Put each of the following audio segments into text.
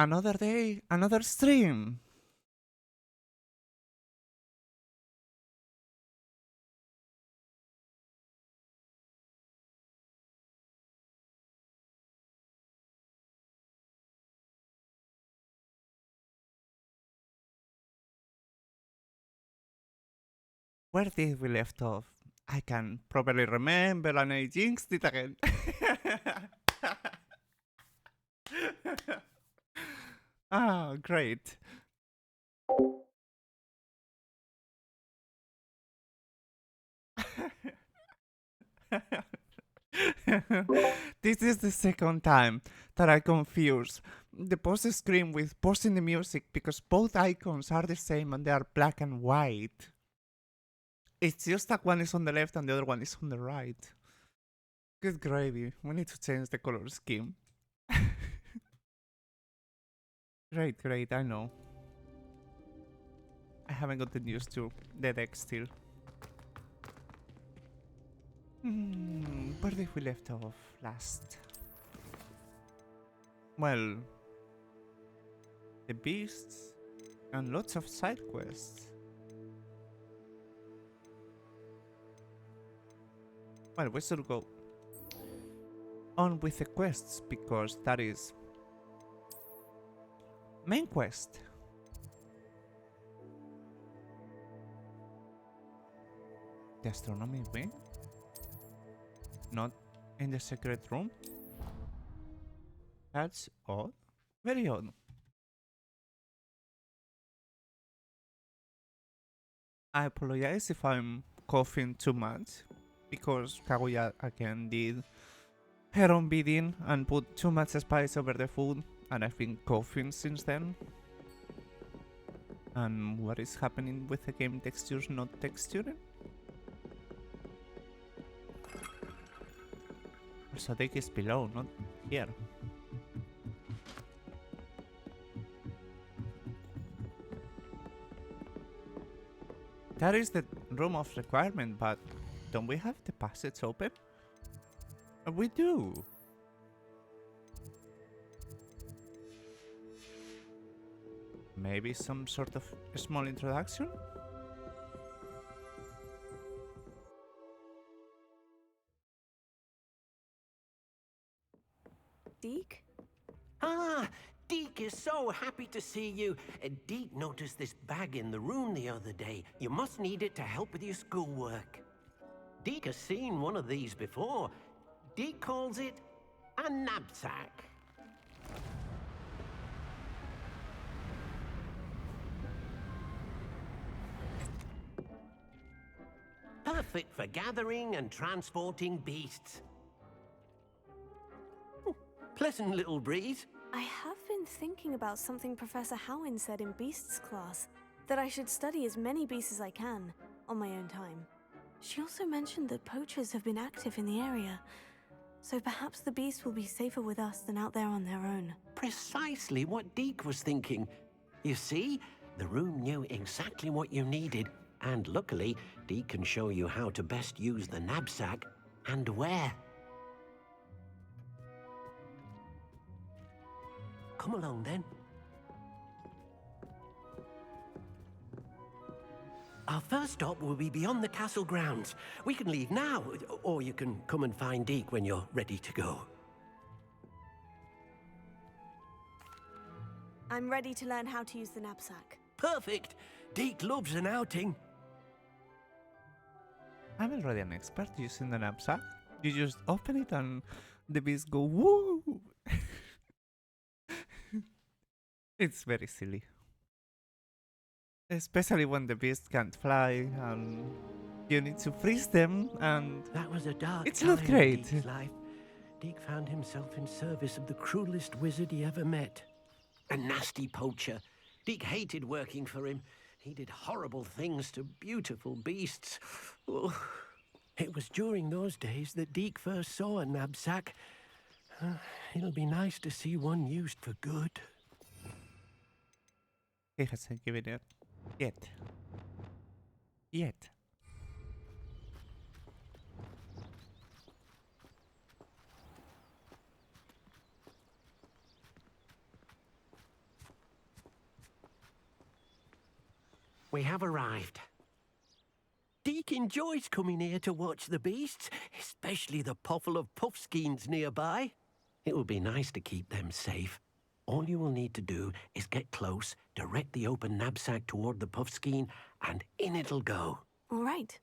Another day, another stream. Where did we left off? I can probably remember and I jinxed it again. Ah, great. This is the second time that I confuse the pause screen with pausing the music because both icons are the same and they are black and white. It's just that one is on the left and the other one is on the right. Good gravy. We need to change the color scheme. Great, I know. I haven't gotten used to the deck still. Where did we left off last? Well, the beasts and lots of side quests. Well, we should go on with the quests because that is main quest. The astronomy wing? Not in the secret room? That's odd. Very odd. I apologize if I'm coughing too much because Kaguya again did her own bidding and put too much spice over the food and I've been coughing since then. And what is happening with the game textures not texturing? Also, deck is below, not here. That is the room of requirement, but don't we have the passage open? We do. Maybe some sort of small introduction? Deke? Ah, Deke is so happy to see you. Deke noticed this bag in the room the other day. You must need it to help with your schoolwork. Deke has seen one of these before. Deke calls it a knapsack. Perfect for gathering and transporting beasts. Pleasant little breeze. I have been thinking about something Professor Howin said in Beasts class, that I should study as many beasts as I can, on my own time. She also mentioned that poachers have been active in the area, so perhaps the beasts will be safer with us than out there on their own. Precisely what Deke was thinking. You see, the room knew exactly what you needed, and luckily, Deke can show you how to best use the knapsack and where. Come along then. Our first stop will be beyond the castle grounds. We can leave now, or you can come and find Deke when you're ready to go. I'm ready to learn how to use the knapsack. Perfect! Deke loves an outing. I'm already an expert using the knapsack. You just open it and the bees go woo! It's very silly. Especially when the beast can't fly and you need to freeze them and That was a dark it's time not great. in Deke's life. Deke found himself in service of the cruelest wizard he ever met. A nasty poacher. Deke hated working for him. He did horrible things to beautiful beasts. Oh. It was during those days that Deke first saw a knapsack. It'll be nice to see one used for good. He hasn't given it yet. Yet. we have arrived. Deke enjoys coming here to watch the beasts, especially the puffle of puffskeins nearby. It will be nice to keep them safe. All you will need to do is get close, direct the open knapsack toward the puffskein, and in it'll go. All right.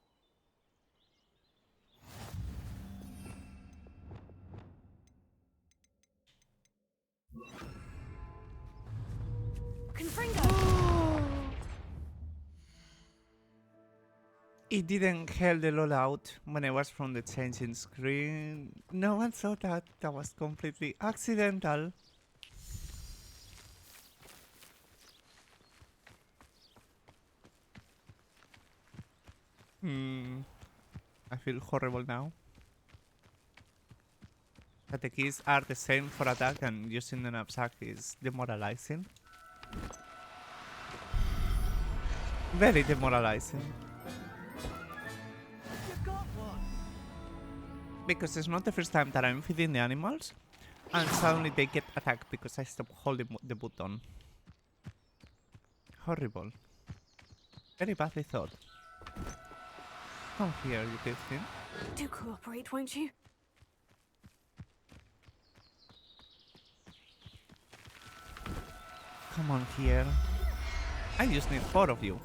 Confringo! It didn't held the all out when I was from the changing screen. No one saw that. That was completely accidental. I feel horrible now. But the keys are the same for attack and using the knapsack is demoralizing. Very demoralizing. Because it's not the first time that I'm feeding the animals and suddenly they get attacked because I stop holding the button. Horrible. Very badly thought. Come here, you good thing. Do cooperate, won't you? Come on here. I just need 4 of you.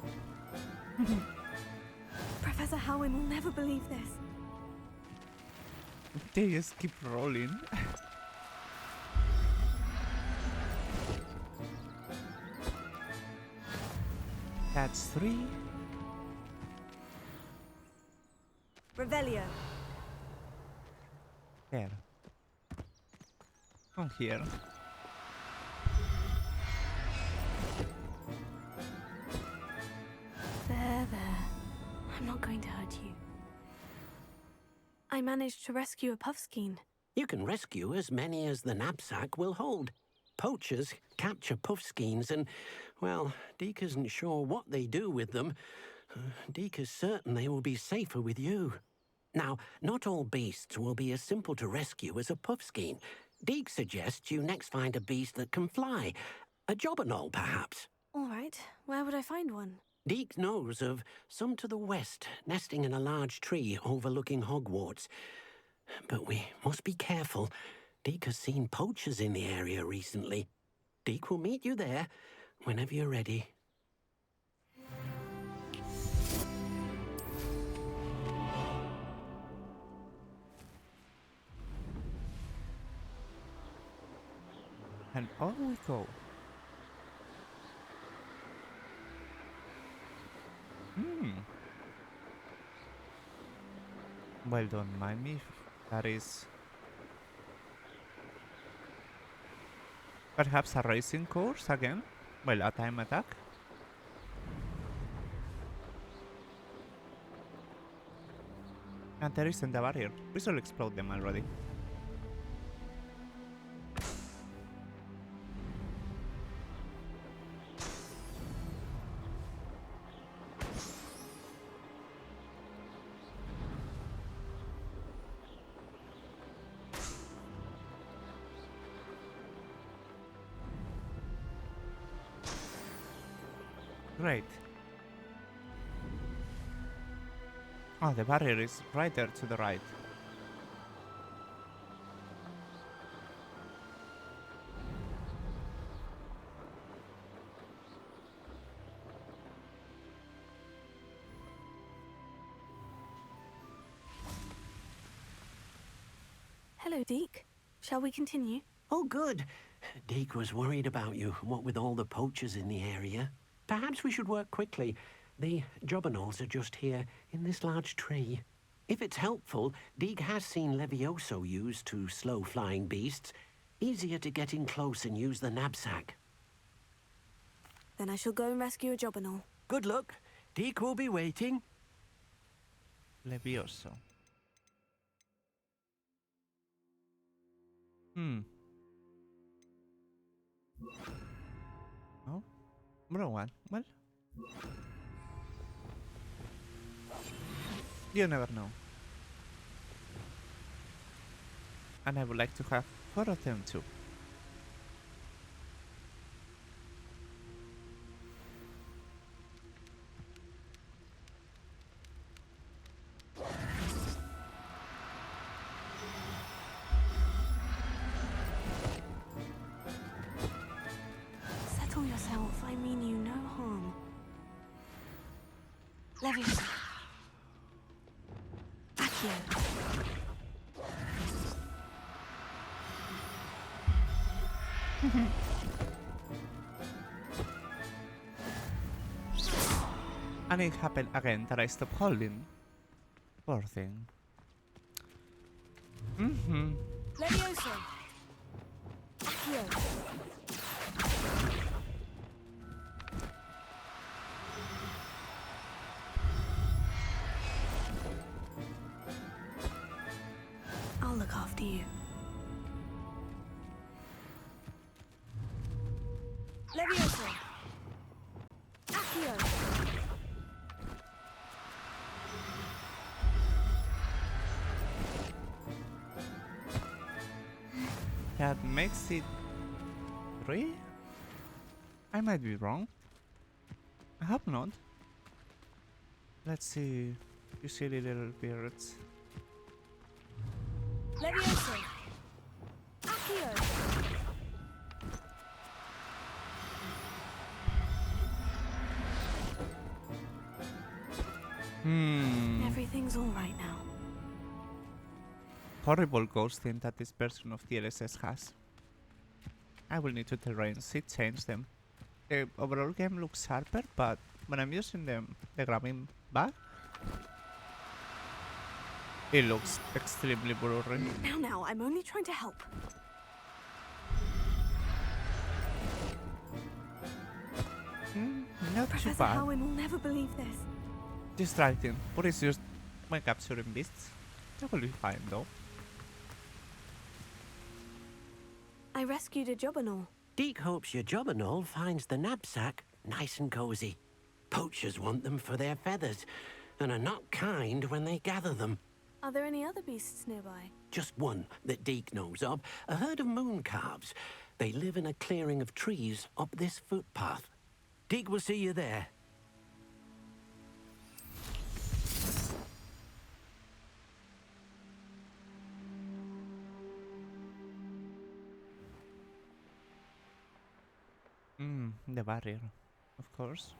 Professor Howin will never believe this. They just keep rolling. That's 3. Revelio. There. Come here. There. I'm not going to hurt you. I managed to rescue a puffskein. You can rescue as many as the knapsack will hold. Poachers capture puffskeins and, well, Deke isn't sure what they do with them. Deke is certain they will be safer with you. Now, not all beasts will be as simple to rescue as a puffskein. Deke suggests you next find a beast that can fly. A jobberknoll, perhaps. All right, where would I find one? Deke knows of some to the west, nesting in a large tree overlooking Hogwarts. But we must be careful. Deke has seen poachers in the area recently. Deke will meet you there whenever you're ready. And on we go. Well, don't mind me if that is perhaps a racing course again. Well, a time attack. And there isn't a barrier. We shall explode them already. Great. Oh, the barrier is right there to the right. Hello, Deke. Shall we continue? Oh, good. Deke was worried about you, what with all the poachers in the area. Perhaps we should work quickly. The jobberknolls are just here, in this large tree. If it's helpful, Deke has seen Levioso used to slow flying beasts. Easier to get in close and use the knapsack. Then I shall go and rescue a jobberknoll. Good luck. Deke will be waiting. Levioso. Oh, wrong one. Well, you never know. And I would like to have 4 of them too. Leviosa. Accio. And it happened again that I stopped holding. Poor thing. Leviosa. Accio. I'll look after you. Leviosa. Accio. That makes it 3? I might be wrong. I hope not. Let's see. You silly little birds. Leviosa. Accio. Everything's all right now. Horrible ghost thing that this version of DLSS has. I will need to tell Rayne, she changed them. The overall game looks sharper, but when I'm using the grabbing back, it looks extremely blurry. Now, I'm only trying to help. Not too Professor bad. Howin will never believe this. Distracting, but it's just when capturing beasts. That will be fine though. I rescued a Jobberknoll. Deke hopes your Jobberknoll finds the knapsack nice and cozy. Poachers want them for their feathers, and are not kind when they gather them. Are there any other beasts nearby? Just one that Deke knows of, a herd of moon calves. They live in a clearing of trees up this footpath. Deke will see you there. The barrier, of course.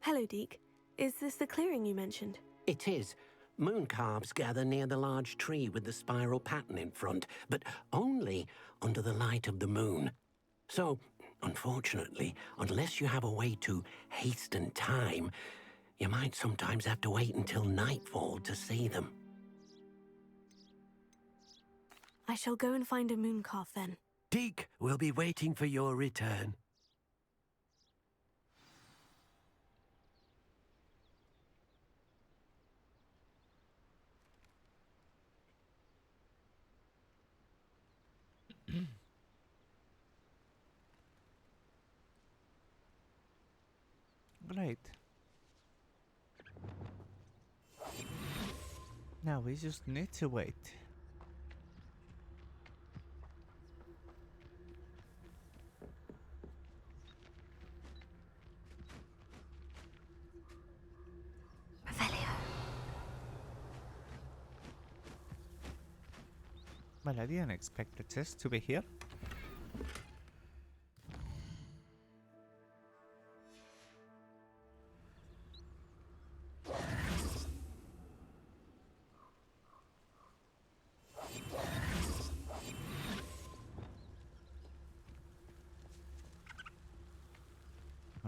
Hello, Deke. Is this the clearing you mentioned? It is. Moon calves gather near the large tree with the spiral pattern in front, but only under the light of the moon. So, unfortunately, unless you have a way to hasten time, you might sometimes have to wait until nightfall to see them. I shall go and find a moon calf then. Deke will be waiting for your return. Great. Now we just need to wait. Well, I didn't expect the chest to be here.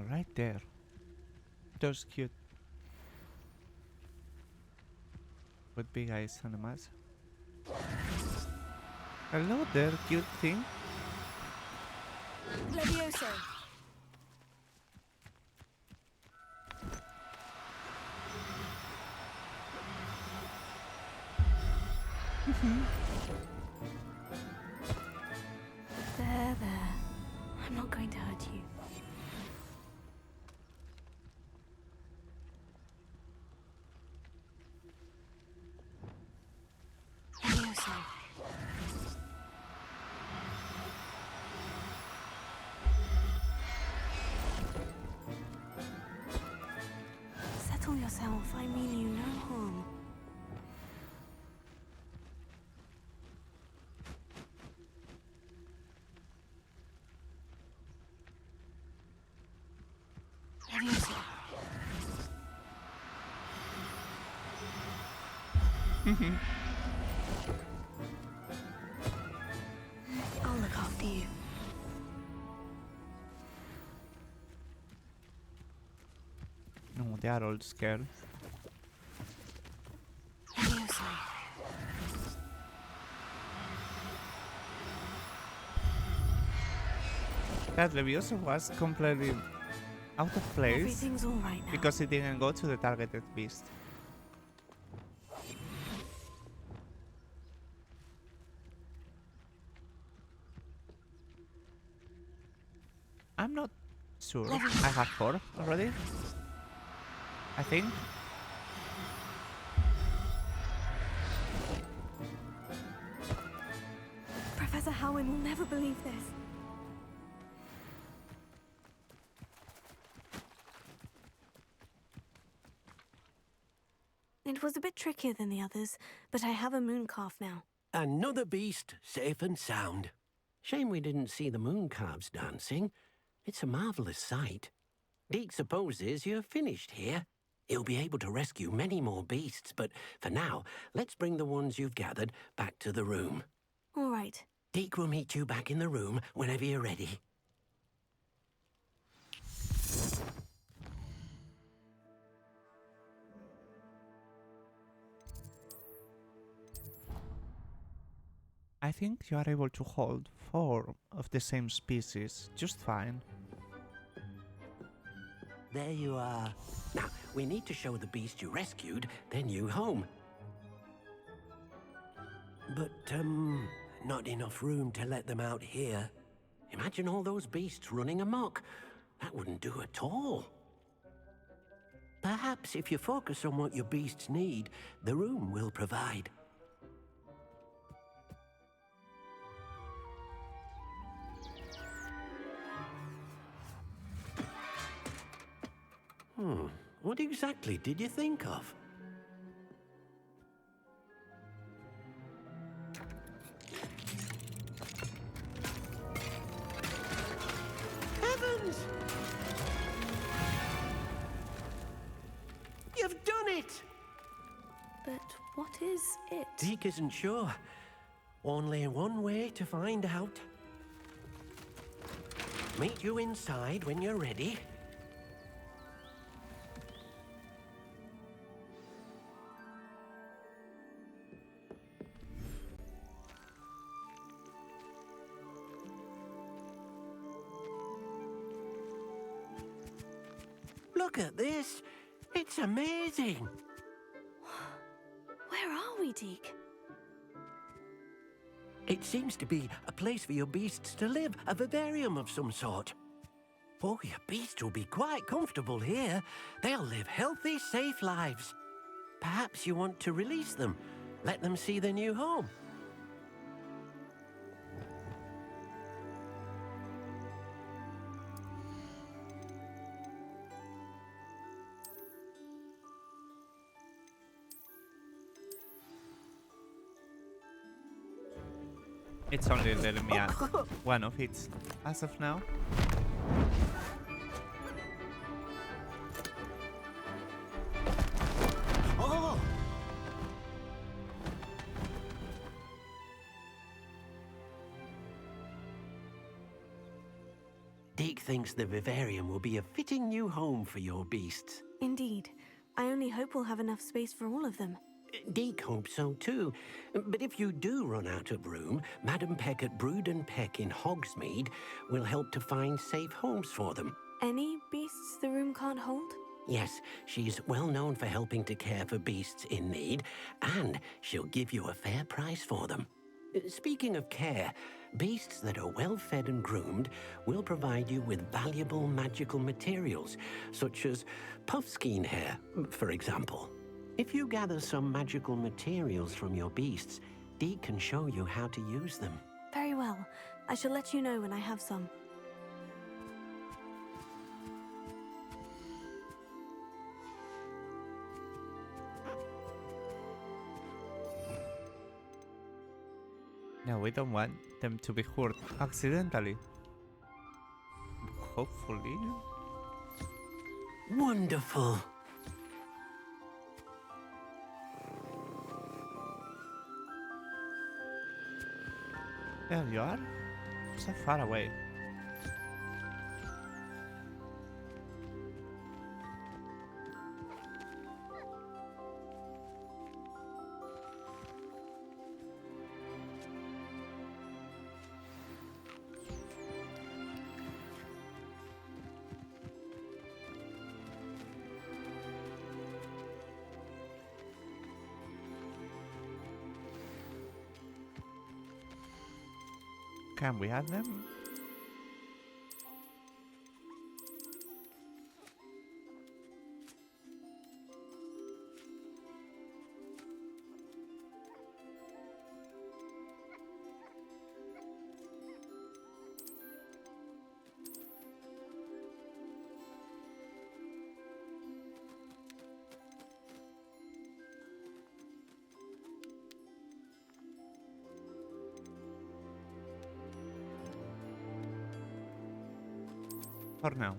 Right there. Those cute with big eyes and a mask. Hello there, cute thing. Leviosa. There. I'm not going to hurt you. Leviosa. yourself. I mean you no harm. Leviosa. I'll look after you. No, they are all scared. Leviosa. That Leviosa was completely out of place Everything's all right now. because it didn't go to the targeted beast. I'm not sure. I have 4 already. I think. Professor Howin will never believe this. It was a bit trickier than the others, but I have a moon calf now. Another beast, safe and sound. Shame we didn't see the moon calves dancing. It's a marvelous sight. Deke supposes you're finished here. He'll be able to rescue many more beasts, but for now, let's bring the ones you've gathered back to the room. All right. Deke will meet you back in the room whenever you're ready. I think you are able to hold 4 of the same species just fine. There you are. Now, we need to show the beast you rescued their new home. But, not enough room to let them out here. Imagine all those beasts running amok. That wouldn't do at all. Perhaps if you focus on what your beasts need, the room will provide. What exactly did you think of? Heavens! You've done it! But what is it? Deke isn't sure. Only one way to find out. Meet you inside when you're ready. Look at this. It's amazing. Where are we, Deke? It seems to be a place for your beasts to live, a vivarium of some sort. Oh, your beasts will be quite comfortable here. They'll live healthy, safe lives. Perhaps you want to release them, let them see their new home. It's only letting me add 1 of each as of now. Oh! Deke thinks the vivarium will be a fitting new home for your beasts. Indeed. I only hope we'll have enough space for all of them. Deke hopes so too. But if you do run out of room, Madam Peck at Brood and Peck in Hogsmeade will help to find safe homes for them. Any beasts the room can't hold? Yes, she's well known for helping to care for beasts in need, and she'll give you a fair price for them. Speaking of care, beasts that are well fed and groomed will provide you with valuable magical materials, such as puffskein hair, for example. If you gather some magical materials from your beasts, Deke can show you how to use them. Very well. I shall let you know when I have some. No, we don't want them to be hurt accidentally. Hopefully. Wonderful. There you are. So far away. Can we add them? For now.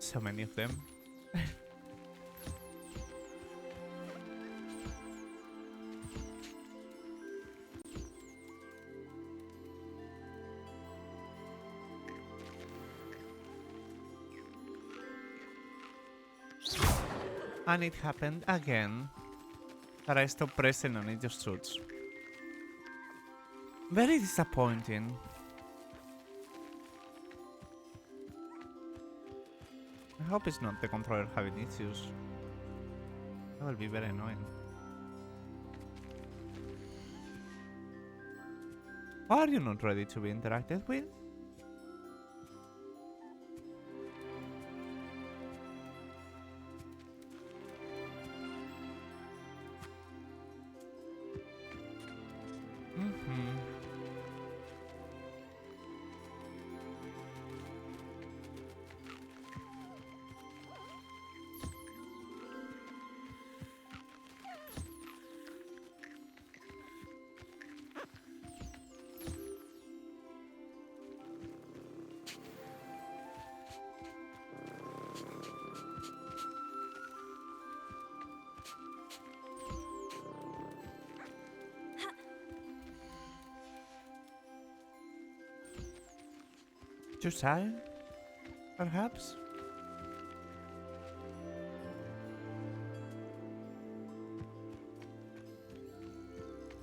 So many of them. And it happened again that I stopped pressing on it just shoots. Very disappointing. I hope it's not the controller having issues. That will be very annoying. Are you not ready to be interacted with? Too shy? Perhaps?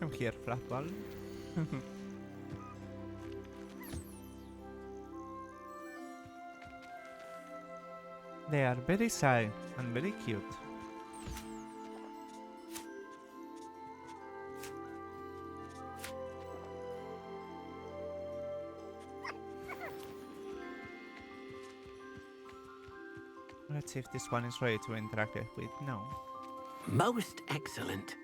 I'm here, Flatball. They are very shy and very cute. Let's see if this one is ready to interact with. No. Most excellent.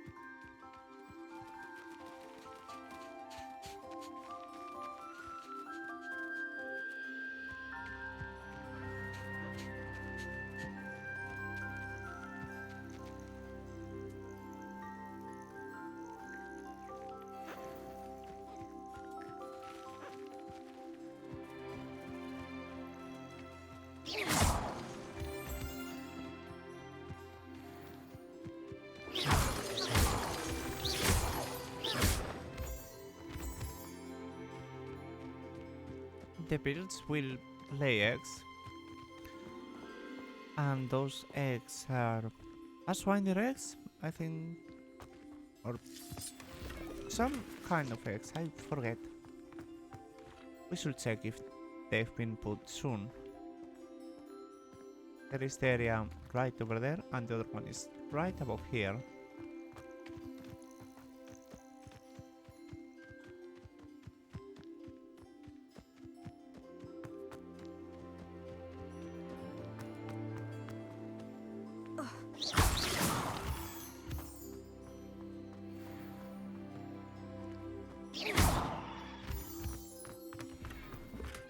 The birds will lay eggs, and those eggs are swine eggs, I think, or some kind of eggs, I forget. We should check if they've been put soon. There is the area right over there, and the other one is right above here.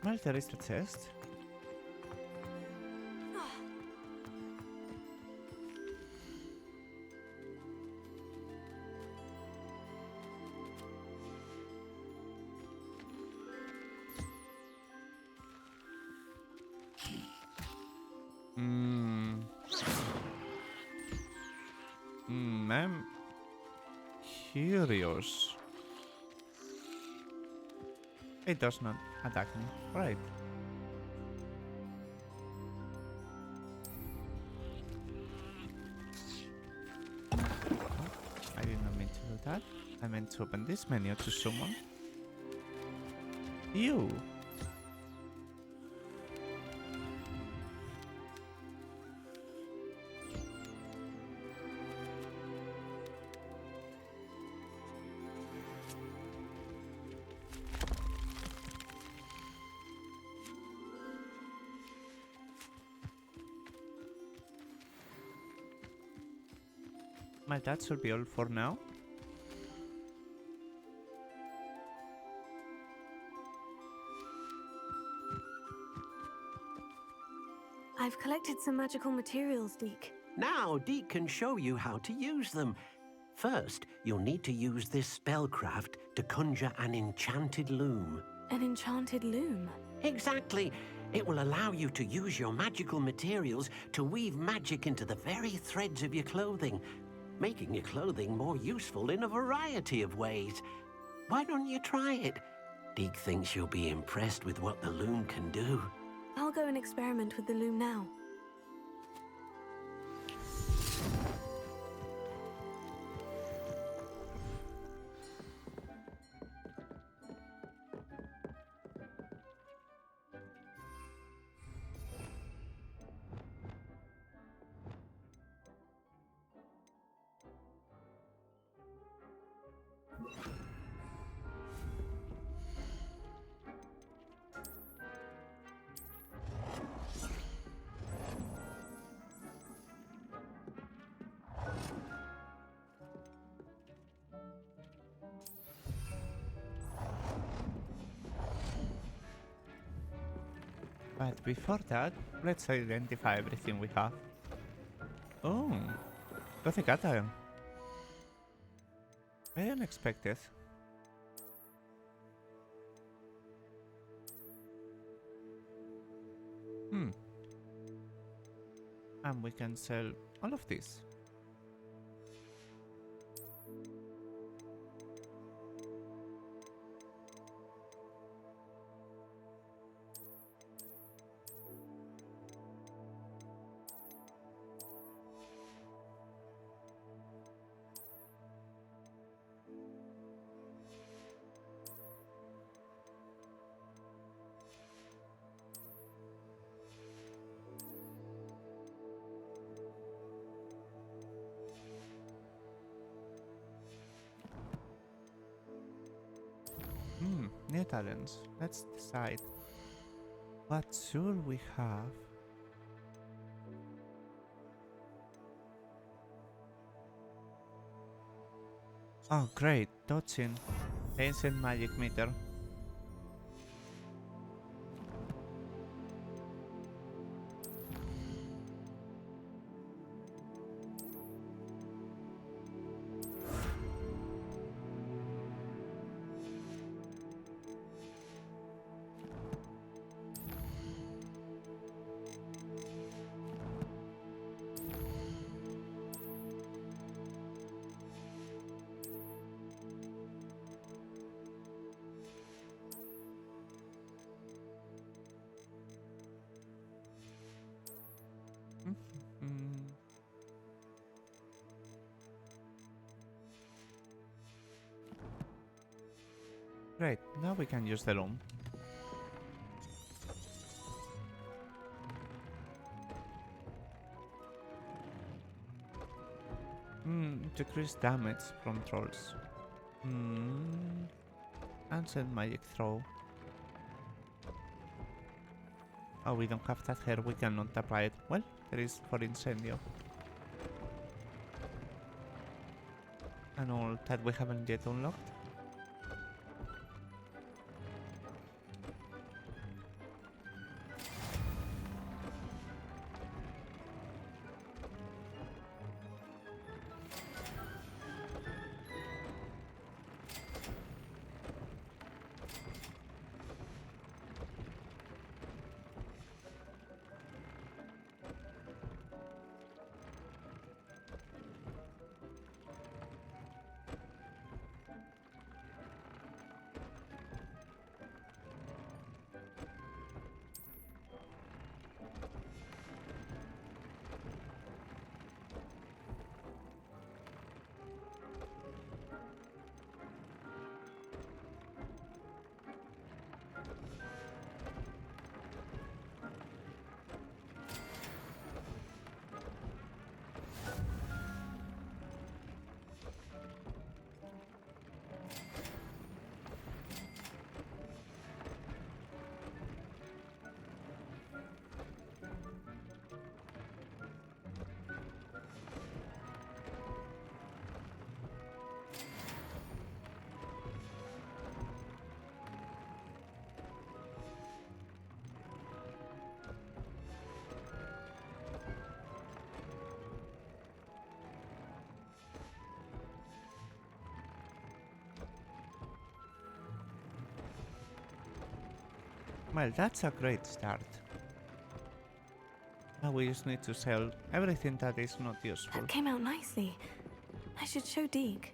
Well, there is the chest. I'm curious. It does not attack me. Right. I did not mean to do that. I meant to open this menu to summon you. Well, that should be all for now. I've collected some magical materials, Deke. Now, Deke can show you how to use them. First, you'll need to use this spellcraft to conjure an enchanted loom. An enchanted loom. Exactly. It will allow you to use your magical materials to weave magic into the very threads of your clothing, making your clothing more useful in a variety of ways. Why don't you try it? Deke thinks you'll be impressed with what the loom can do. I'll go and experiment with the loom now. But before that, let's identify everything we have. Oh, Gothic Iron. Very unexpected. And we can sell all of this. New talents. Let's decide. What should we have? Oh, great. Dodging. Ancient magic meter. Great, now we can use the loom. Decrease damage from trolls. Ancient magic throw. Oh, we don't have that here, we cannot apply it. Well, there is for incendio. And all that we haven't yet unlocked. Well, that's a great start. Now we just need to sell everything that is not useful. That came out nicely. I should show Deke.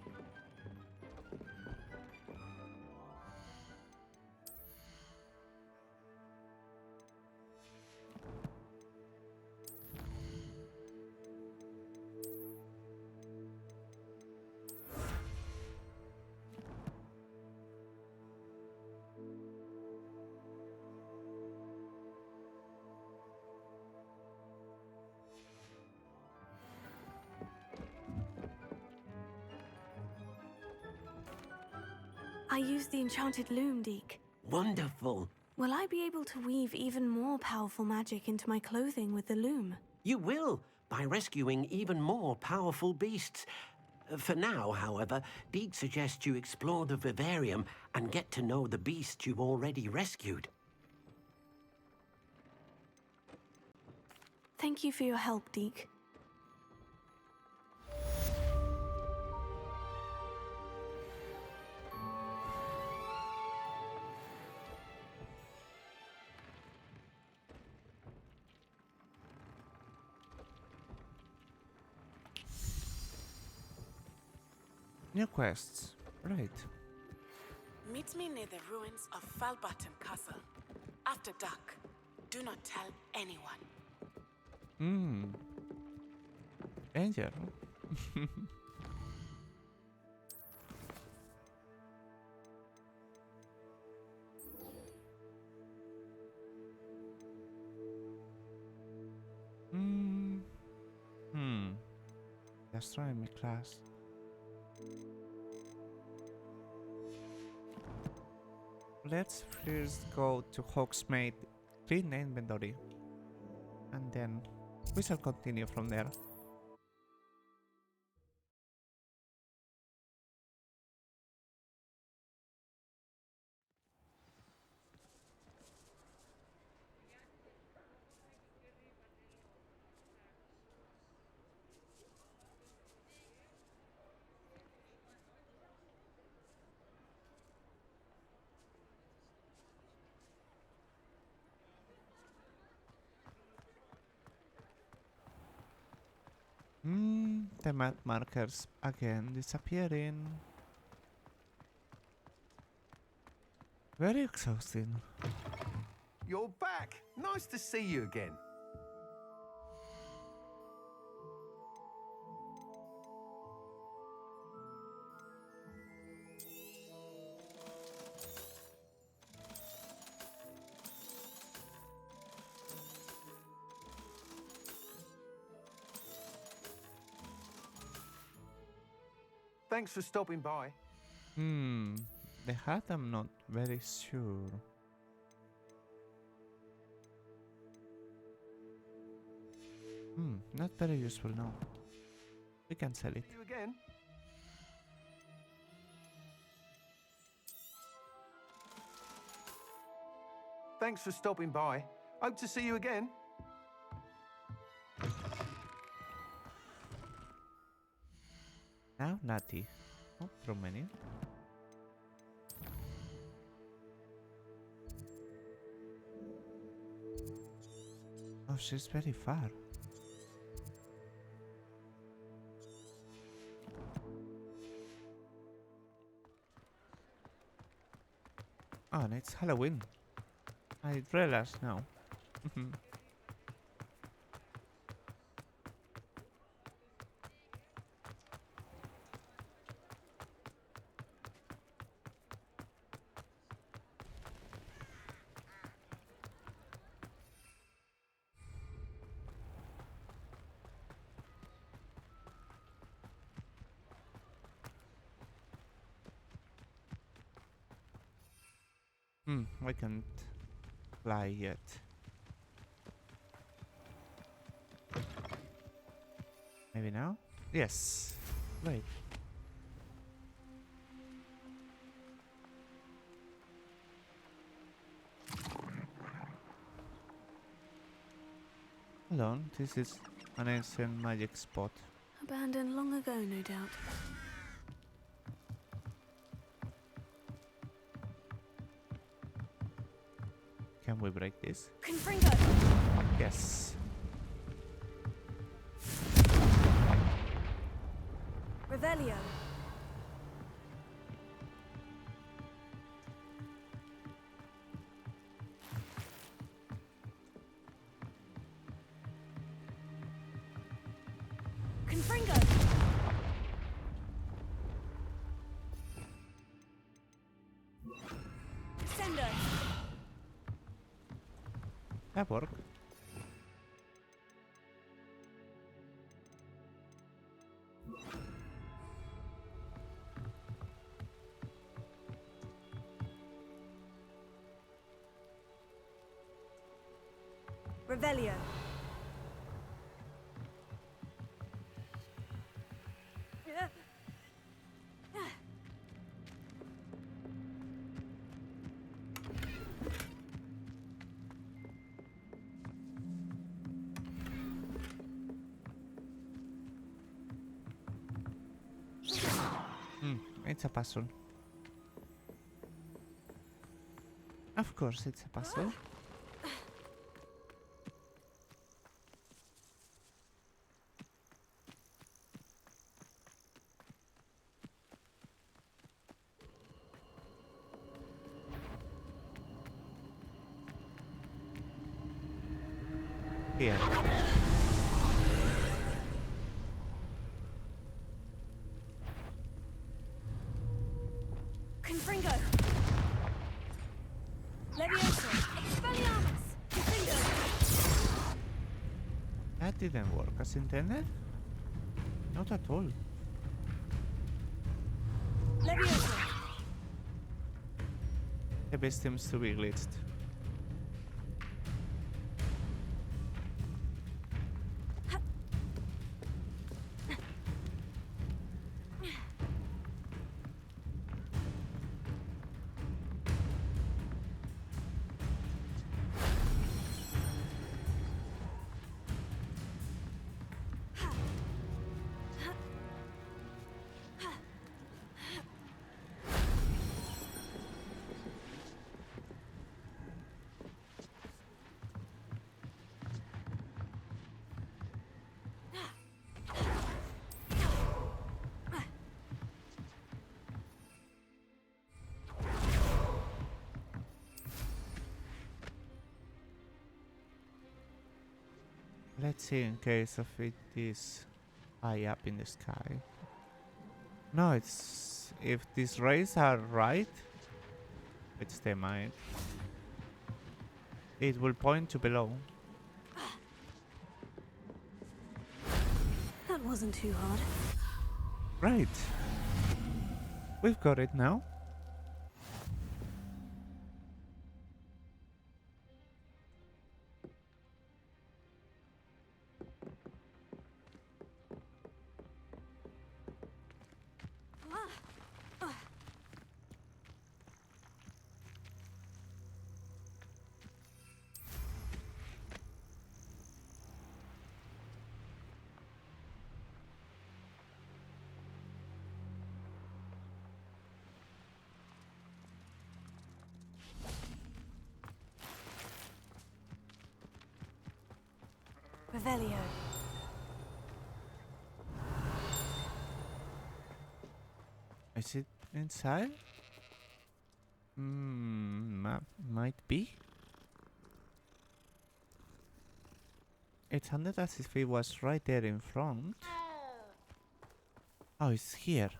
I used the enchanted loom, Deke. Wonderful. Will I be able to weave even more powerful magic into my clothing with the loom? You will, by rescuing even more powerful beasts. For now, however, Deke suggests you explore the vivarium and get to know the beasts you've already rescued. Thank you for your help, Deke. New quests. Right. Meet me near the ruins of Falbaton Castle. After dark. Do not tell anyone. Danger. Astronomy class. Let's first go to Hogsmeade, clean the inventory, and then we shall continue from there. The map markers again disappearing. Very exhausting. You're back. Nice to see you again. Thanks for stopping by. The hat I'm not very sure. Not very useful now. We can sell it. See you again. Thanks for stopping by. Hope to see you again. Now Natty. Oh, Romania. Oh, she's very far. Oh, and it's Halloween. I realize now. I can't fly yet. Maybe now? Yes. Right. Hold on, this is an ancient magic spot. Abandoned long ago, no doubt. Can we break this? Confringo! Yes. Revelio! Confringo! Sendo! That worked. Revelio! It's a puzzle. Of course it's a puzzle. Here. Confringo! Levioso! Expelliarmus! Confringo! That didn't work as intended? Not at all. Levioso! The beast seems to be glitched. Let's see in case of it is high up in the sky. No, it's... if these rays are right, which they might, it will point to below. That wasn't too hard. Right. We've got it now. Revelio. Is it inside? Might be. It sounded as if it was right there in front. Oh, it's here.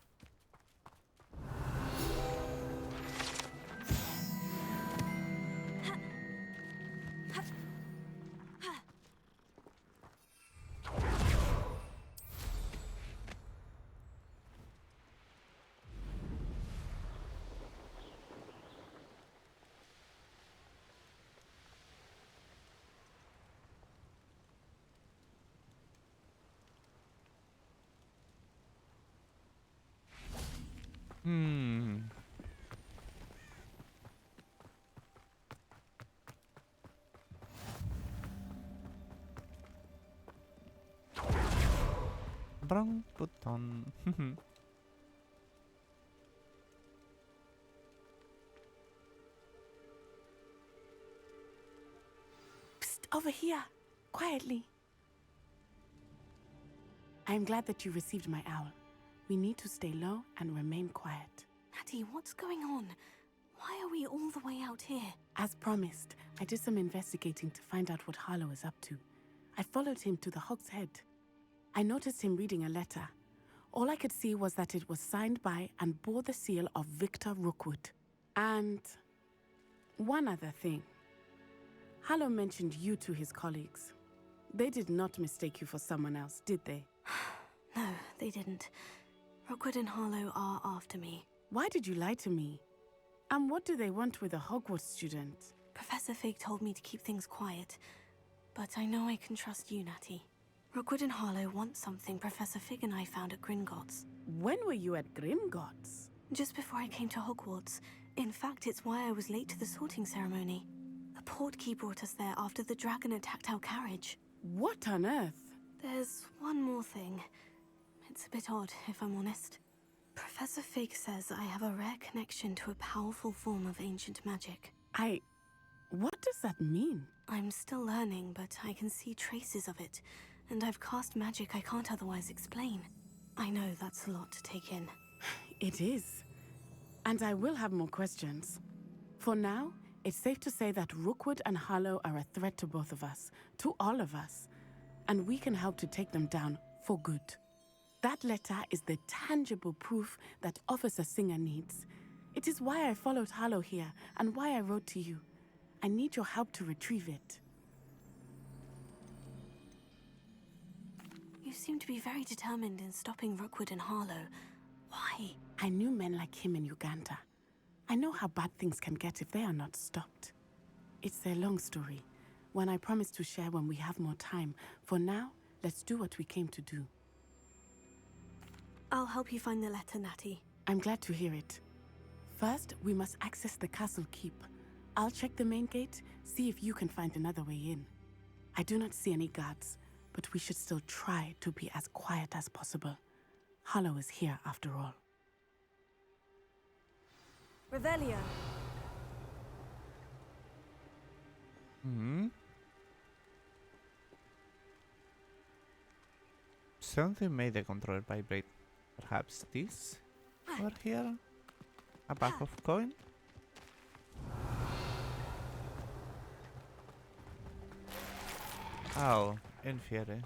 Wrong button. Over here, quietly. I am glad that you received my owl. We need to stay low and remain quiet. Natty, what's going on? Why are we all the way out here? As promised, I did some investigating to find out what Harlow is up to. I followed him to the Hog's Head. I noticed him reading a letter. All I could see was that it was signed by and bore the seal of Victor Rookwood. And one other thing. Harlow mentioned you to his colleagues. They did not mistake you for someone else, did they? No, they didn't. Rookwood and Harlow are after me. Why did you lie to me? And what do they want with a Hogwarts student? Professor Fig told me to keep things quiet, but I know I can trust you, Natty. Rookwood and Harlow want something Professor Fig and I found at Gringotts. When were you at Gringotts? Just before I came to Hogwarts. In fact, it's why I was late to the sorting ceremony. The portkey brought us there after the dragon attacked our carriage. What on earth? There's one more thing. It's a bit odd, if I'm honest. Professor Fig says I have a rare connection to a powerful form of ancient magic. What does that mean? I'm still learning, but I can see traces of it, and I've cast magic I can't otherwise explain. I know that's a lot to take in. It is. And I will have more questions. For now, it's safe to say that Rookwood and Harlow are a threat to both of us, to all of us, and we can help to take them down for good. That letter is the tangible proof that Officer Singer needs. It is why I followed Harlow here and why I wrote to you. I need your help to retrieve it. You seem to be very determined in stopping Rookwood and Harlow. Why? I knew men like him in Uganda. I know how bad things can get if they are not stopped. It's a long story, one I promise to share when we have more time. For now, let's do what we came to do. I'll help you find the letter, Natty. I'm glad to hear it. First, we must access the castle keep. I'll check the main gate, see if you can find another way in. I do not see any guards, but we should still try to be as quiet as possible. Harlow is here after all. Revelio. Something made the controller vibrate. Perhaps this? Or here? A bag of coin? Oh, infiere.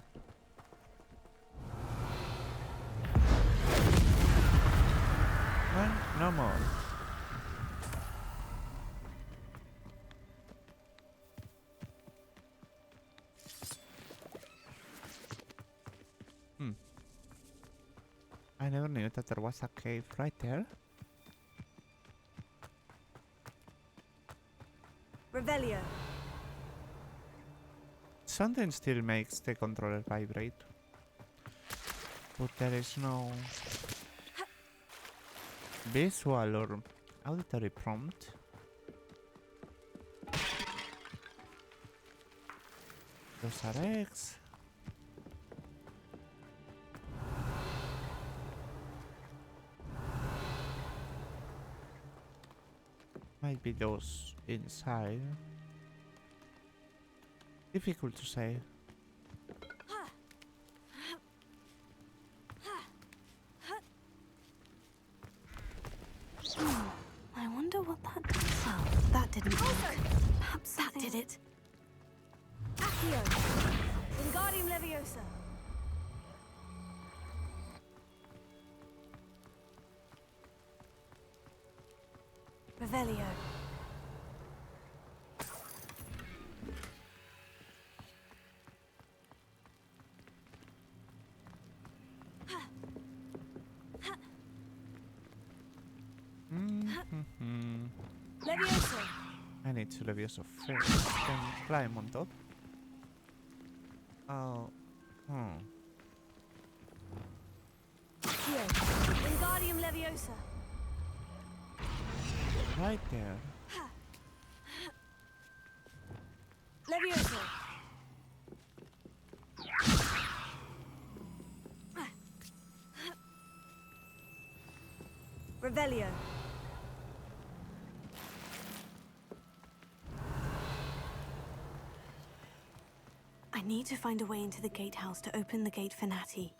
Well, no more. I never knew that there was a cave right there. Revelio. Something still makes the controller vibrate. But there is no visual or auditory prompt. Those are eggs. Might be those inside. Difficult to say. I wonder what that does. Oh, that didn't work. Perhaps that did it. Accio. Wingardium Leviosa. Revelio. Leviosa. I need to Leviosa first, then climb on top. Oh, Accio. Wingardium Leviosa. right there. Leviosa. Revelio. I need to find a way into the gatehouse to open the gate for Natty.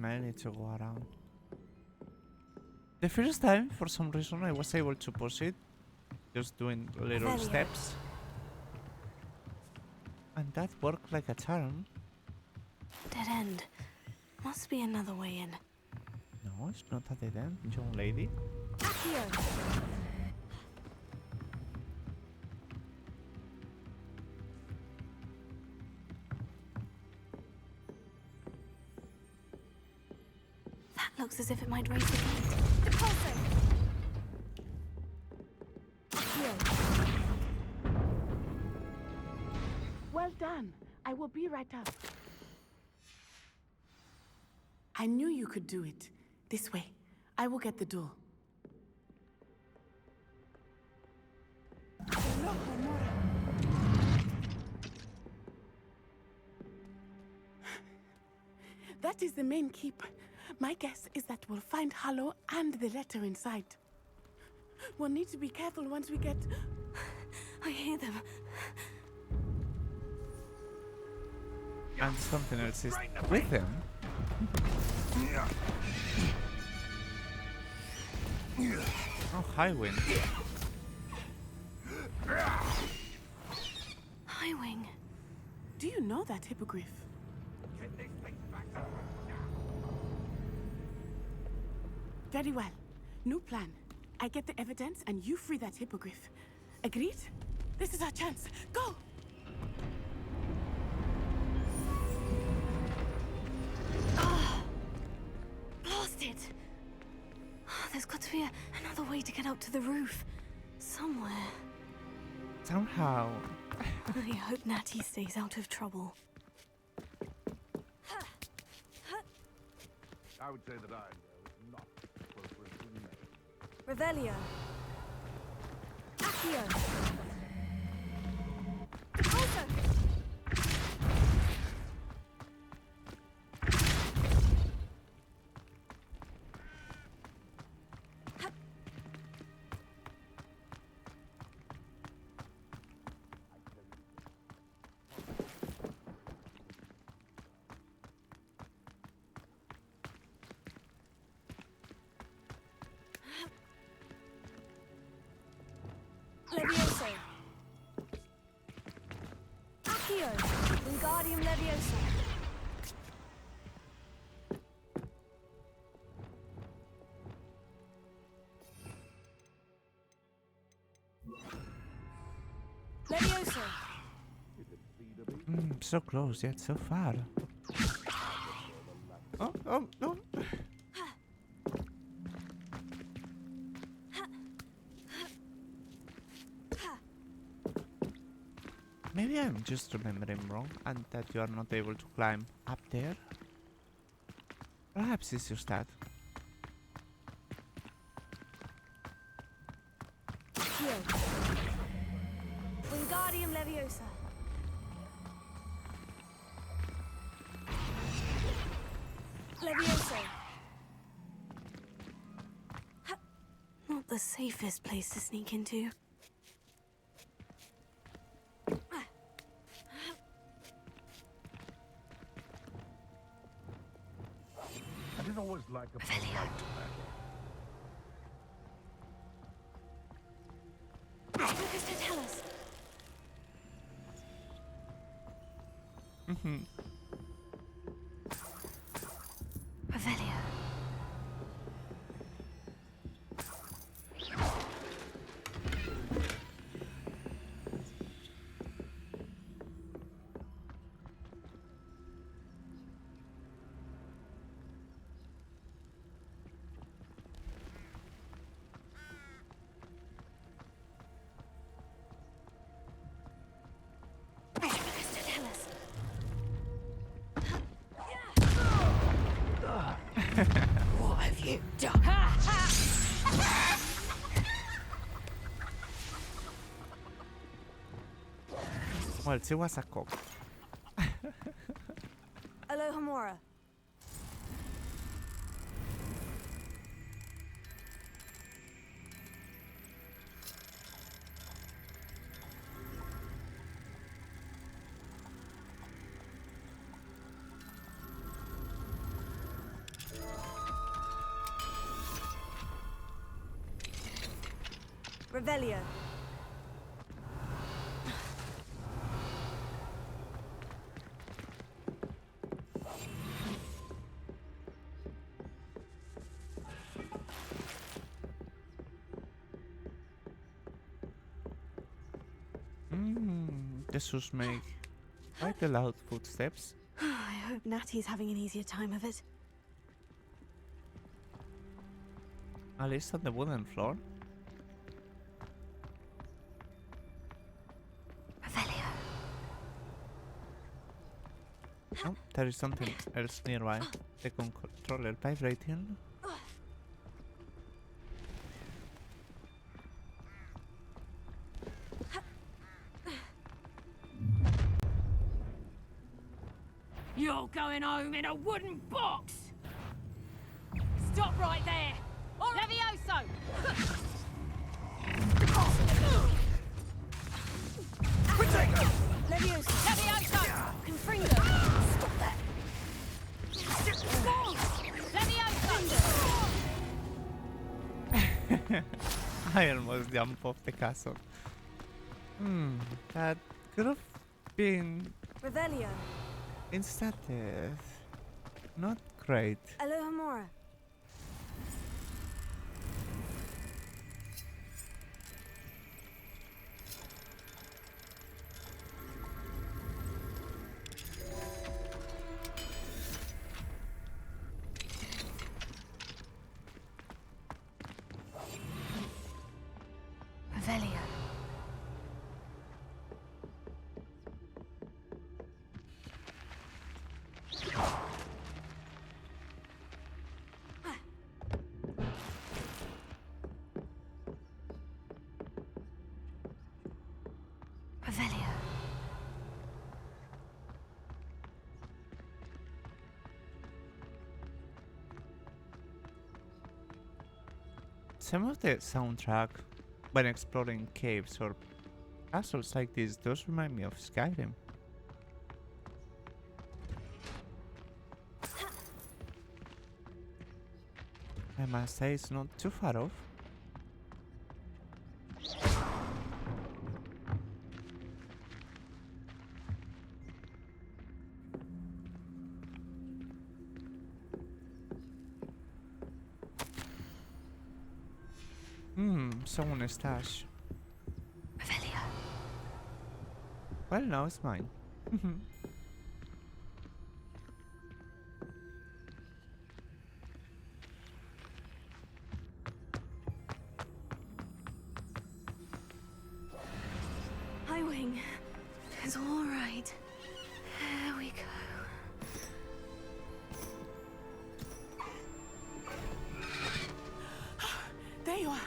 I need to go around. The first time, for some reason, I was able to push it, just doing little steps. And that worked like a charm. Dead end. Must be another way in. No, it's not a dead end, young lady. Accio! That looks as if it might raise the gate. Depulso! Accio! Well done. I will be right up. I knew you could do it. This way. I will get the door. That is the main keep. My guess is that we'll find Hollow and the letter inside. We'll need to be careful once we get... I hear them. And something else is with him. Oh, high wind. Highwing. Do you know that hippogriff? Very well. New plan. I get the evidence and you free that hippogriff. Agreed? This is our chance. Go! Blasted! There's got to be another way to get up to the roof. Somewhere. Somehow. I hope Natty stays out of trouble. I would say that I know not appropriate to me. Revelio. Accio. Also. Levioso. Accio. Wingardium Levioso. Levioso. So close yet so far. Oh, oh, oh. Maybe I'm just remembering wrong and that you are not able to climb up there. Perhaps it's just that. Wingardium Leviosa. Levioso. Not the safest place to sneak into. I didn't always like a polite Lucas to tell us. Revelio. Lucas to tell us. What have you done? Well, she was a cop. Alohomora. Revelio. The shoes make quite a loud footsteps. I hope Natty's having an easier time of it. At least on the wooden floor. Revelio. Oh, there is something else nearby. The controller vibrating. You're going home in a wooden box! Stop right there! Levioso! Levioso. Levioso! Confringo. Stop that. Levioso! I almost jumped off the castle. That could have been Revelio. instant death. Not great. Alohomora. Revelio. Revelio. Some of the soundtrack when exploring caves or castles like this does remind me of Skyrim. I must say it's not too far off. Someone's stash. Revelio. Well, now it's mine. Hi, Wing. It's all right. There we go. There you are.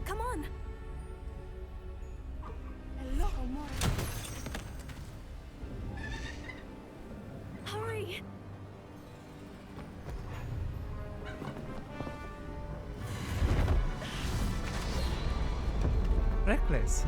Come on. Hello, Mora. Hurry. Reckless.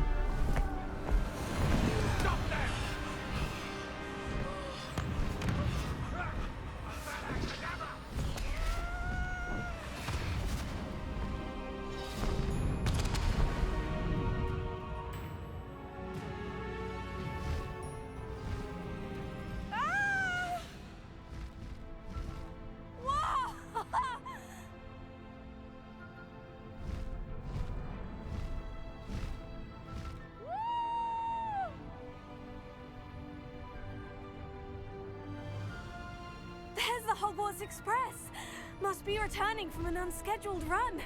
There's the Hogwarts Express. Must be returning from an unscheduled run.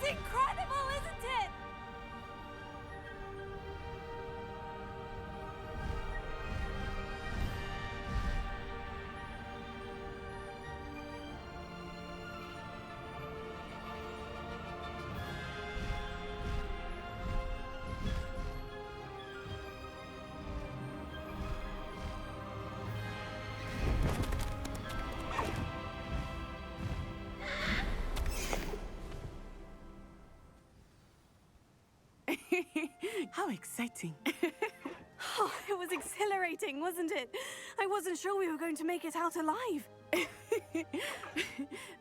It's incredible, isn't it? How exciting. Oh, it was exhilarating, wasn't it? I wasn't sure we were going to make it out alive.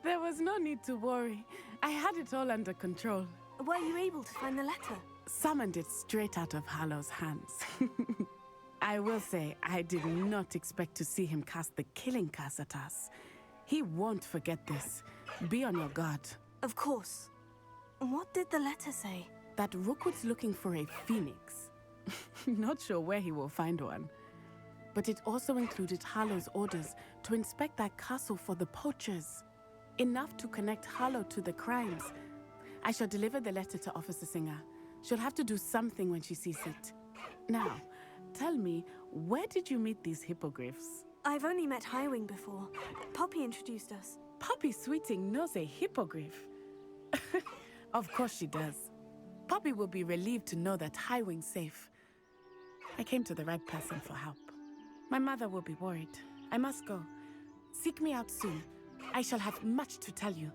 There was no need to worry. I had it all under control. Were you able to find the letter? Summoned it straight out of Hallow's hands. I will say, I did not expect to see him cast the killing curse at us. He won't forget this. Be on your guard. Of course. What did the letter say? That Rookwood's looking for a phoenix. Not sure where he will find one. But it also included Hallow's orders to inspect that castle for the poachers. Enough to connect Hallow to the crimes. I shall deliver the letter to Officer Singer. She'll have to do something when she sees it. Now, tell me, where did you meet these hippogriffs? I've only met Highwing before. Poppy introduced us. Poppy Sweeting knows a hippogriff. Of course she does. Poppy will be relieved to know that Highwing's safe. I came to the right person for help. My mother will be worried. I must go. Seek me out soon. I shall have much to tell you.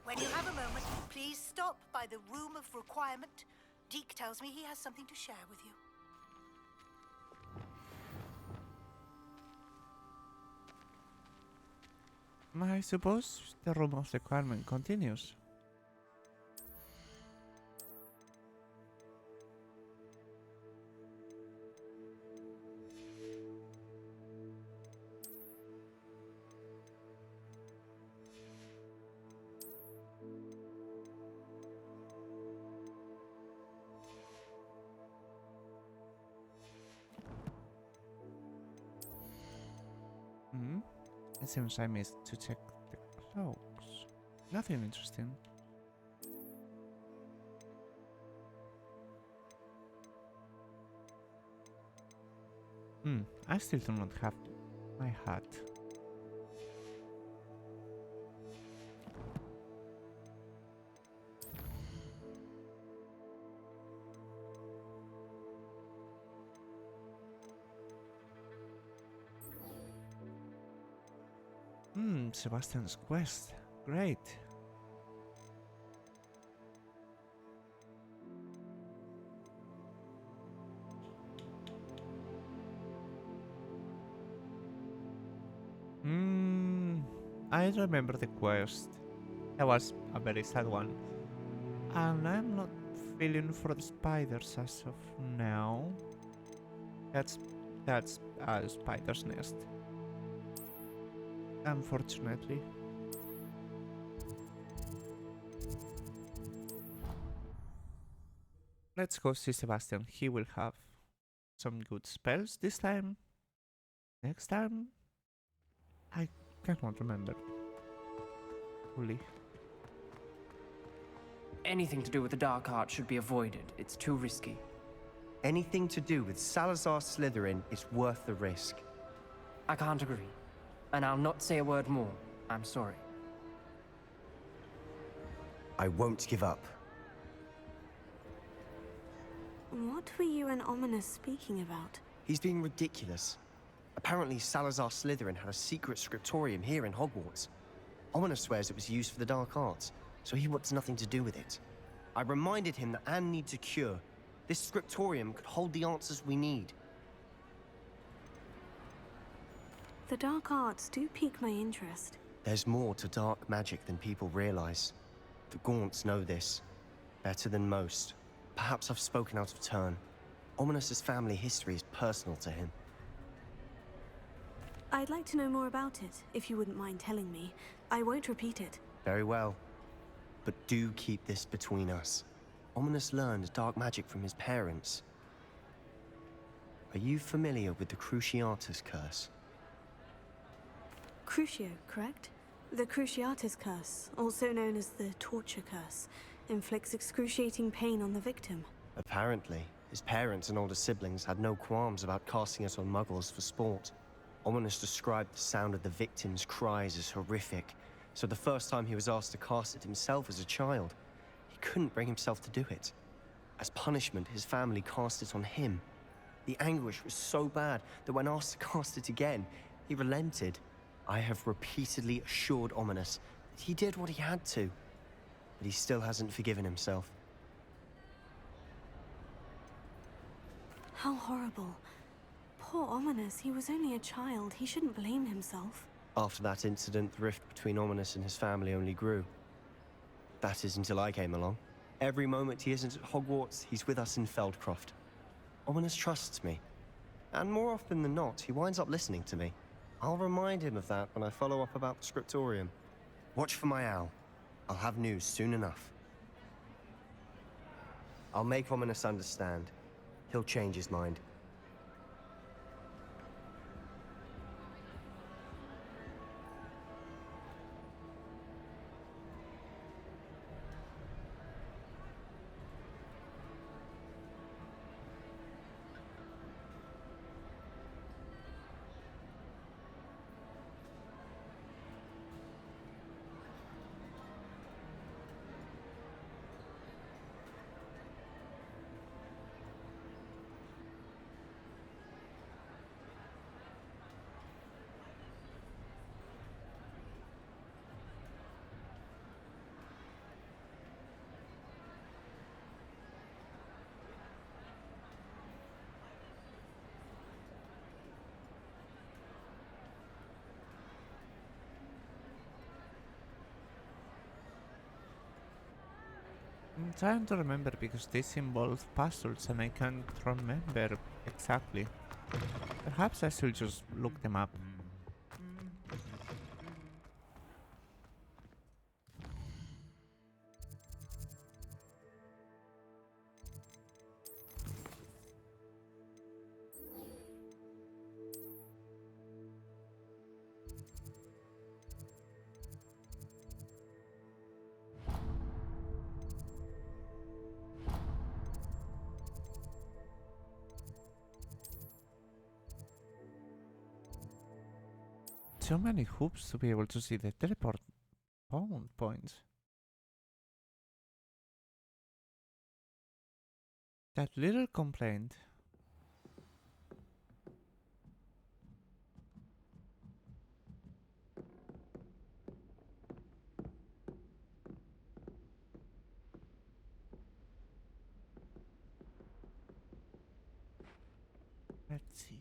When you have a moment, please stop by the Room of Requirement. Deke tells me he has something to share with you. I suppose the room of requirement continues. It seems I missed to check the cloaks. Nothing interesting. I still do not have my hat. Sebastian's quest. Great. I remember the quest. That was a very sad one. And I'm not feeling for the spiders as of now. That's a spider's nest. Unfortunately. Let's go see Sebastian. He will have some good spells this time. Next time? I cannot remember fully. Anything to do with the dark art should be avoided. It's too risky. Anything to do with Salazar Slytherin is worth the risk. I can't agree. And I'll not say a word more. I'm sorry. I won't give up. What were you and Ominous speaking about? He's being ridiculous. Apparently Salazar Slytherin had a secret scriptorium here in Hogwarts. Ominous swears it was used for the dark arts, so he wants nothing to do with it. I reminded him that Anne needs a cure. This scriptorium could hold the answers we need. The dark arts do pique my interest. There's more to dark magic than people realize. The Gaunts know this better than most. Perhaps I've spoken out of turn. Ominous's family history is personal to him. I'd like to know more about it, if you wouldn't mind telling me. I won't repeat it. Very well. But do keep this between us. Ominous learned dark magic from his parents. Are you familiar with the Cruciatus curse? Crucio, correct? The Cruciatus curse, also known as the torture curse, inflicts excruciating pain on the victim. Apparently, his parents and older siblings had no qualms about casting it on muggles for sport. Ominous described the sound of the victim's cries as horrific, so the first time he was asked to cast it himself as a child, he couldn't bring himself to do it. As punishment, his family cast it on him. The anguish was so bad that when asked to cast it again, he relented. I have repeatedly assured Ominous that he did what he had to, but he still hasn't forgiven himself. How horrible. Poor Ominous, he was only a child. He shouldn't blame himself. After that incident, the rift between Ominous and his family only grew. That is until I came along. Every moment he isn't at Hogwarts, he's with us in Feldcroft. Ominous trusts me. And more often than not, he winds up listening to me. I'll remind him of that when I follow up about the scriptorium. Watch for my owl. I'll have news soon enough. I'll make Ominous understand. He'll change his mind. I'm trying to remember because this involves puzzles and I can't remember exactly. Perhaps I should just look them up. So many hoops to be able to see the teleport points. That little complaint. Let's see.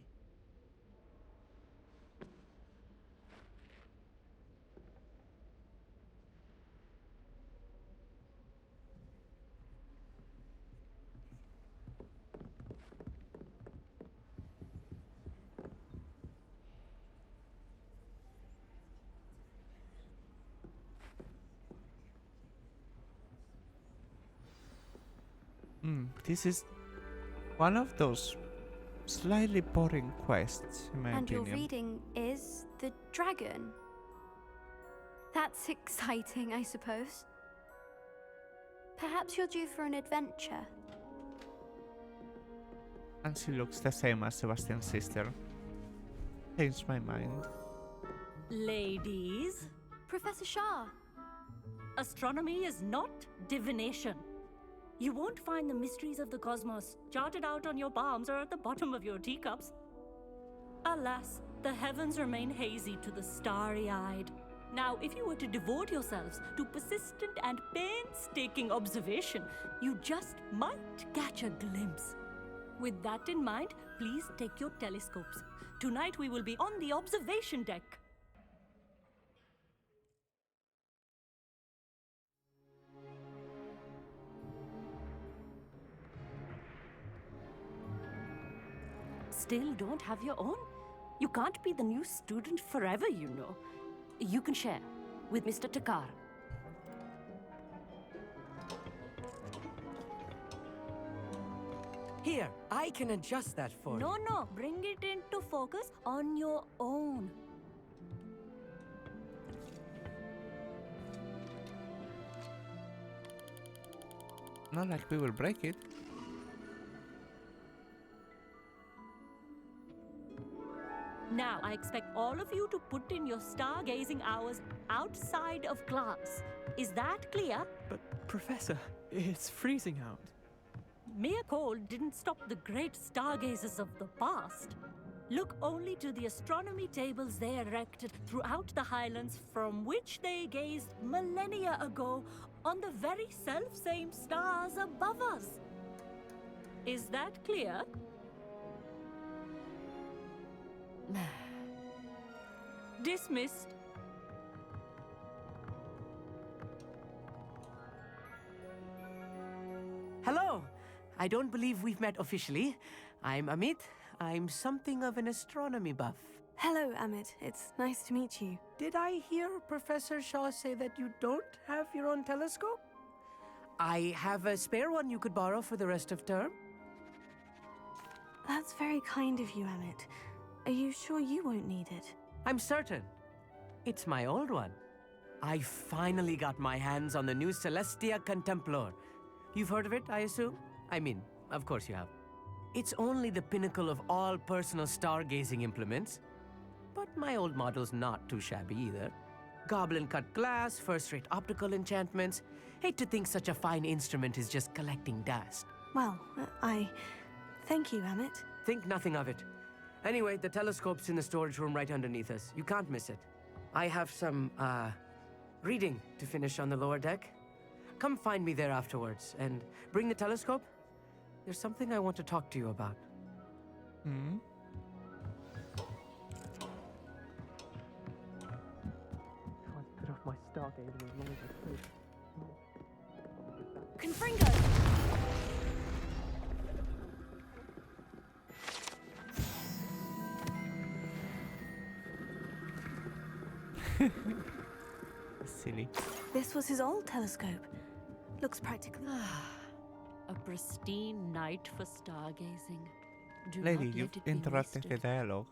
This is one of those slightly boring quests, in my And opinion. your reading is the dragon. That's exciting, I suppose. Perhaps you're due for an adventure. And she looks the same as Sebastian's sister. Changed my mind. Ladies, Professor Shah. astronomy is not divination. You won't find the mysteries of the cosmos charted out on your palms or at the bottom of your teacups. Alas, the heavens remain hazy to the starry-eyed. Now, if you were to devote yourselves to persistent and painstaking observation, you just might catch a glimpse. With that in mind, please take your telescopes. Tonight we will be on the observation deck. Still don't have your own? You can't be the new student forever, you know. You can share with Mr. Takar. Here, I can adjust that for you. No, bring it into focus on your own. Not like we will break it. Now, I expect all of you to put in your stargazing hours outside of class. Is that clear? But, Professor, it's freezing out. Mere cold didn't stop the great stargazers of the past. Look only to the astronomy tables they erected throughout the Highlands, from which they gazed millennia ago on the very self-same stars above us. Is that clear? Dismissed. Hello. I don't believe we've met officially. I'm Amit. I'm something of an astronomy buff. Hello, Amit. It's nice to meet you. Did I hear Professor Shaw say that you don't have your own telescope? I have a spare one you could borrow for the rest of term. That's very kind of you, Amit. Are you sure you won't need it? I'm certain. It's my old one. I finally got my hands on the new Celestia Contemplor. You've heard of it, I assume? I mean, of course you have. It's only the pinnacle of all personal stargazing implements. But my old model's not too shabby either. Goblin-cut glass, first-rate optical enchantments. Hate to think such a fine instrument is just collecting dust. Well, thank you, Amit. Think nothing of it. Anyway, the telescope's in the storage room right underneath us. You can't miss it. I have some, reading to finish on the lower deck. Come find me there afterwards, and bring the telescope. There's something I want to talk to you about. Hmm? I want to put off my stargazing as long as I could. Confringo! Silly. This was his old telescope. Looks practically... A pristine night for stargazing. Do Lady, not you've let it be interrupted the wasted. dialogue.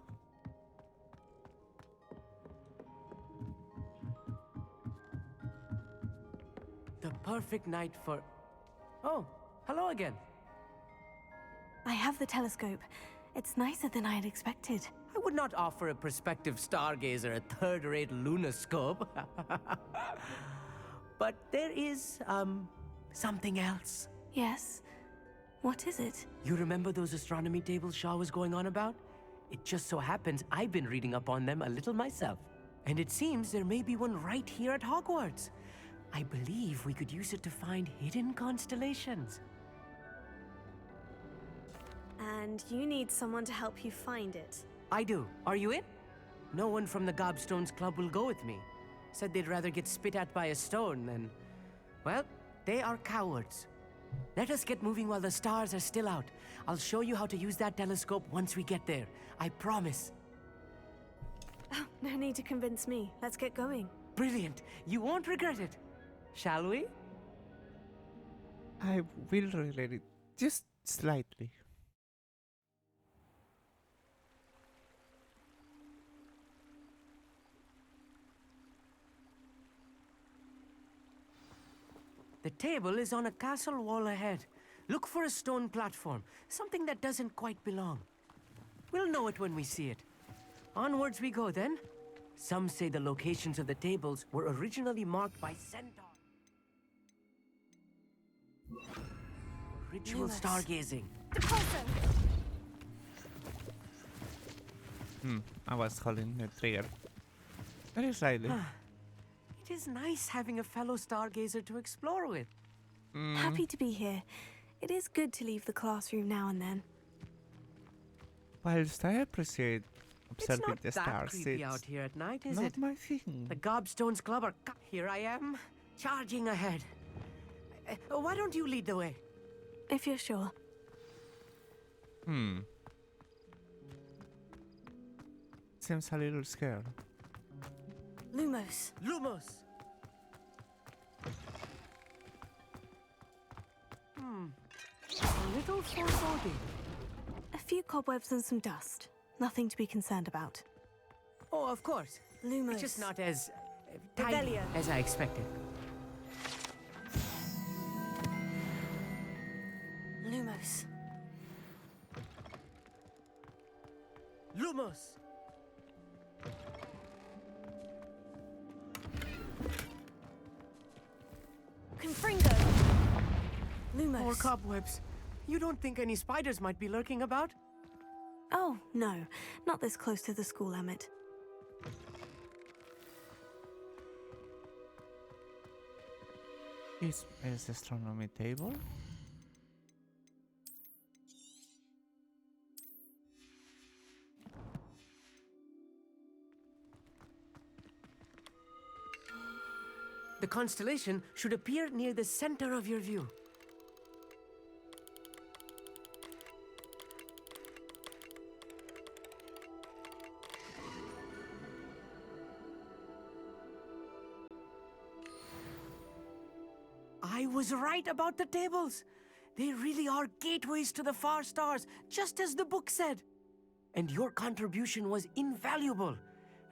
The perfect night for... Oh, hello again. I have the telescope. It's nicer than I had expected. I would not offer a prospective stargazer a third-rate lunoscope. But there is, something else. Yes? What is it? You remember those astronomy tables Shaw was going on about? It just so happens I've been reading up on them a little myself. And it seems there may be one right here at Hogwarts. I believe we could use it to find hidden constellations. And you need someone to help you find it. I do. Are you in? No one from the Gobstones Club will go with me. Said they'd rather get spit at by a stone than... Well, they are cowards. Let us get moving while the stars are still out. I'll show you how to use that telescope once we get there. I promise. Oh, no need to convince me. Let's get going. Brilliant. You won't regret it. Shall we? I will regret it. Just slightly. The table is on a castle wall ahead. Look for a stone platform, something that doesn't quite belong. We'll know it when we see it. Onwards we go then. Some say the locations of the tables were originally marked by centaur. Ritual Lewis. stargazing. I was holding the trigger. Very slightly. It is nice having a fellow stargazer to explore with. Happy to be here. It is good to leave the classroom now and then. Whilst I appreciate observing the It's not that stars. creepy It's out here at night, is not it? my thing. The Gobstones Club are... Here I am, charging ahead. Why don't you lead the way? If you're sure. Seems a little scared. Lumos. Lumos! A little foreboding. A few cobwebs and some dust. Nothing to be concerned about. Oh, of course. Lumos. It's just not as tidy Revelio. as I expected. Lumos. Lumos! Confringo. Lumos. More cobwebs. You don't think any spiders might be lurking about? Oh, no. Not this close to the school, Emmett. Is the astronomy table? The constellation should appear near the center of your view. I was right about the tables. They really are gateways to the far stars, just as the book said. And your contribution was invaluable.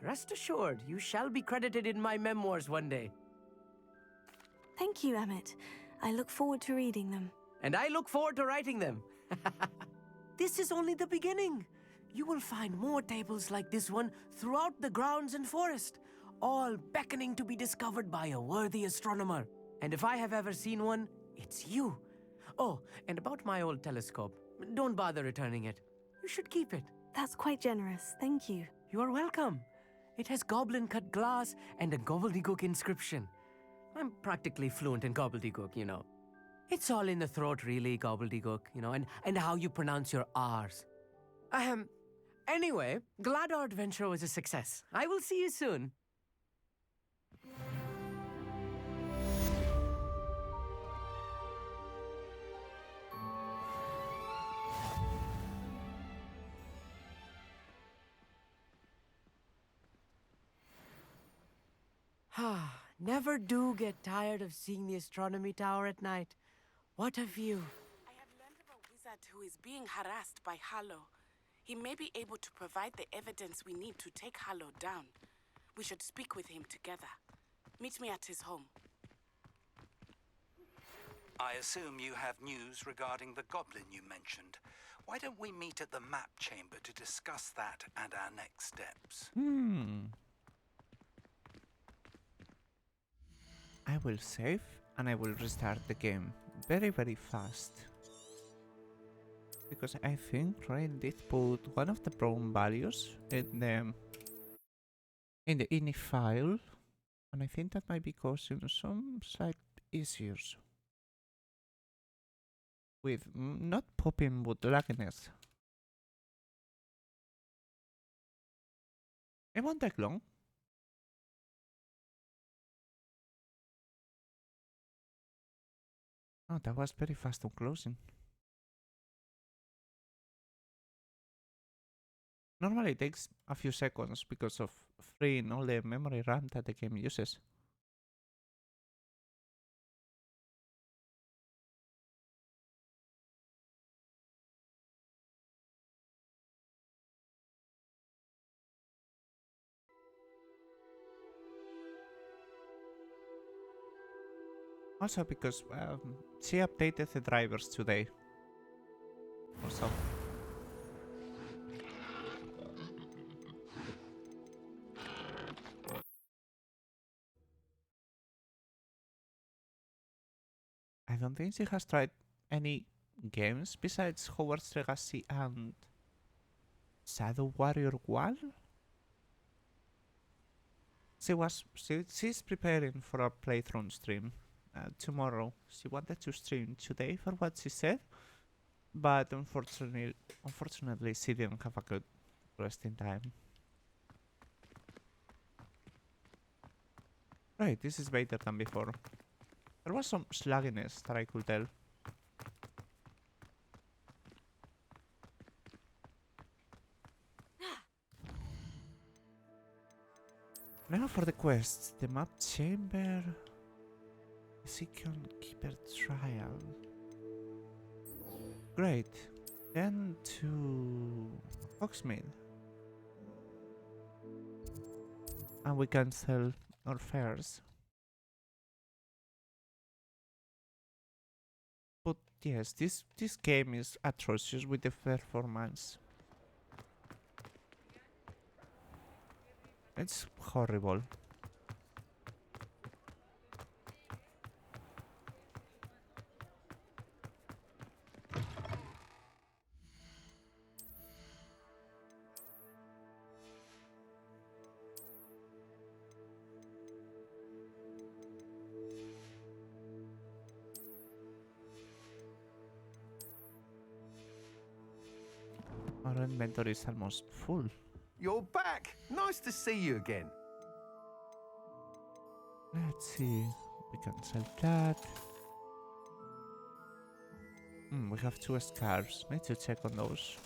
Rest assured, you shall be credited in my memoirs one day. Thank you, Emmett. I look forward to reading them. And I look forward to writing them. This is only the beginning. You will find more tables like this one throughout the grounds and forest, all beckoning to be discovered by a worthy astronomer. And if I have ever seen one, it's you. Oh, and about my old telescope, don't bother returning it. You should keep it. That's quite generous. Thank you. You are welcome. It has goblin-cut glass and a gobbledygook inscription. I'm practically fluent in gobbledygook, you know. It's all in the throat, really, gobbledygook, you know, and how you pronounce your R's. Anyway, glad our adventure was a success. I will see you soon. Never do get tired of seeing the astronomy tower at night. What a view. I have learned of a wizard who is being harassed by Harlow. He may be able to provide the evidence we need to take Harlow down. We should speak with him together. Meet me at his home. I assume you have news regarding the goblin you mentioned. Why don't we meet at the map chamber to discuss that and our next steps? I will save and I will restart the game very, very fast. Because I think Rayne did put one of the problem values in the ini file, and I think that might be causing some slight issues with not popping but lagginess. It won't take long. Oh, that was very fast on closing. Normally it takes a few seconds because of freeing all the memory RAM that the game uses. Also because she updated the drivers today. Also. I don't think she has tried any games besides Hogwarts Legacy and Shadow Warrior 1. She's preparing for a playthrough stream tomorrow. She wanted to stream today for what she said, but unfortunately she didn't have a good resting time. Right, this is better than before. There was some slugginess that I could tell. Now for the quests. The map chamber. Second Keeper trial. Great. Then to Hogsmeade. And we can sell our fares. But yes, this game is atrocious with the performance. It's horrible. Our inventory is almost full. You're back! Nice to see you again. Let's see. We can sell that. We have 2 scarves. Need to check on those.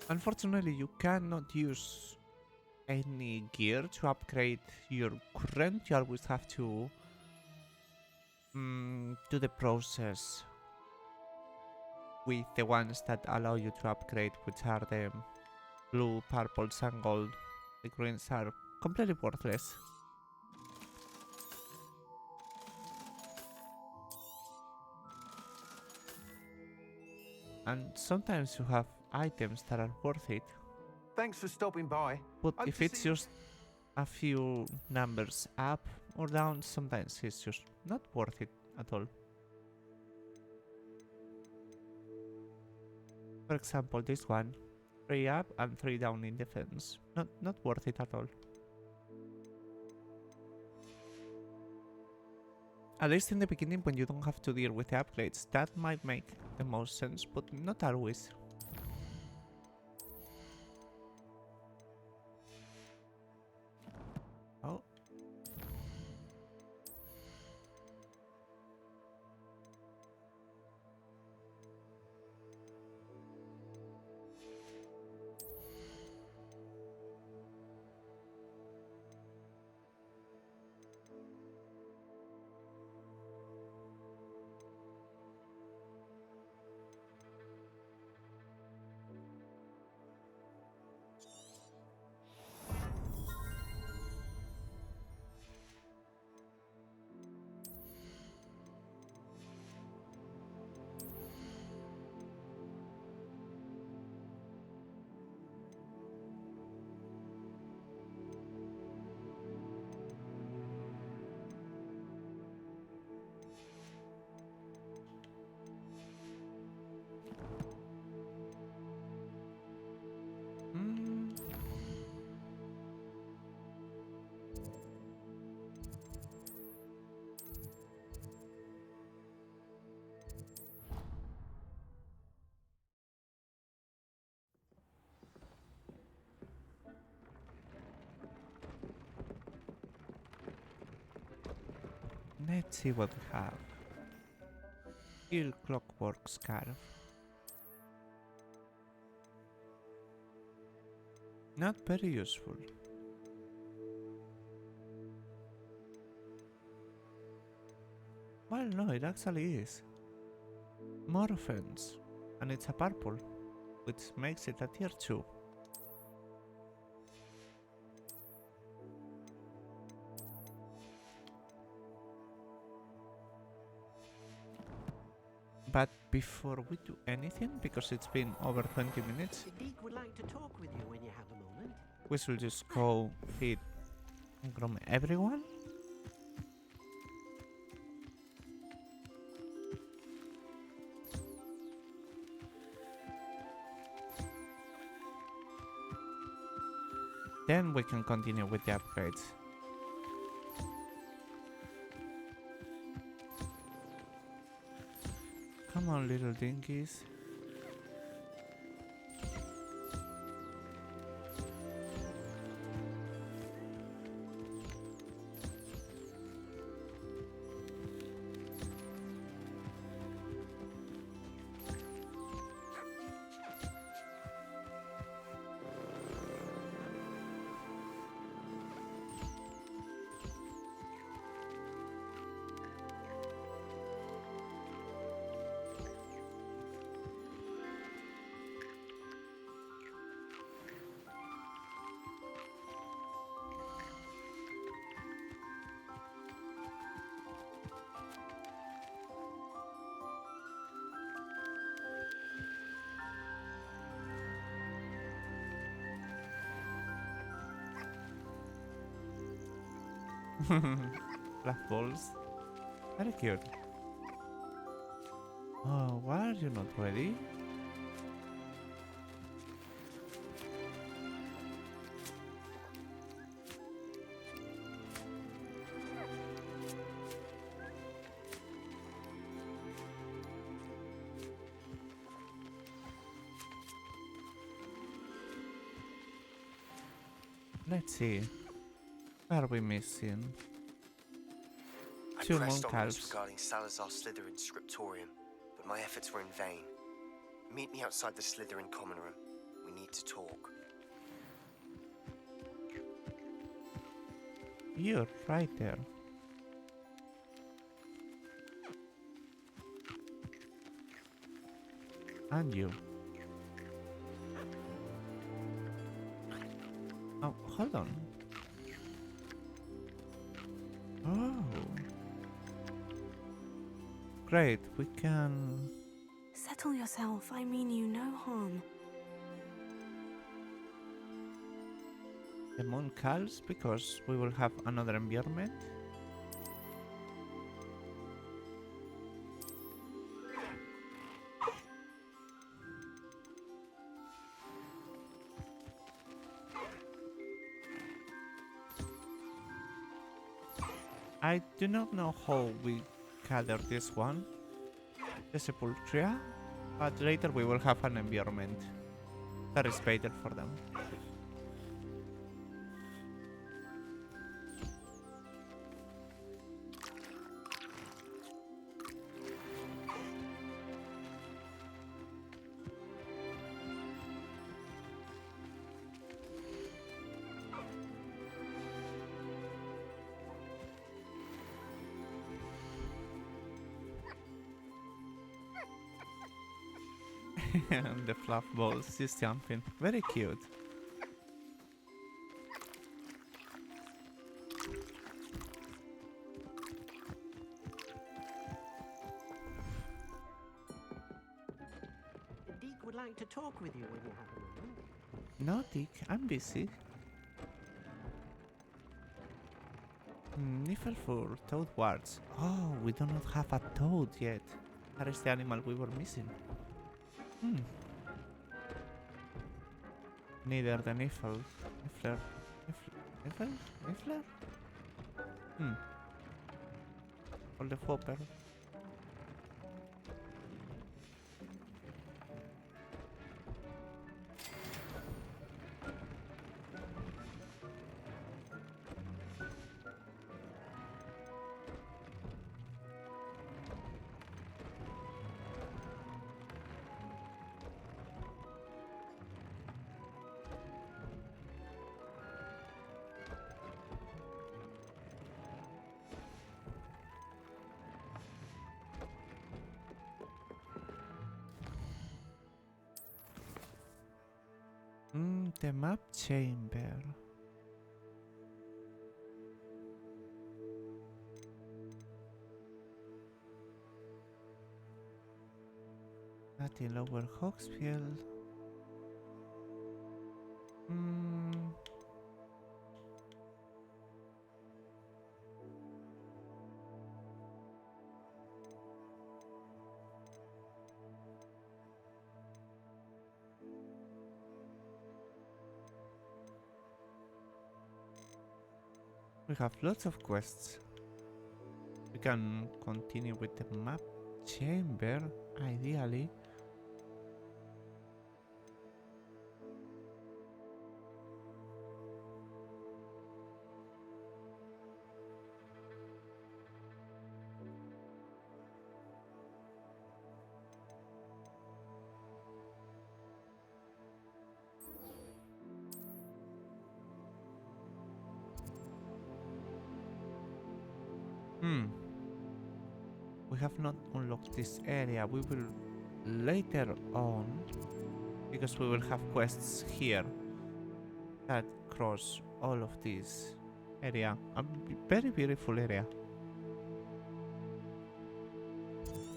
Unfortunately, you cannot use any gear to upgrade your current. You always have to do the process with the ones that allow you to upgrade, which are the blue, purples and gold. The greens are completely worthless. And sometimes you have items that are worth it. Thanks for stopping by. But Hope if to it's see you- just a few numbers up or down, sometimes it's just not worth it at all. For example, this one, 3 up and 3 down in defense. Not worth it at all. At least in the beginning, when you don't have to deal with the upgrades, that might make the most sense, but not always. Oh. Let's see what we have. Steel clockwork scarf. Not very useful. Well, no, it actually is. More offense. And it's a purple, which makes it a tier 2. But before we do anything, because it's been over 20 minutes, Deke would like to talk with you when you have a moment. we should just go feed from everyone. Then we can continue with the upgrades. Come on, little dinkies. Black balls. Very cute. Oh, why are you not ready? Let's see. What are we missing? I Two pressed monk onwards elves. regarding Salazar Slytherin's scriptorium, but my efforts were in vain. Meet me outside the Slytherin common room. We need to talk. You're right there. And you. Oh, hold on. Oh. Great, we can... Settle yourself, I mean you no harm. The moon calls because we will have another environment. I do not know how we gather this one, the Sepulchria, but later we will have an environment that is better for them. And the fluff balls is jumping. Very cute. Deke would like to talk with you when you have a moment. No, Dick, I'm busy. Nifflefur, toad warts. Oh, we do not have a toad yet. That is the animal we were missing. Neither the Niffler. Niffler? Or the Fopper. The map chamber. At the lower Hawksfield. We have lots of quests. We can continue with the map chamber, ideally. We have not unlocked this area. We will later on, because we will have quests here that cross all of this area. A very beautiful area.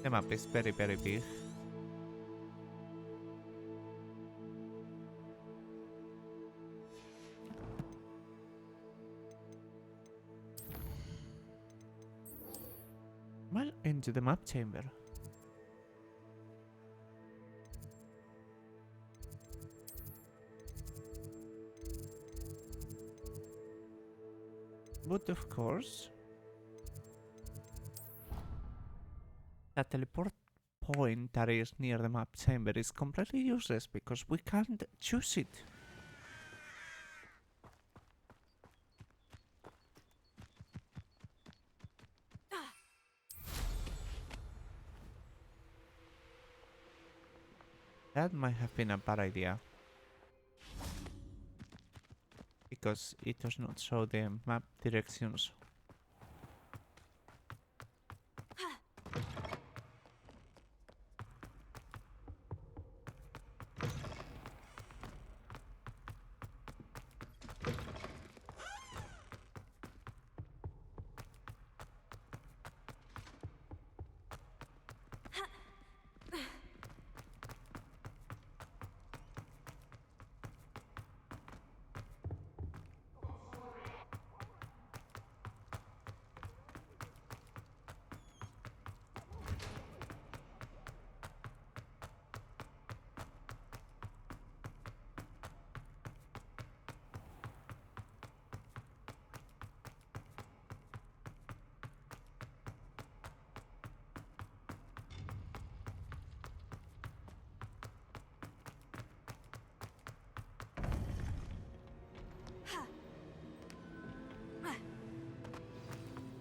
The map is very, very big. into the map chamber. But of course, that teleport point that is near the map chamber is completely useless because we can't choose it. That might have been a bad idea. Because it does not show the map directions.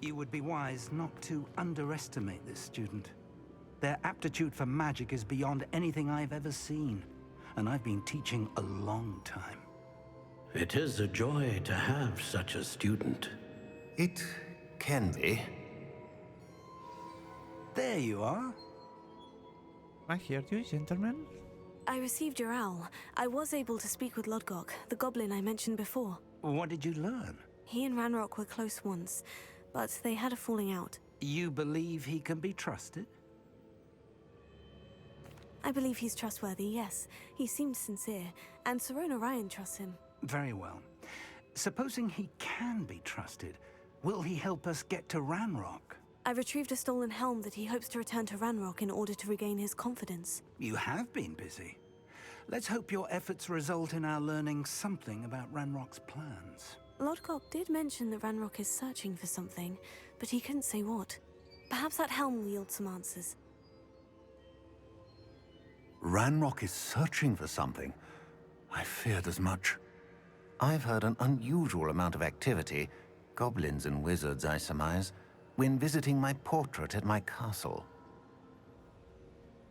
You would be wise not to underestimate this student. Their aptitude for magic is beyond anything I've ever seen, and I've been teaching a long time. It is a joy to have such a student. It can be. There you are. I hear you, gentlemen. I received your owl. I was able to speak with Lodgok, the goblin I mentioned before. What did you learn? He and Ranrock were close once, but they had a falling out. You believe he can be trusted? I believe he's trustworthy, yes. He seems sincere, and Sirona Ryan trusts him. Very well. Supposing he can be trusted, will he help us get to Ranrock? I retrieved a stolen helm that he hopes to return to Ranrock in order to regain his confidence. You have been busy. Let's hope your efforts result in our learning something about Ranrock's plans. Lodgok did mention that Ranrock is searching for something, but he couldn't say what. Perhaps that helm will yield some answers. Ranrock is searching for something? I feared as much. I've heard an unusual amount of activity, goblins and wizards, I surmise, when visiting my portrait at my castle.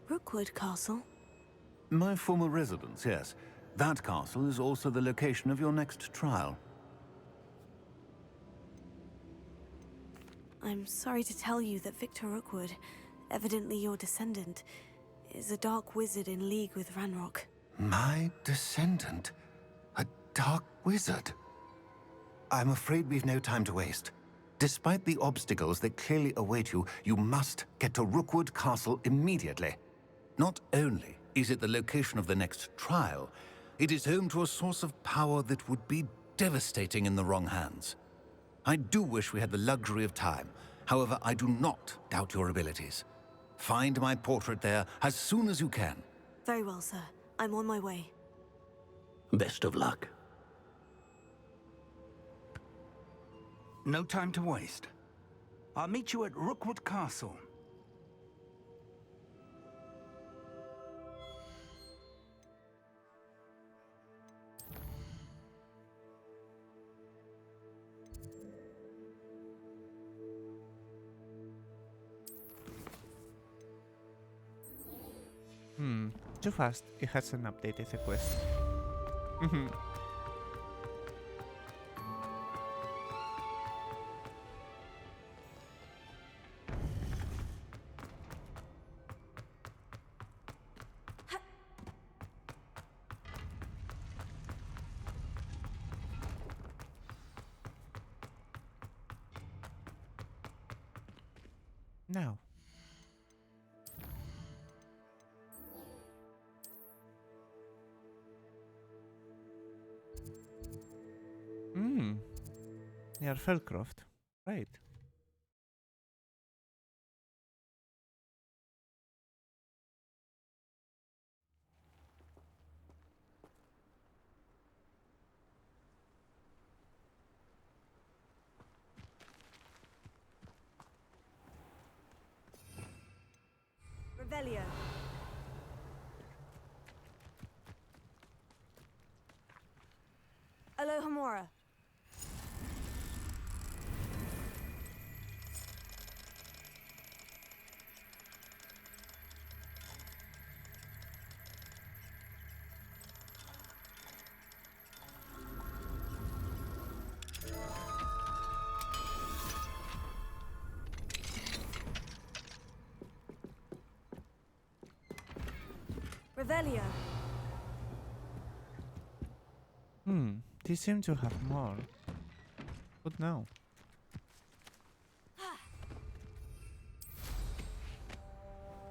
Rookwood Castle? My former residence, yes. That castle is also the location of your next trial. I'm sorry to tell you that Victor Rookwood, evidently your descendant, is a dark wizard in league with Ranrock. My descendant? A dark wizard? I'm afraid we've no time to waste. Despite the obstacles that clearly await you, you must get to Rookwood Castle immediately. Not only is it the location of the next trial, it is home to a source of power that would be devastating in the wrong hands. I do wish we had the luxury of time. However, I do not doubt your abilities. Find my portrait there as soon as you can. Very well, sir. I'm on my way. Best of luck. No time to waste. I'll meet you at Rookwood Castle. Too fast. It hasn't updated the quest. Now. Near Felcroft. Right. Revelio. Alohomora. Revelio. They seem to have more. But no.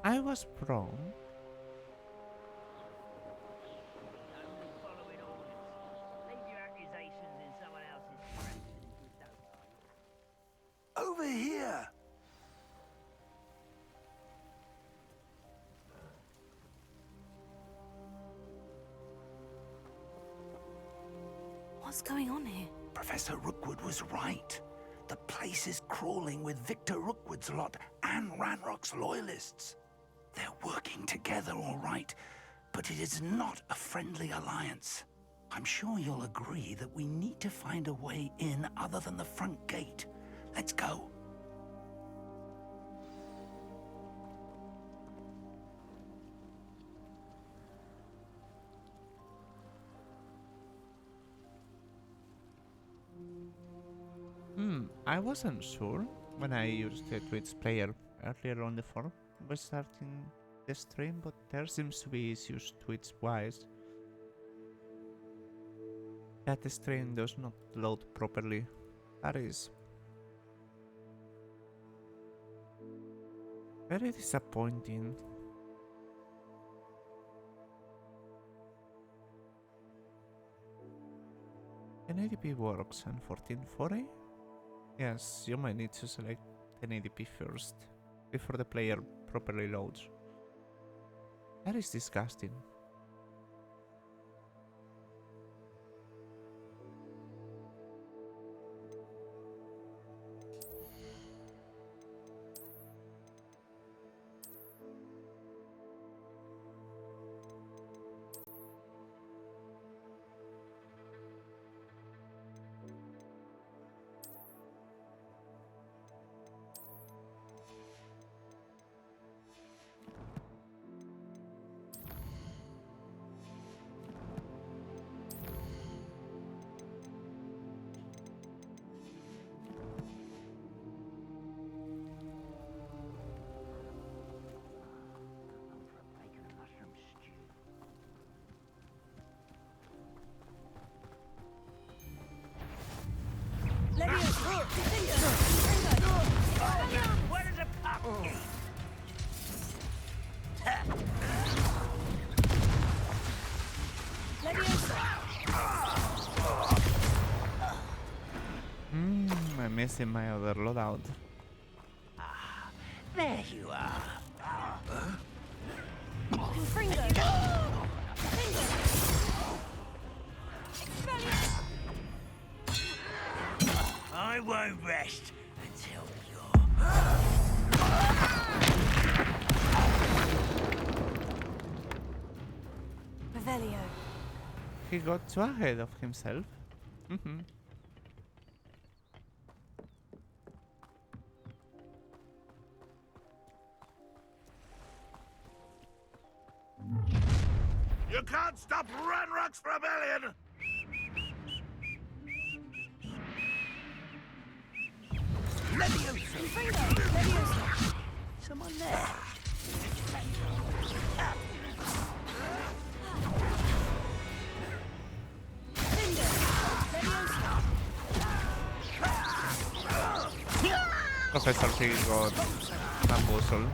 I was wrong. Over here! What's going on here? Professor Rookwood was right. The place is crawling with Victor Rookwood's lot and Ranrock's loyalists. They're working together, all right, but it is not a friendly alliance. I'm sure you'll agree that we need to find a way in other than the front gate. Let's go. I wasn't sure when I used the Twitch player earlier on the forum by starting the stream, but there seems to be issues Twitch-wise. That the stream does not load properly. That is very disappointing. NADP works on 1440? Yes, you might need to select 1080p first, before the player properly loads. That is disgusting. I'm missing my other loadout. There you are. I won't rest until you're... Revelio. He got too ahead of himself. You can't stop Ranrock's rebellion! Leviosa! Someone there. Professor T got bamboozled.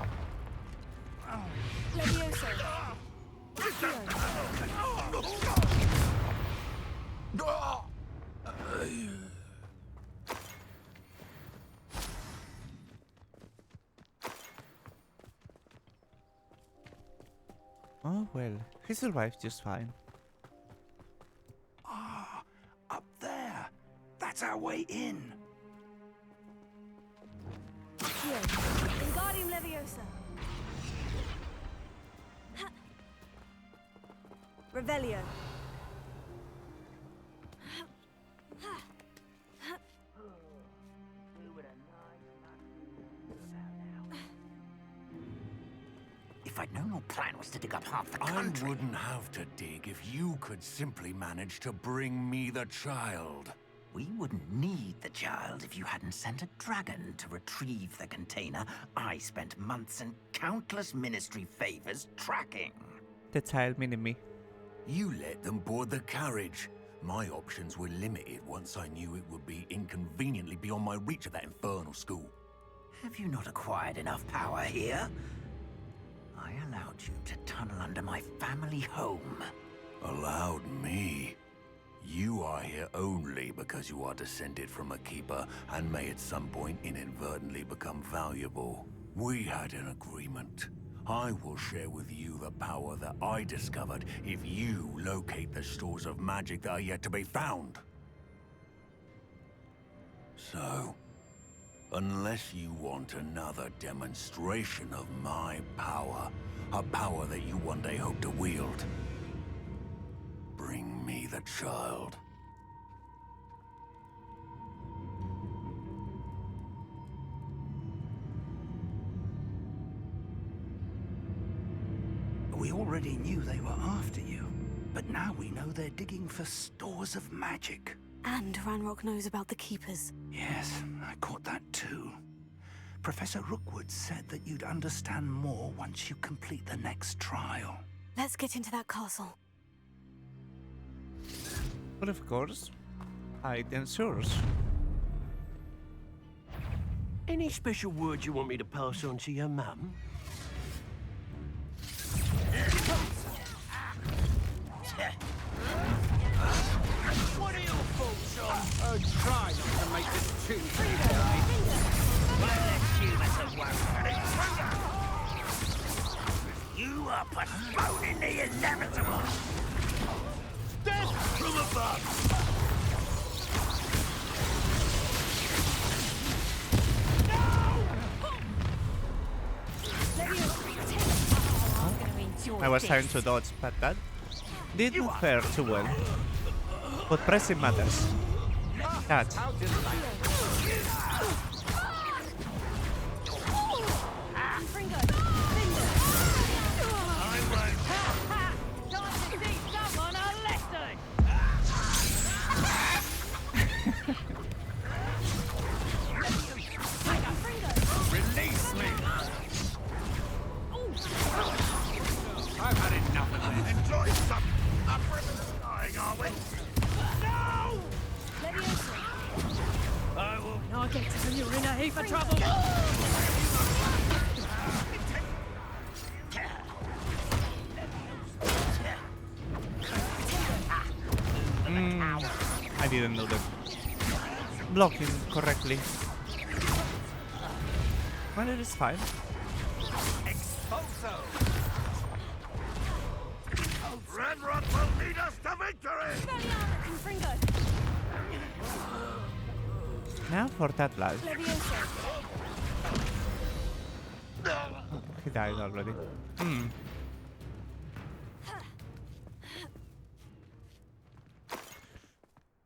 Oh well, he survived just fine. Ah, up there. That's our way in. Wingardium Leviosa. Revelio. If I'd known your plan was to dig up half the country... I wouldn't have to dig if you could simply manage to bring me the child. We wouldn't need the child if you hadn't sent a dragon to retrieve the container I spent months and countless ministry favors tracking. The child mini-me. You let them board the carriage. My options were limited once I knew it would be inconveniently beyond my reach at that infernal school. Have you not acquired enough power here? I allowed you to tunnel under my family home. Allowed me? You are here only because you are descended from a keeper and may at some point inadvertently become valuable. We had an agreement. I will share with you the power that I discovered if you locate the stores of magic that are yet to be found. So, unless you want another demonstration of my power, a power that you one day hope to wield, bring me the child. We already knew they were after you, but now we know they're digging for stores of magic. And Ranrock knows about the Keepers. Yes, I caught that too. Professor Rookwood said that you'd understand more once you complete the next trial. Let's get into that castle. But of course, hide ensures. Any special words you want me to pass on to your mum? What are your thoughts on? Try not to make this too easy. You are postponing the inevitable. Death from above! I was trying to dodge, but that did not fare too well. But pressing matters. Catch. Release me! I've had enough of this. Enjoy some dying, are we? No! I will not get to you in a heap of trouble. I didn't know that. Blocking correctly. Well, it is fine. Expulso! Ranrock will lead us to victory! Now for that life. He died already.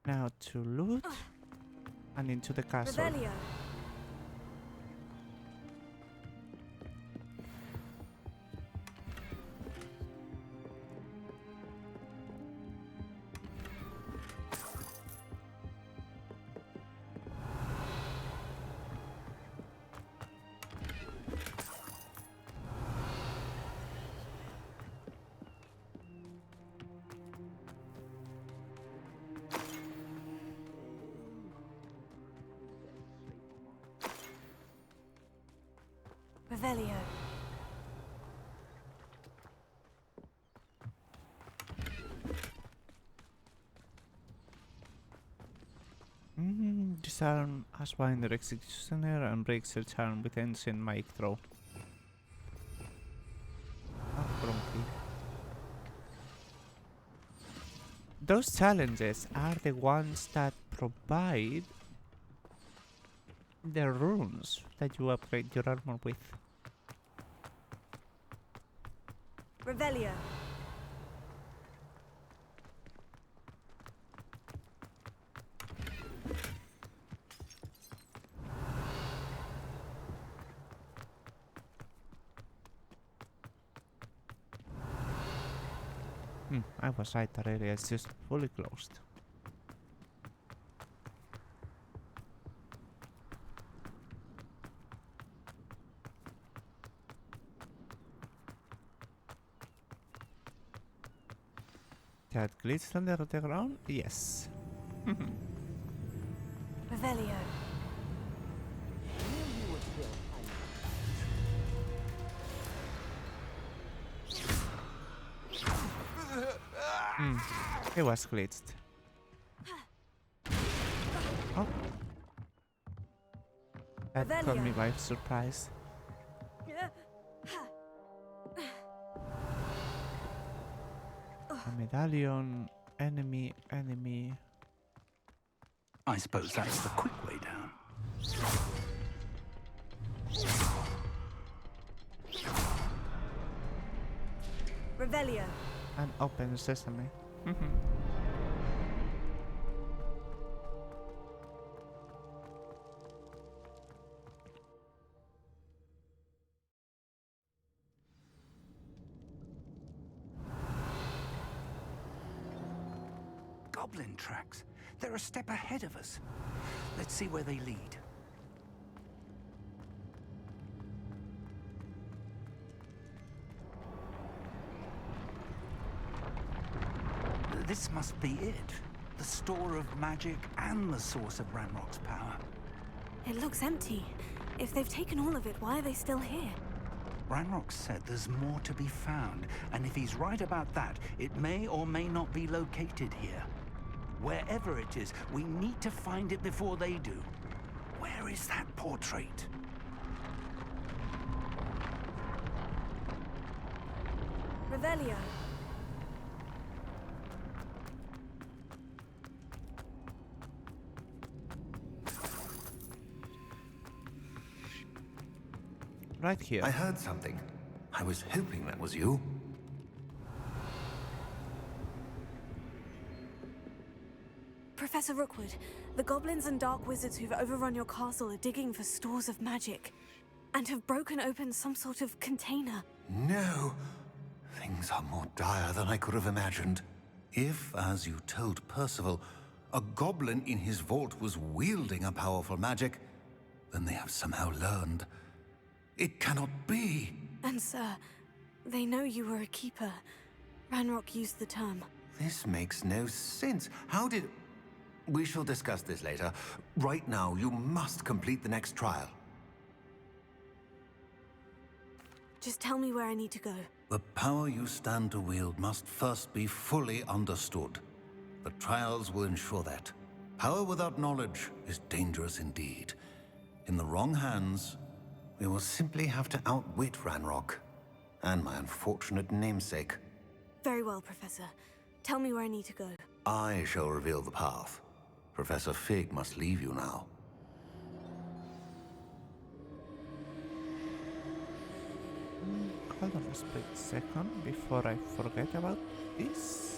Now to loot and into the castle. Revelio. Revelio. Disarm Ashwinder Executioner and breaks her charm with ancient mic throw. Those challenges are the ones that provide the runes that you upgrade your armor with. Revelio. I was right, the area is just fully closed. That glitched under the ground? Yes. Revelio. It was glitched. Oh. That caught me by surprise. A medallion, enemy. I suppose that's the quick way down. Revelio. And open sesame. Goblin tracks. They're a step ahead of us. Let's see where they lead. This must be it. The store of magic and the source of Ranrock's power. It looks empty. If they've taken all of it, why are they still here? Ranrock said there's more to be found, and if he's right about that, it may or may not be located here. Wherever it is, we need to find it before they do. Where is that portrait? Revelio. Right here. I heard something. I was hoping that was you. Professor Rookwood, the goblins and dark wizards who've overrun your castle are digging for stores of magic and have broken open some sort of container. No. Things are more dire than I could have imagined. If, as you told Percival, a goblin in his vault was wielding a powerful magic, then they have somehow learned. It cannot be. And sir, they know you were a keeper. Ranrock used the term. This makes no sense. How did... We shall discuss this later. Right now, you must complete the next trial. Just tell me where I need to go. The power you stand to wield must first be fully understood. The trials will ensure that. Power without knowledge is dangerous indeed. In the wrong hands, we will simply have to outwit Ranrock and my unfortunate namesake. Very well, Professor. Tell me where I need to go. I shall reveal the path. Professor Fig must leave you now. Hold on a split second before I forget about this.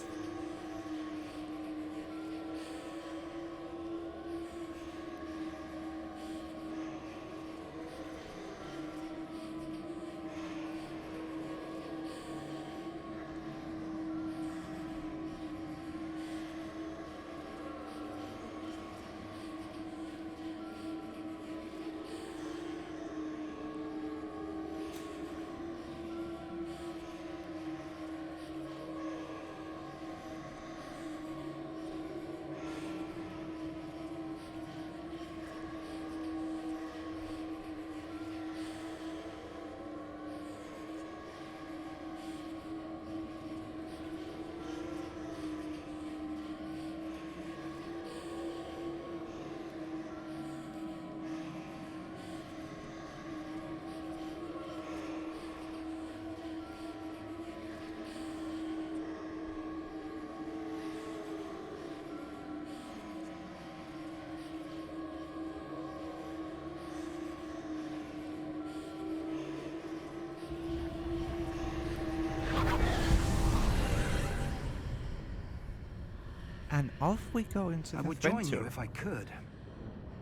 And off we go into the I would join you if I could.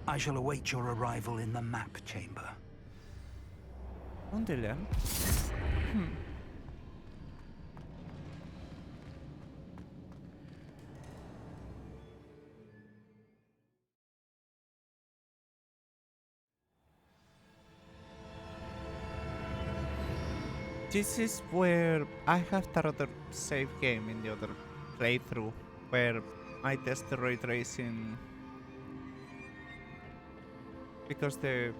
I shall await your arrival in the map chamber. Until then. This is where I have that other save game in the other playthrough, where I test the ray tracing because the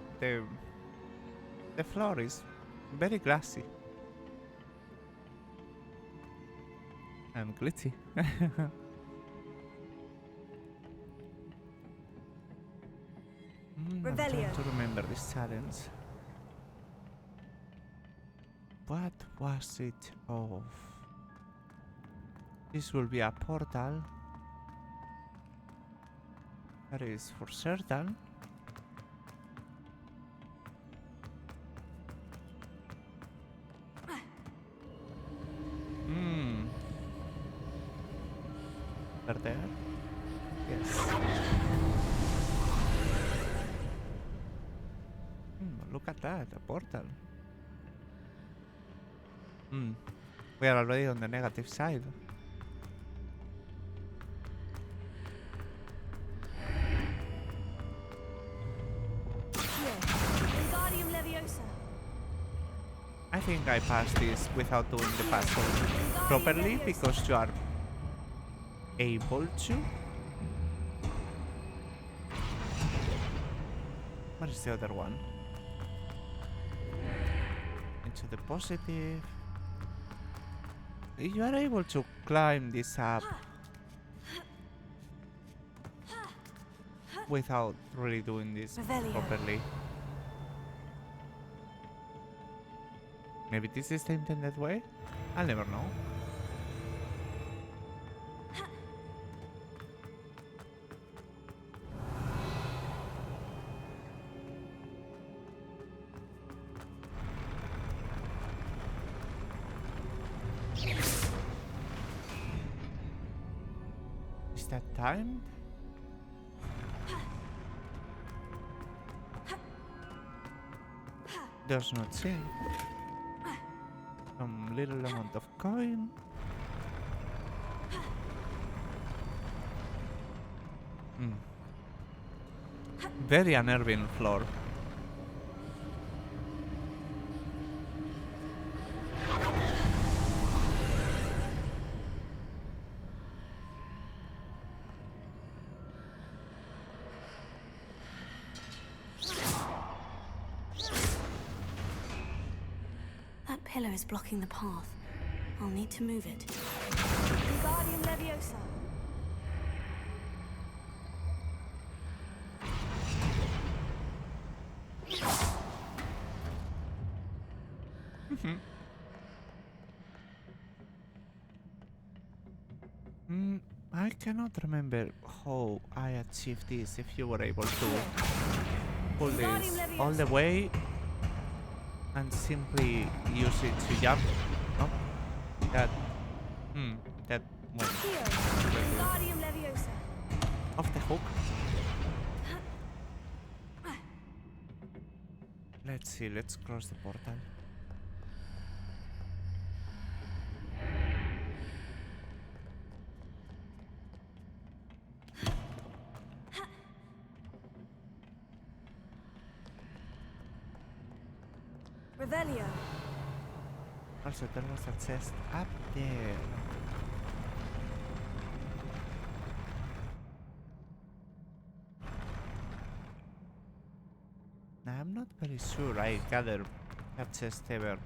floor is very glassy and glitzy. I'm trying to remember this challenge. What was it of? This will be a portal. That is for certain. Over there? Yes. Look at that, a portal. We are already on the negative side. I think I passed this without doing the puzzle properly because you are able to. What is the other one? Into the positive. You are able to climb this up without really doing this properly. Maybe this is the intended way? I'll never know. Is that timed? Does not seem. Some little amount of coin. Very unnerving floor. That pillar is blocking the path. I'll need to move it. Wingardium Leviosa. I cannot remember how I achieved this. If you were able to pull this all the way and simply use it to jump. No, that that went off the hook. Let's see. Let's cross the portal. Revelio. Also, there was a chest up there. Now, I'm not very sure I gathered that chest ever.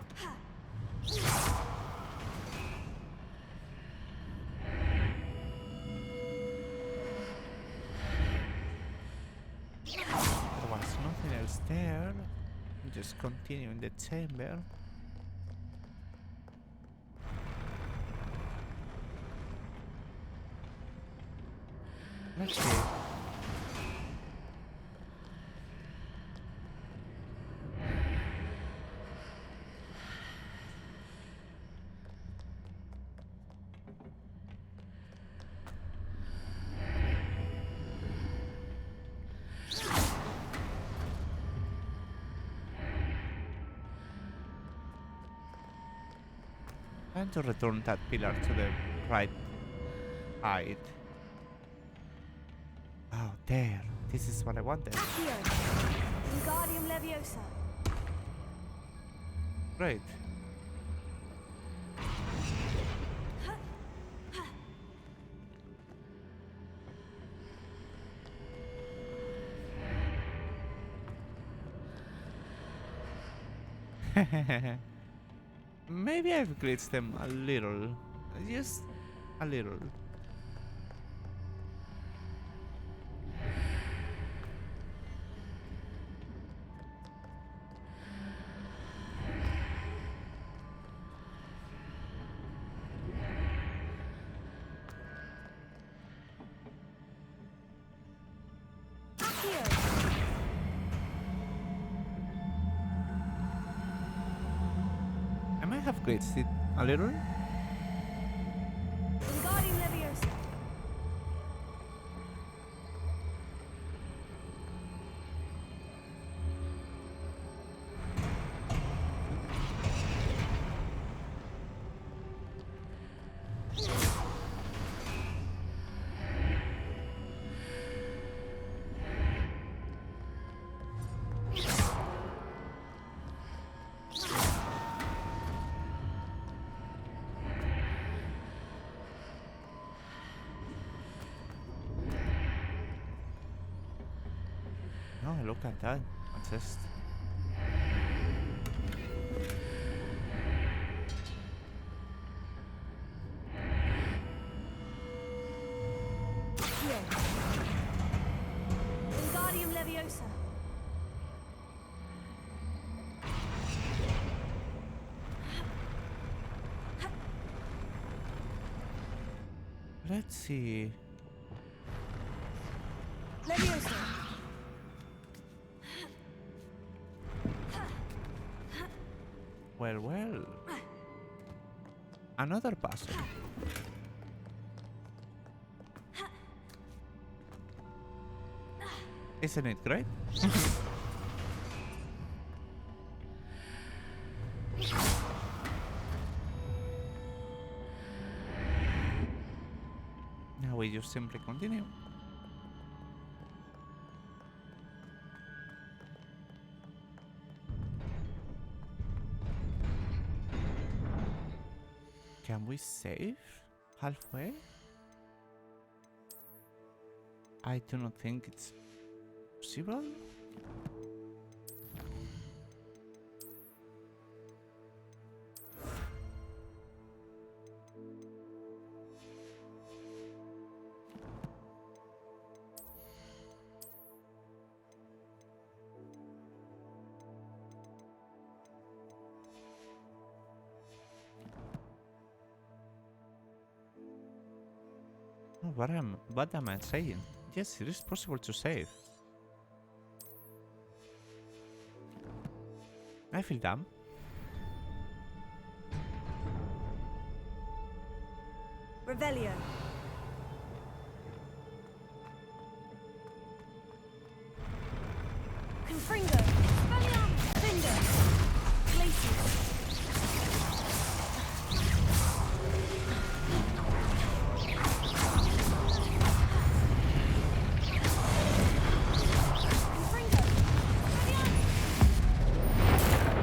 There was nothing else there. Just continue in the chamber. Let's see. Time to return that pillar to the right height. Oh, there. This is what I wanted. Wingardium Leviosa. Great. Maybe I've glitched them a little. Just a little. I might have glitched it a little. Wingardium Leviosa. Oh, look at that. Just Wingardium Leviosa. let's see. Leviosa. Well. Another puzzle. Isn't it great? Now we just simply continue. Can we save halfway? I do not think it's possible. Oh, what am I saying? Yes, it is possible to save. I feel dumb. Revelio. Confringo. Expelliarmus. Finger. Glacius.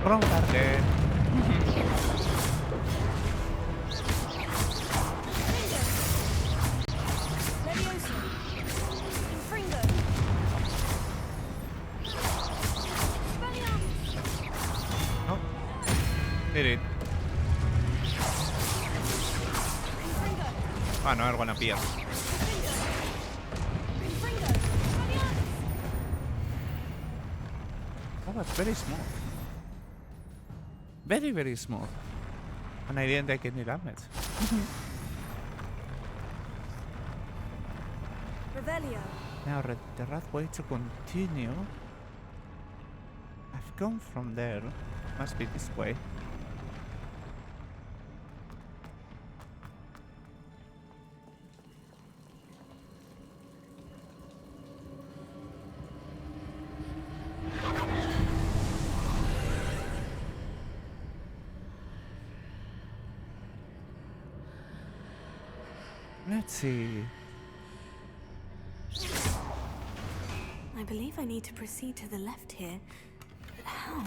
Wrong target. Oh, did it. Ah, no, I'm gonna appear. Oh, that's very small. Very, very small. And I didn't take any damage. Revelio. Now the right way to continue. I've come from there. Must be this way. Let's see. I believe I need to proceed to the left here. But how?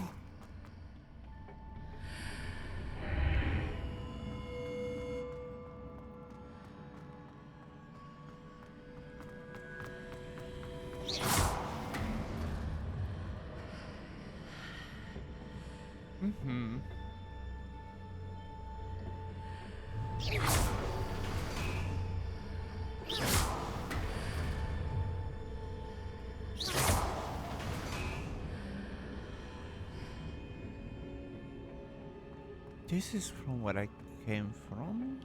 This is from where I came from?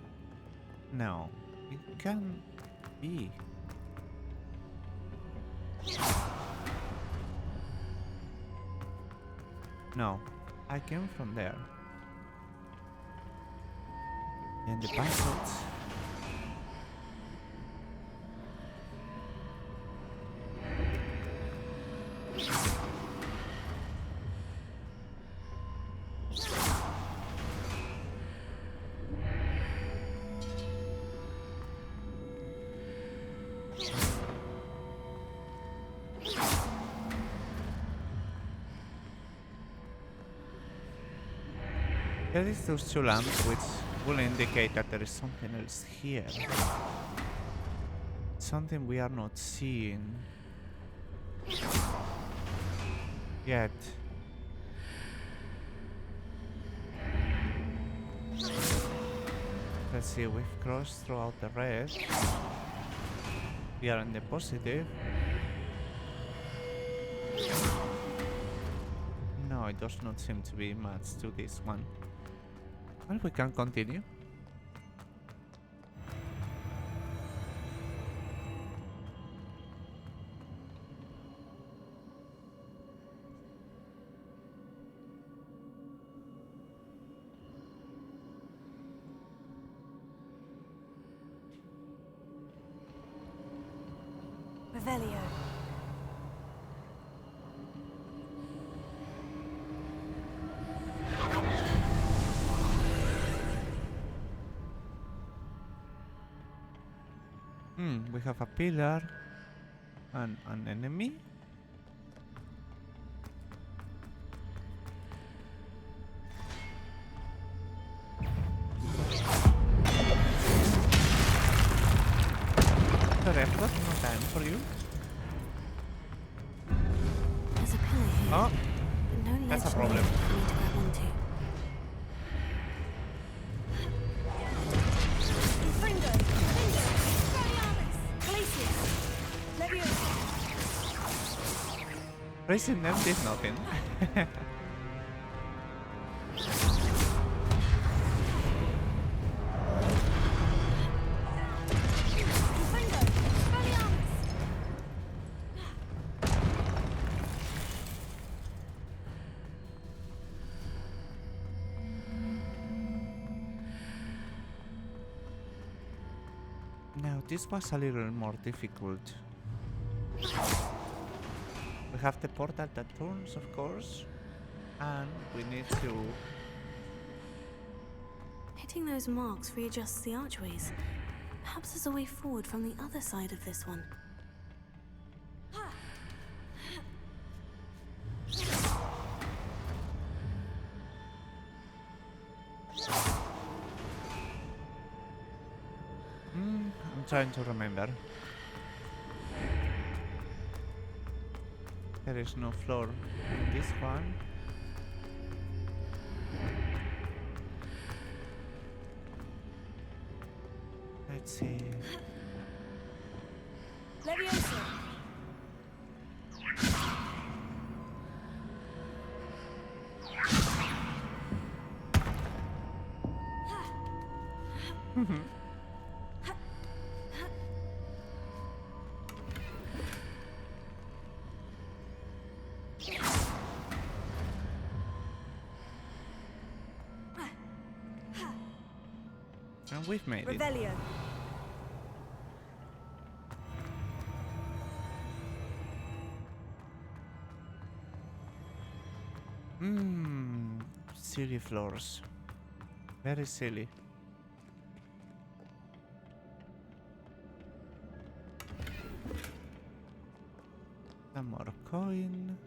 No, it can't be. No, I came from there. And the passage. There is those two lamps which will indicate that there is something else here. Something we are not seeing yet. Let's see, we've crossed throughout the red. We are in the positive. No, it does not seem to be much to this one. Well, we can continue. Revelio. We have a pillar and an enemy. Sorry, I've got no time for you. There's a pillar here. Oh, but no that's a ledge problem. near for me to grab onto. Raising them did nothing. Now this was a little more difficult. We have the portal that turns, of course, and we need to... Hitting those marks readjusts the archways. Perhaps there's a way forward from the other side of this one. I'm trying to remember. There is no floor in this one. Let's see. Leviosa. And we've made it. Revelio. Silly floors. Very silly. Some more coin.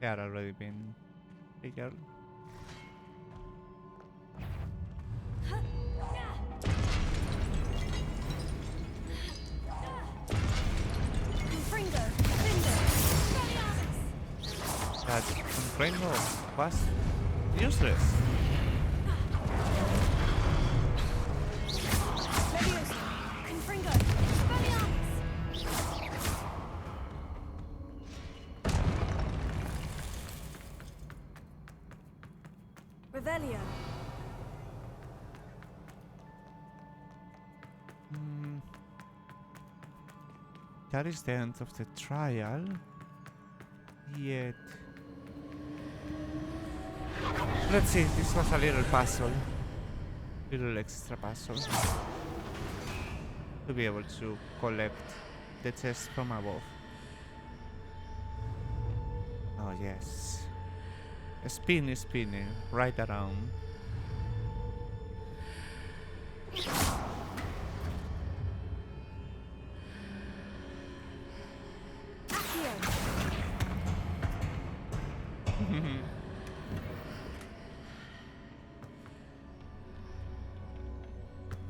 They are already been bigger. that Rayne was useless. Revelio. That is the end of the trial. Yet. Let's see, this was a little puzzle. Little extra puzzle. To be able to collect the chest from above. Oh yes. Spinning right around.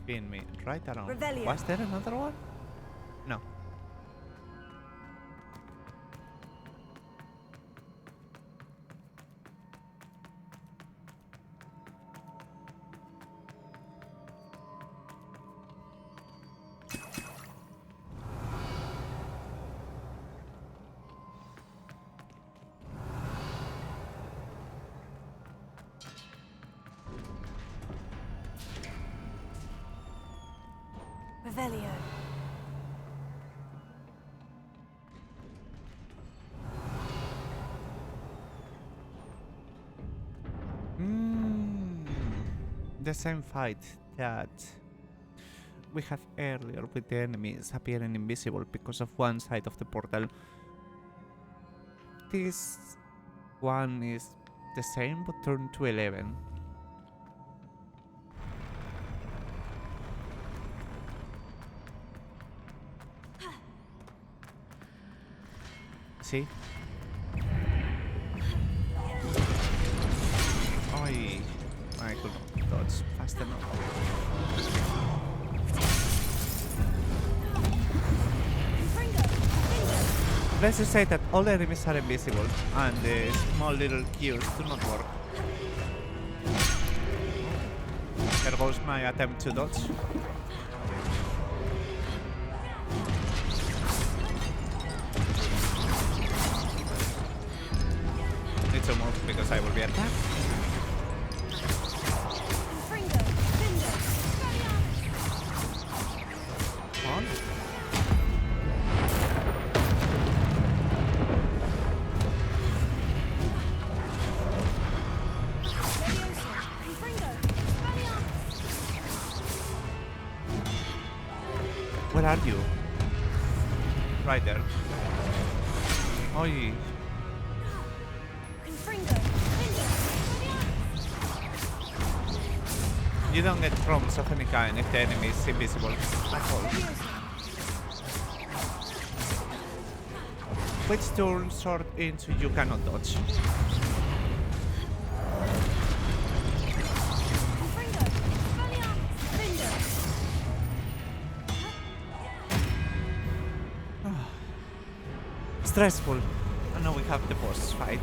Spin me right around. Revelio. Was there another one? No. Revelio. The same fight that we had earlier with the enemies appearing invisible because of one side of the portal. This one is the same but turned to 11. See? Oi, I could not dodge fast enough. Let's just say that all enemies are invisible and the small little cues do not work. There goes my attempt to dodge. Need to move because I will be attacked. On. Where are you? Right there. Oi. You don't get prompts of any kind if the enemy is invisible at all. Which turns sort into you cannot dodge. Stressful. And now we have the boss fight.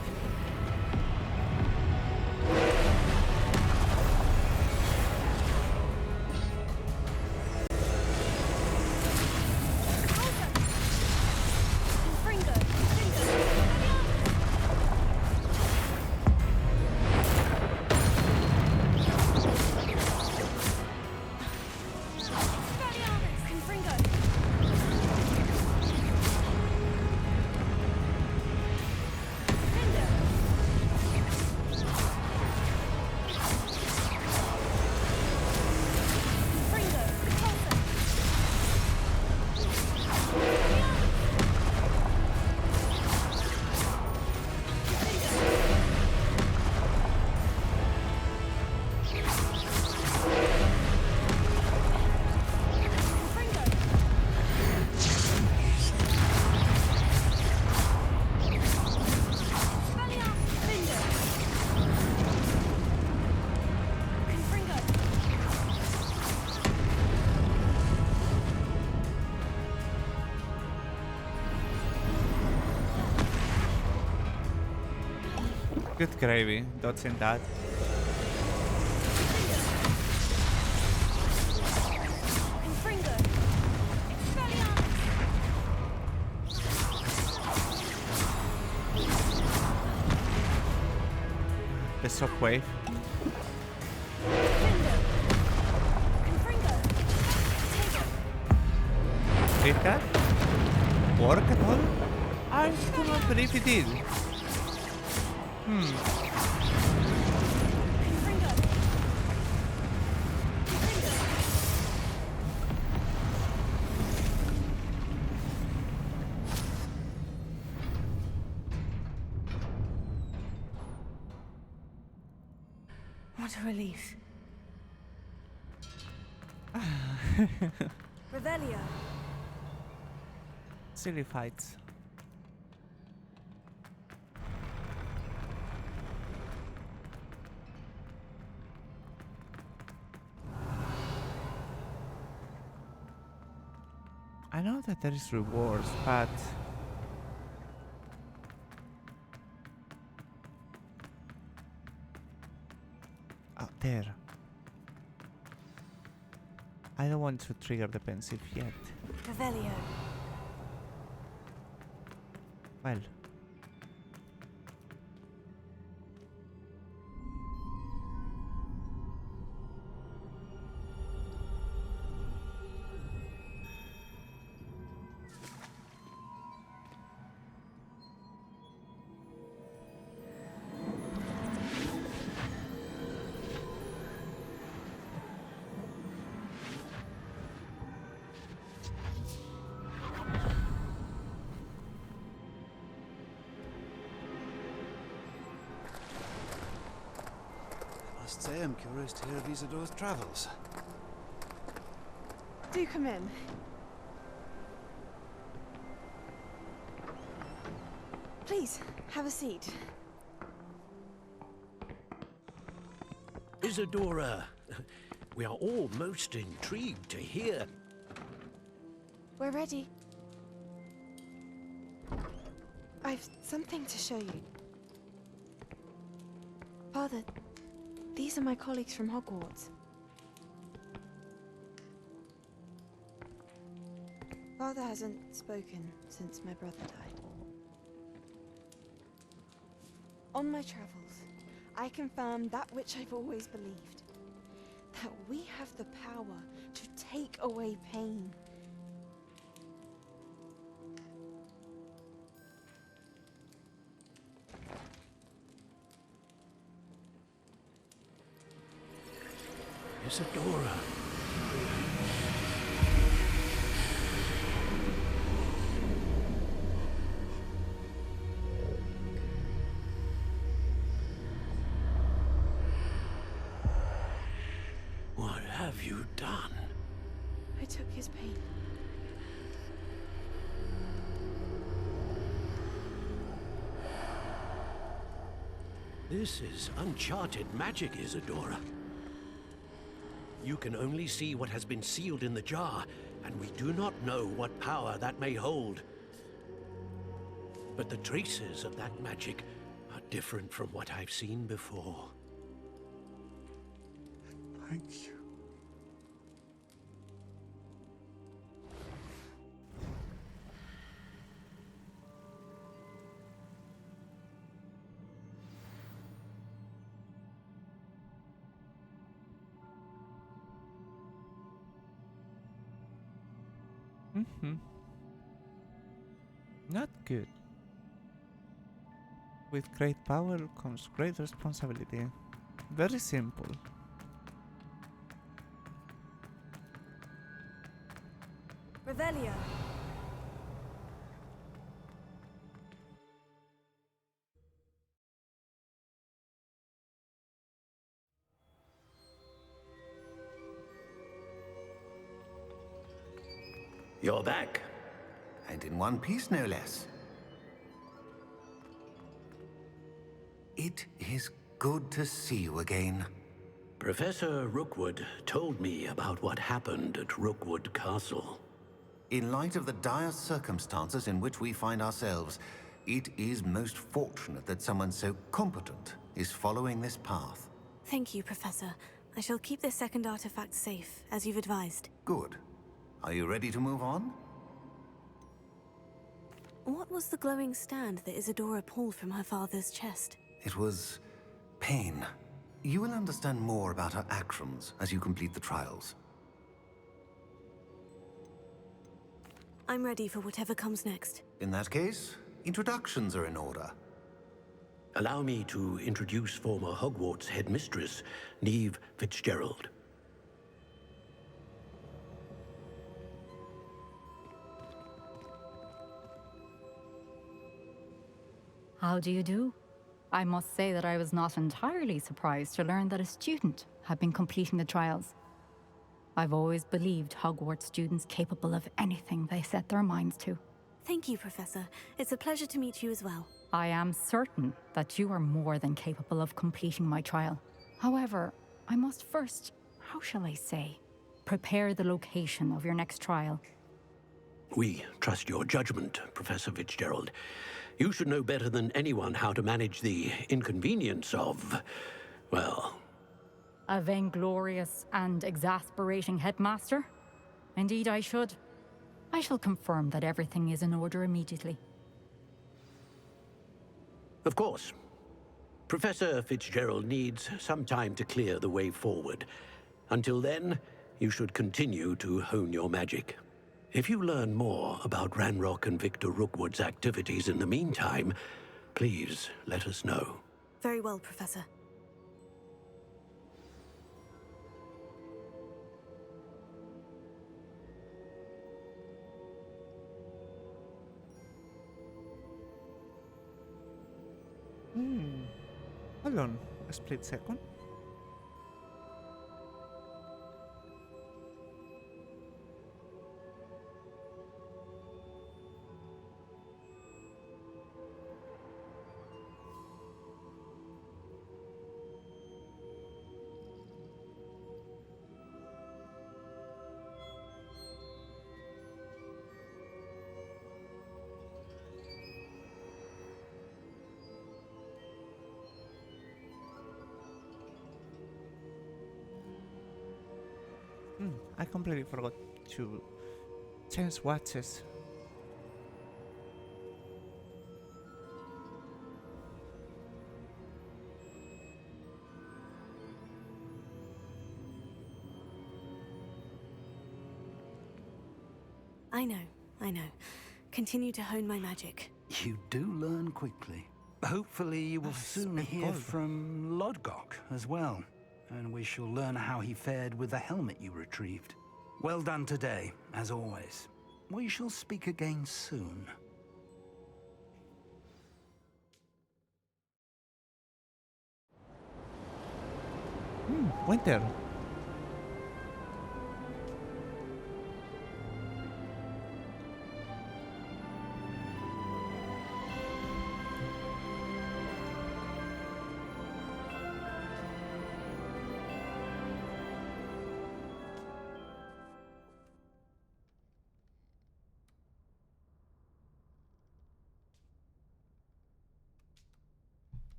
Good gravy, dodging that. The shockwave. Did that work at all? I do not believe it did. What a relief. Revelio. Silly fights. I know that there is rewards, but out there. I don't want to trigger the pensive yet. Revelio. Well. I must say I'm curious to hear of Isadora's travels. Do come in. Please, have a seat. Isadora, we are all most intrigued to hear. We're ready. I've something to show you. Father, these are my colleagues from Hogwarts. Father hasn't spoken since my brother died. On my travels, I confirmed that which I've always believed. That we have the power to take away pain. Isadora. What have you done? I took his pain. This is uncharted magic, Isadora. You can only see what has been sealed in the jar, and we do not know what power that may hold. But the traces of that magic are different from what I've seen before. Thank you. Not good. With great power comes great responsibility. Very simple. Revelio. You're back. And in one piece, no less. It is good to see you again. Professor Rookwood told me about what happened at Rookwood Castle. In light of the dire circumstances in which we find ourselves, It is most fortunate that someone so competent is following this path. Thank you, Professor. I shall keep this second artifact safe, as you've advised. Good. Are you ready to move on? What was the glowing stand that Isadora pulled from her father's chest? It was pain. You will understand more about her actions as you complete the trials. I'm ready for whatever comes next. In that case, introductions are in order. Allow me to introduce former Hogwarts headmistress, Neve Fitzgerald. How do you do? I must say that I was not entirely surprised to learn that a student had been completing the trials. I've always believed Hogwarts students capable of anything they set their minds to. Thank you, Professor. It's a pleasure to meet you as well. I am certain that you are more than capable of completing my trial. However, I must first, how shall I say, prepare the location of your next trial. We trust your judgment, Professor Fitzgerald. You should know better than anyone how to manage the inconvenience of, well... A vainglorious and exasperating headmaster? Indeed I should. I shall confirm that everything is in order immediately. Of course. Professor Fitzgerald needs some time to clear the way forward. Until then, you should continue to hone your magic. If you learn more about Ranrock and Victor Rookwood's activities in the meantime, please let us know. Very well, Professor. Hold on a split second. I completely forgot to change watches. I know. Continue to hone my magic. You do learn quickly. Hopefully you will soon hear from Lodgok as well, and we shall learn how he fared with the helmet you retrieved. Well done today, as always. We shall speak again soon. Winter.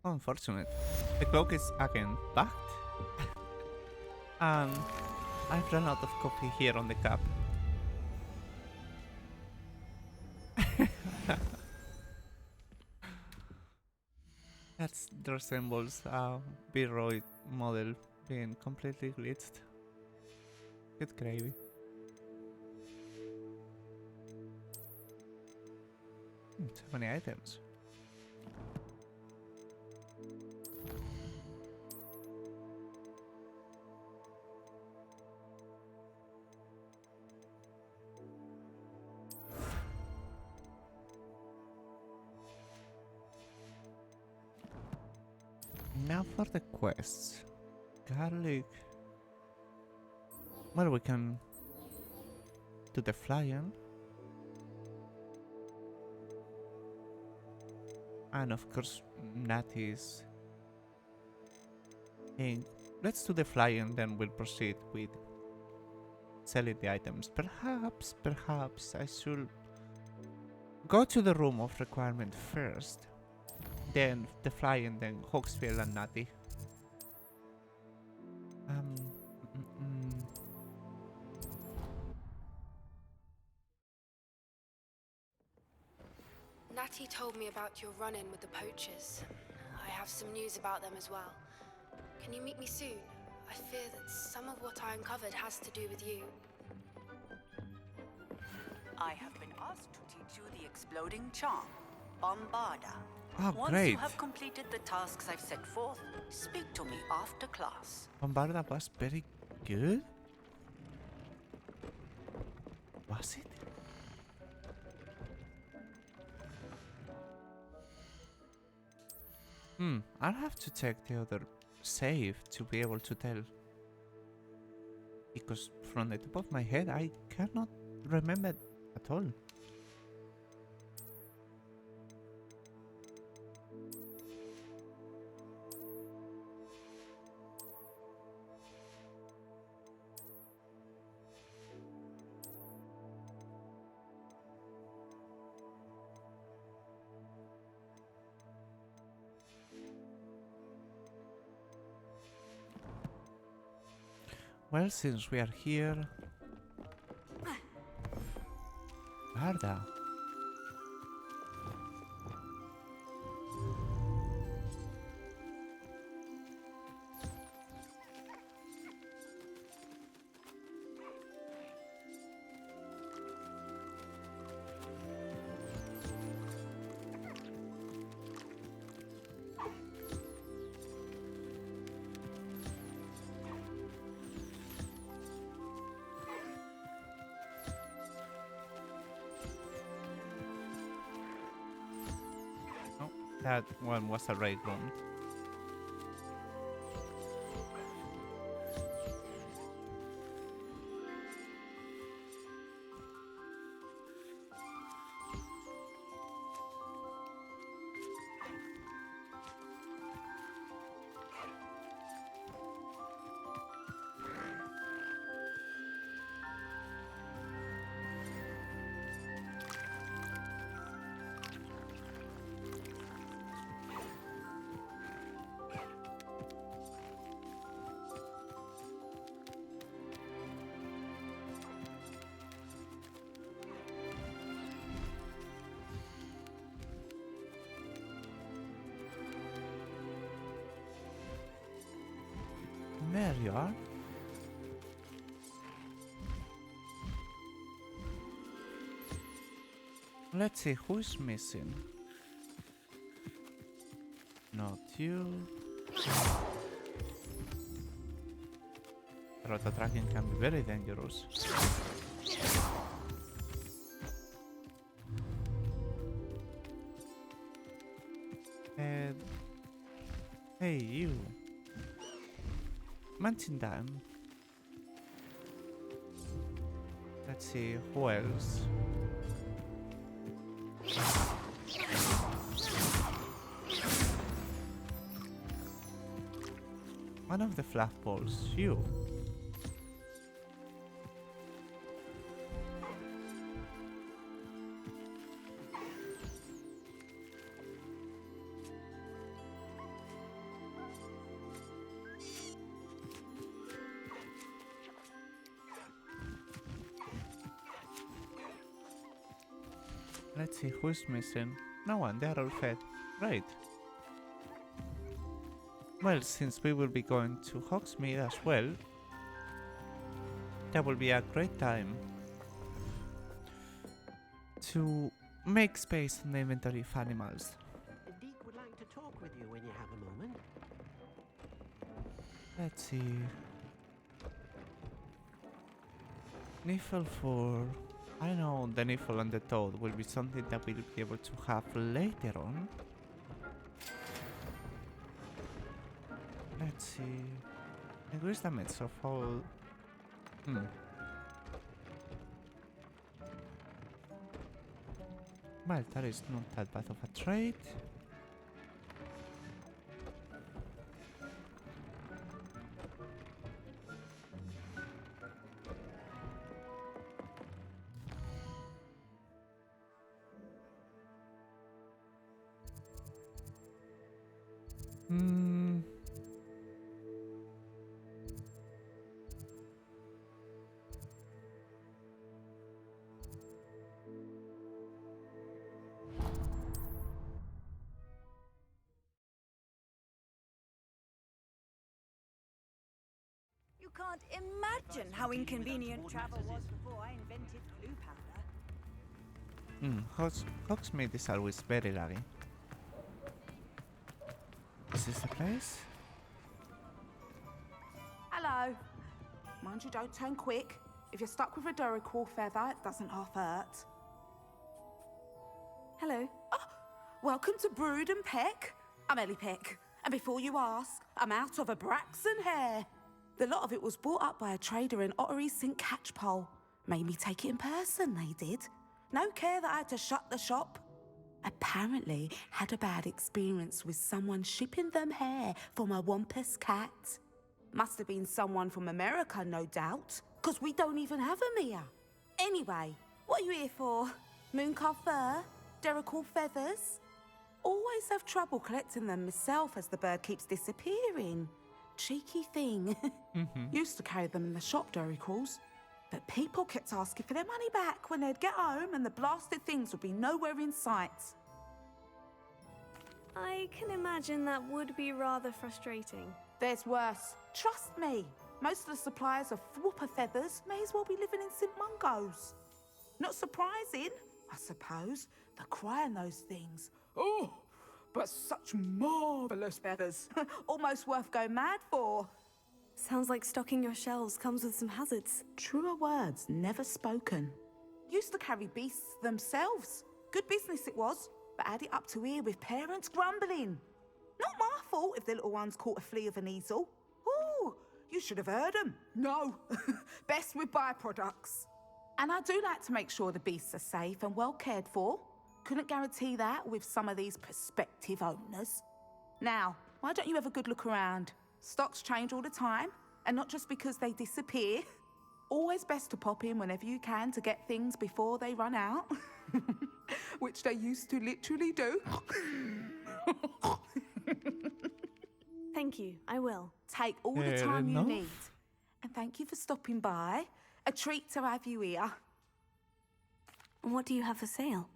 Unfortunate. The cloak is again packed. And I've run out of coffee here on the cup. That resembles a B-Roy model being completely glitched. Good gravy. So many items. Now for the quests. Garlic. Well, we can do the flying. And of course, Natty's ink. Let's do the flying, then we'll proceed with selling the items. Perhaps I should go to the room of requirement first. Then the fly and then Hawksville and Natty. Natty told me about your run-in with the poachers. I have some news about them as well. Can you meet me soon? I fear that some of what I uncovered has to do with you. I have been asked to teach you the exploding charm, Bombarda. Oh, Once great. you have completed the tasks I've set forth, speak to me after class. Bombarda was very good? Was it? I'll have to check the other save to be able to tell. Because from the top of my head, I cannot remember at all. Well, since we are here... Barda. That one was a raid room. There you are. Let's see who's missing. Not you. Rota tracking can be very dangerous. And hey, you. Mention them. Let's see who else. One of the fluff balls, you. Let's see who's missing. No one, they're all fed. Right. Well, since we will be going to Hogsmeade as well, that will be a great time to make space in the inventory of animals. Deke would like to talk with you when you have a moment. Let's see. Niffle for... I know the Niffle and the Toad will be something that we'll be able to have later on. Let's see. Increase damage of all. Well, that is not that bad of a trade. Hmm. You can't imagine how inconvenient travel was before I invented blue powder. Hogsmeade is always very laggy. Is this the place? Hello. Mind you, don't turn quick. If you're stuck with a Duracell feather, it doesn't half hurt. Hello. Oh, welcome to Brood and Peck. I'm Ellie Peck. And before you ask, I'm out of a Braxton hair. The lot of it was bought up by a trader in Ottery St. Catchpole. Made me take it in person, they did. No care that I had to shut the shop. Apparently had a bad experience with someone shipping them hair from a Wampus cat. Must have been someone from America, no doubt, because we don't even have them here. Anyway, what are you here for? Mooncar fur? Derrickle feathers? Always have trouble collecting them myself as the bird keeps disappearing. Cheeky thing. Used to carry them in the shop, Derricles. But people kept asking for their money back when they'd get home and the blasted things would be nowhere in sight. I can imagine that would be rather frustrating. There's worse. Trust me. Most of the suppliers of whooper feathers may as well be living in St. Mungo's. Not surprising, I suppose, the cry in those things. Oh, but such marvellous feathers. Almost worth going mad for. Sounds like stocking your shelves comes with some hazards. Truer words never spoken. Used to carry beasts themselves. Good business it was, but had it up to here with parents grumbling. Not my fault if the little ones caught a flea of an easel. Ooh, you should have heard them. No, best with byproducts. And I do like to make sure the beasts are safe and well cared for. Couldn't guarantee that with some of these prospective owners. Now, why don't you have a good look around? Stocks change all the time, and not just because they disappear. Always best to pop in whenever you can to get things before they run out. Which they used to literally do. Thank you, I will. Take all the time you need. And thank you for stopping by. A treat to have you here. What do you have for sale?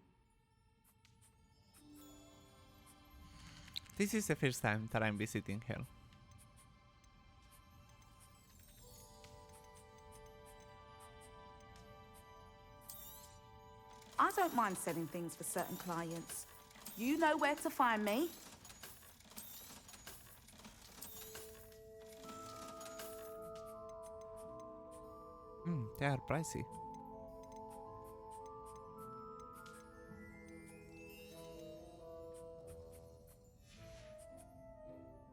This is the first time that I'm visiting her. I don't mind selling things for certain clients. You know where to find me. They are pricey.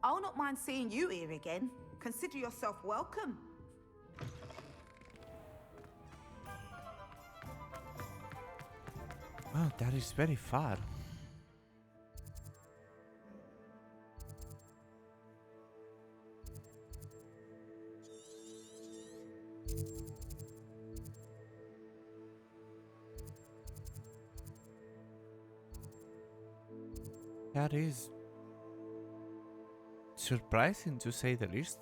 I'll not mind seeing you here again. Consider yourself welcome. Wow, that is very far. That is surprising, to say the least.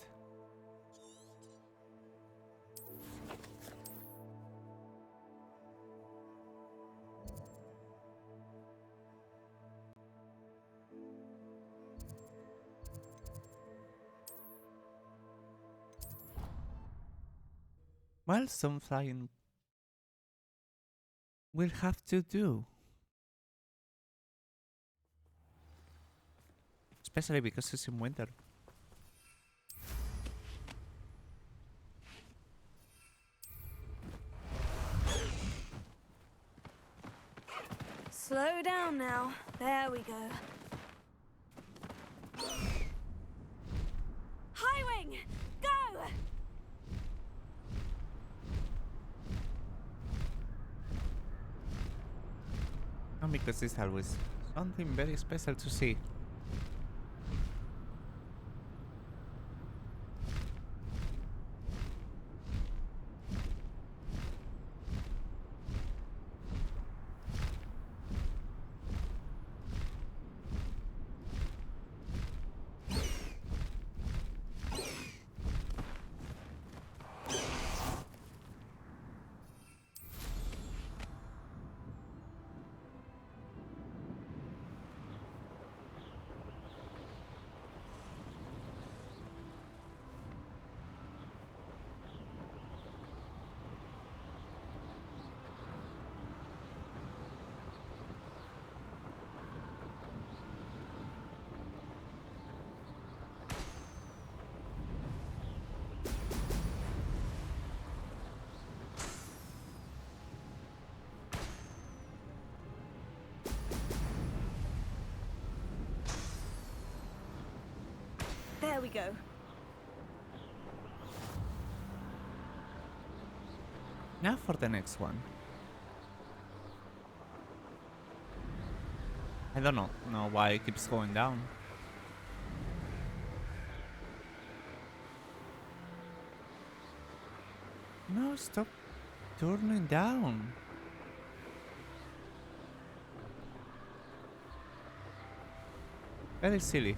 Well, some flying will have to do. Especially because it's in winter. Slow down now. There we go. High wing! Go! And because it's always something very special to see. There we go. Now for the next one. I don't know why it keeps going down. No, stop turning down. Very silly.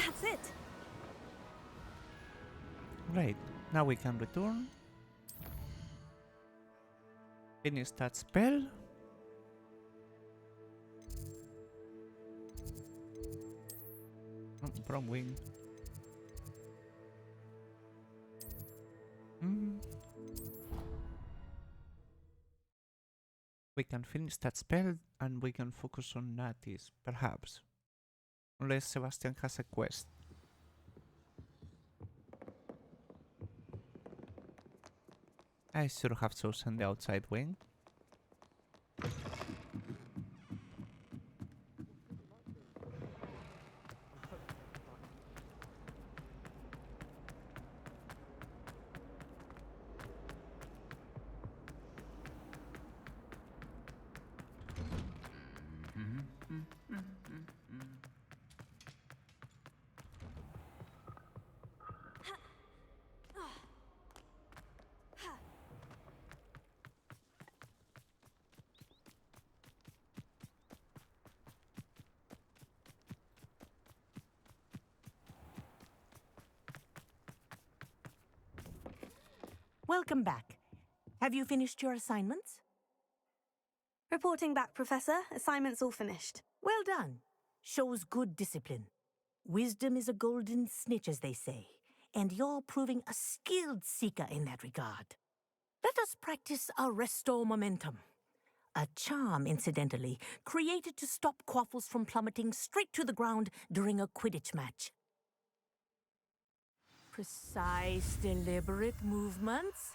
That's it. Great. Now we can return. Finish that spell. Oh, from wing. We can finish that spell and we can focus on Natis, perhaps. Unless Sebastian has a quest. I should have chosen the outside wing. Welcome back. Have you finished your assignments? Reporting back, Professor. Assignment's all finished. Well done. Shows good discipline. Wisdom is a golden snitch, as they say, and you're proving a skilled seeker in that regard. Let us practice our Restore Momentum. A charm, incidentally, created to stop Quaffles from plummeting straight to the ground during a Quidditch match. Precise, deliberate movements.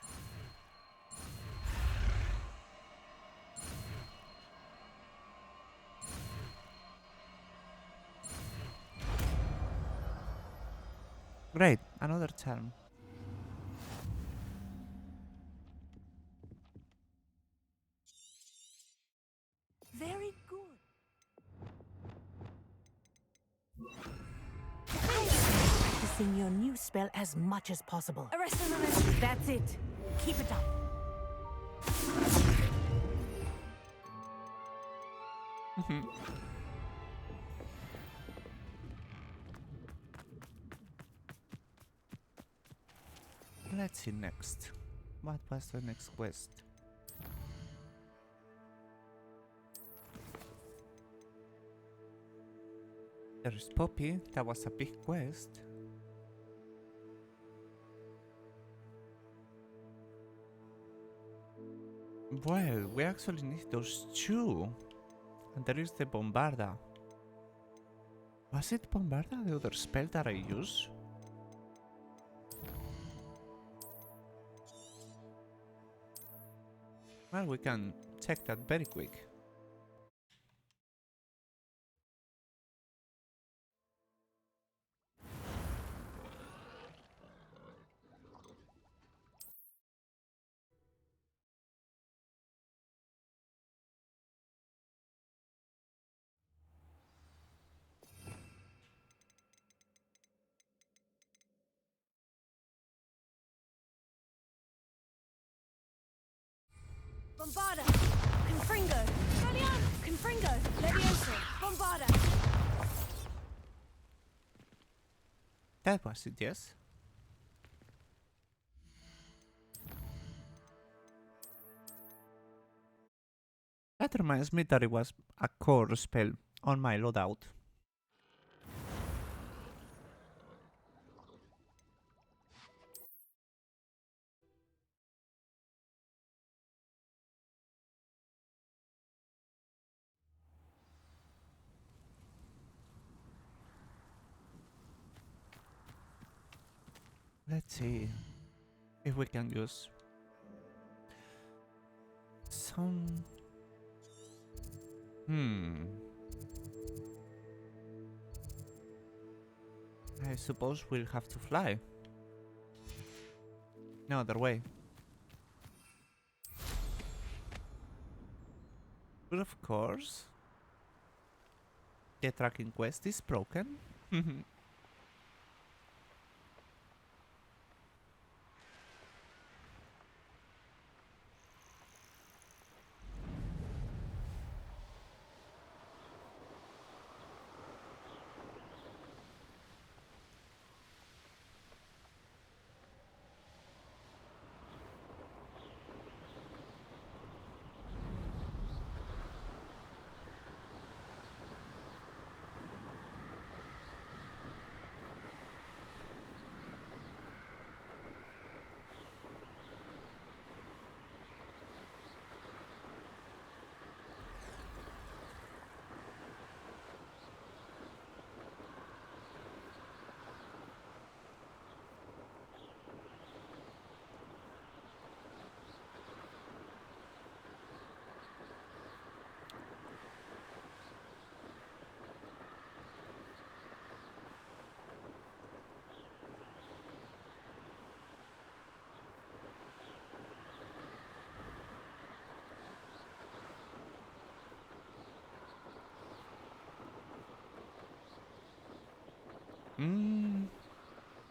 Great, another charm. Very good. Practicing your new spell as much as possible. Arrest the momentum. That's it. Keep it up. Let's see next. What was the next quest? There is Poppy. That was a big quest. Well, we actually need those two. And there is the Bombarda. Was it Bombarda, the other spell that I used? Well, we can check that very quick. Bombarda! Confringo! Galeano! Confringo! Levioso! Bombarda! That was it, yes? That reminds me that it was a core spell on my loadout. Let's see if we can use some... I suppose we'll have to fly. No other way. But of course, the tracking quest is broken.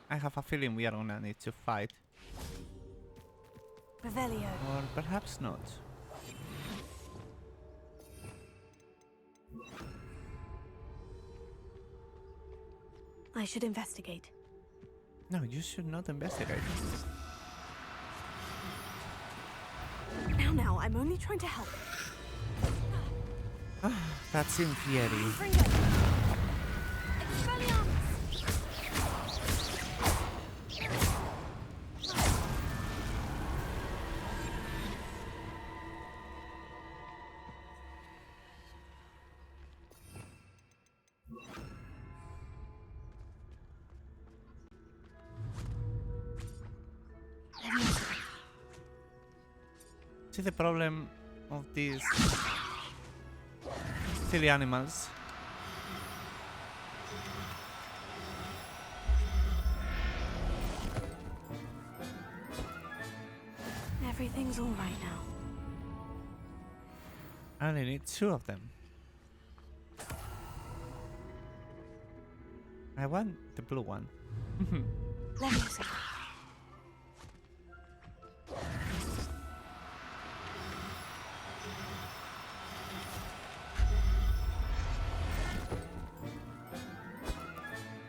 I have a feeling we are gonna need to fight. Revelio. Or perhaps not. I should investigate. No, you should not investigate. Now, I'm only trying to help. That's in theory. See the problem of these silly animals. Everything's all right now. I only need 2 of them. I want the blue one. Let me see.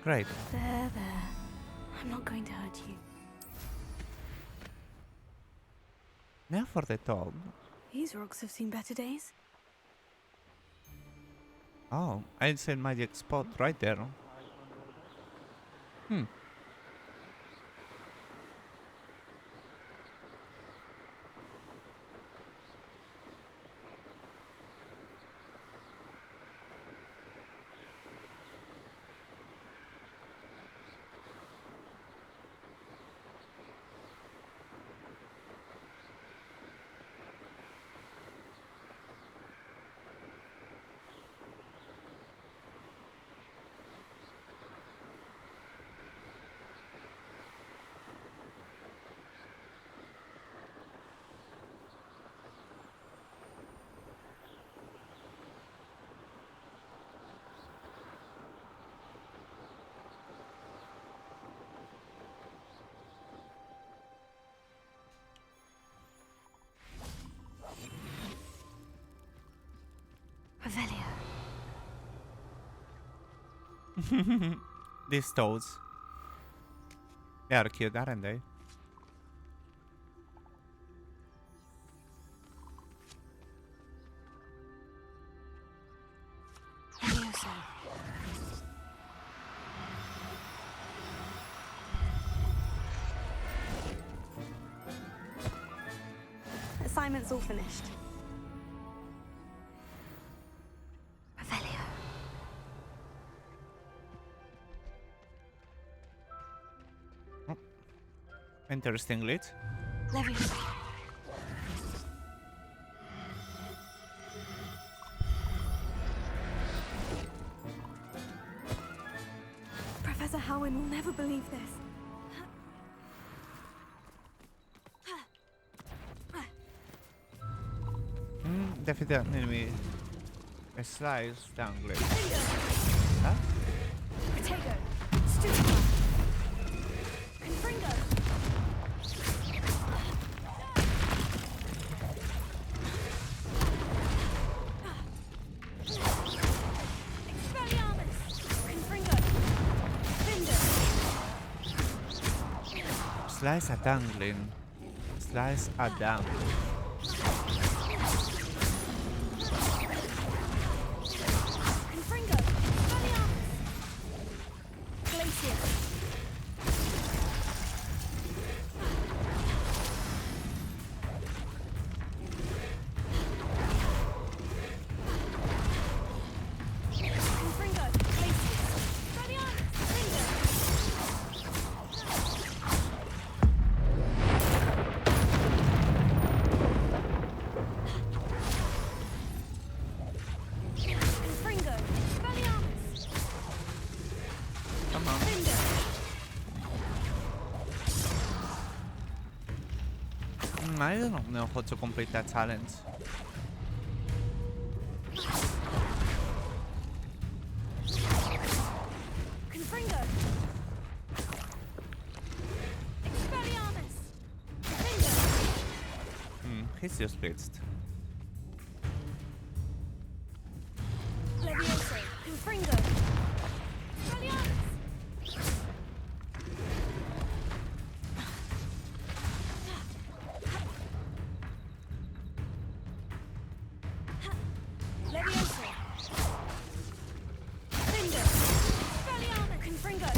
Great. There. I'm not going to hurt you. Now for the dog. These rocks have seen better days. Oh, I said magic spot right there. Revelio. These toads. They are cute, aren't they? Levioso. Assignment's all finished. Revelio. Interesting lead. Levioso. Professor Howin will never believe this. Defeat an enemy. A slice dangling. Huh? Protego. Stupid. Confringo. Expelliarmus. Confringo. Finder. Slice a dangling. Slice a dangling. Confringo. Expelliarmus. Glacier. Confringo. Glacier. Expelliarmus. Finder. Confringo. Expelliarmus. Come on. Finder. I don't know how to complete that challenge. Confringo. Expelliarmus. Finder. He's just blitzed. Levioso. Confringo. Expelliarmus. Levioso. Finder. Expelliarmus. Confringo.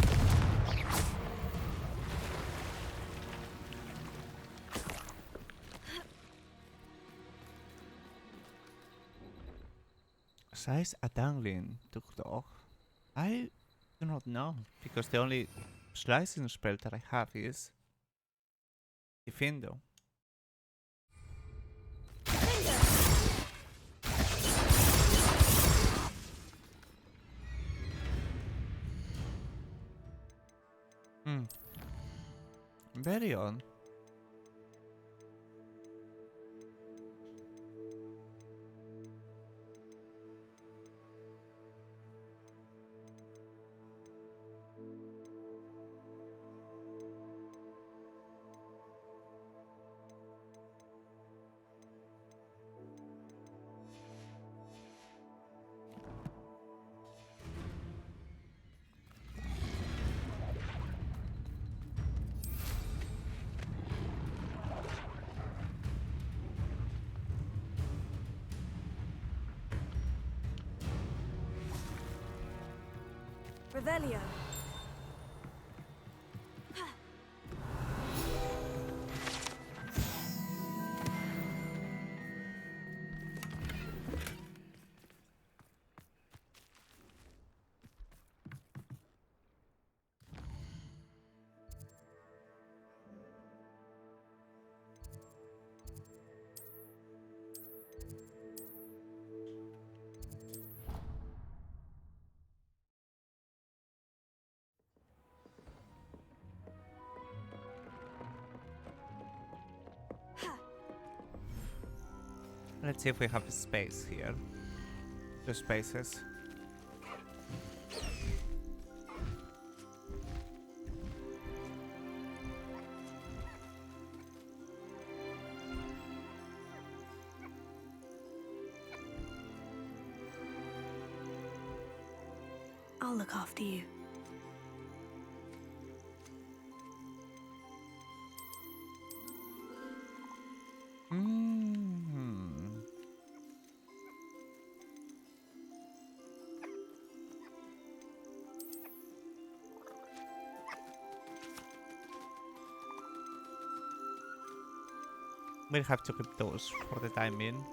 Size a dangling took off. I do not know, because the only slicing spell that I have is Defendo. Very on. Revelio. Let's see if we have a space here. Two spaces. I'll look after you. We'll have to keep those for the time being.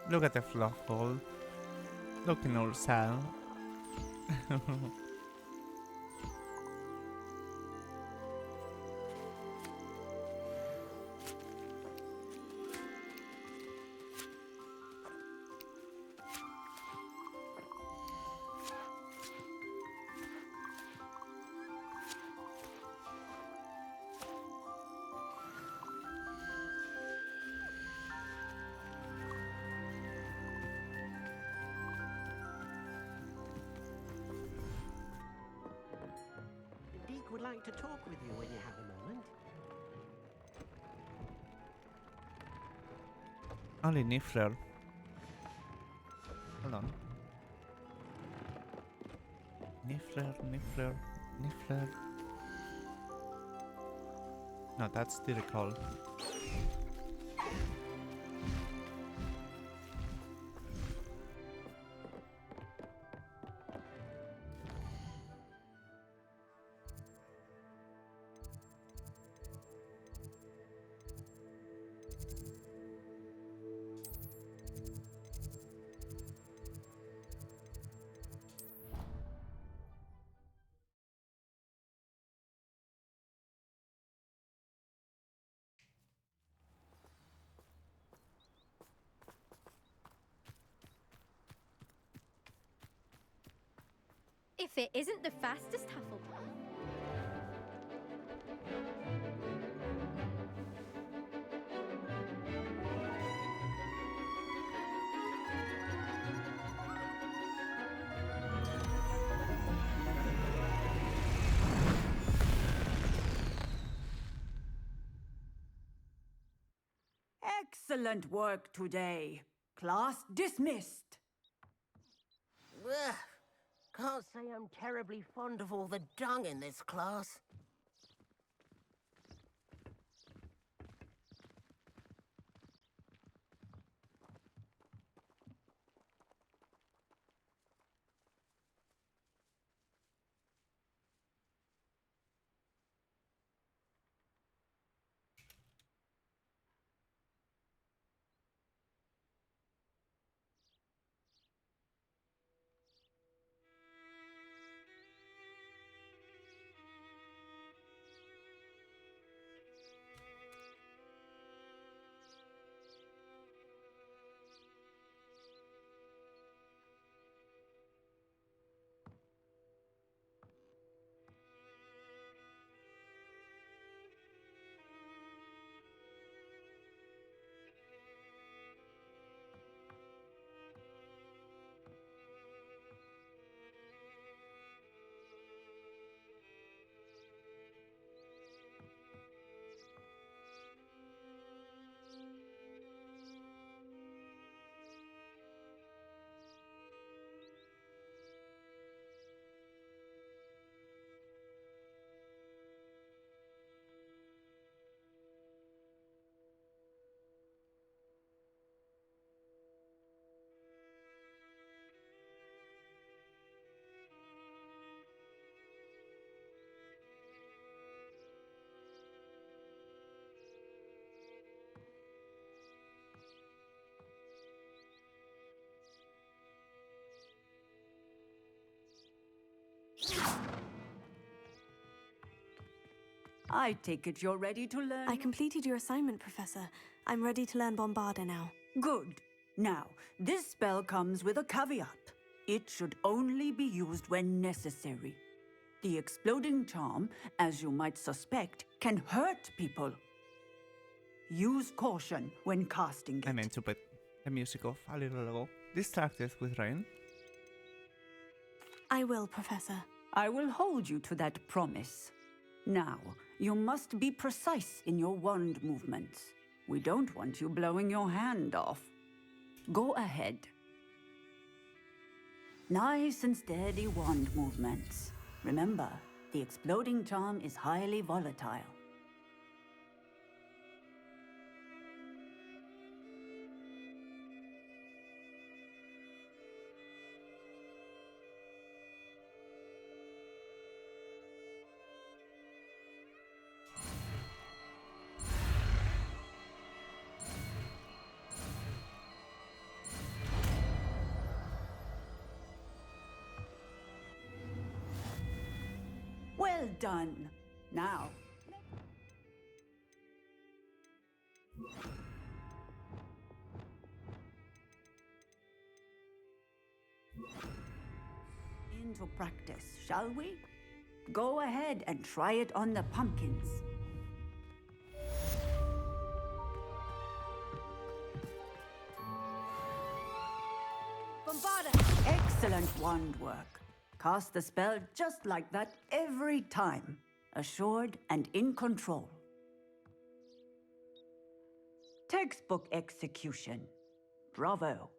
Look at the fluff ball. Looking all sad. Would like to talk with you when you have a moment. Only Niffler. Hold on. Niffler. No, that's the recall. If it isn't the fastest Hufflepuff. Excellent work today. Class dismissed. Ugh. Can't say I'm terribly fond of all the dung in this class. I take it you're ready to learn. I completed your assignment, Professor. I'm ready to learn Bombarda now. Good. Now, this spell comes with a caveat. It should only be used when necessary. The exploding charm, as you might suspect, can hurt people. Use caution when casting it. I meant to put the music off a little ago. Distracted with Rayne. I will, Professor. I will hold you to that promise. Now, you must be precise in your wand movements. We don't want you blowing your hand off. Go ahead. Nice and steady wand movements. Remember, the exploding charm is highly volatile. Well done. Now. Into practice, shall we? Go ahead and try it on the pumpkins. Bombarda! Excellent wand work. Cast the spell just like that every time. Assured and in control. Textbook execution. Bravo.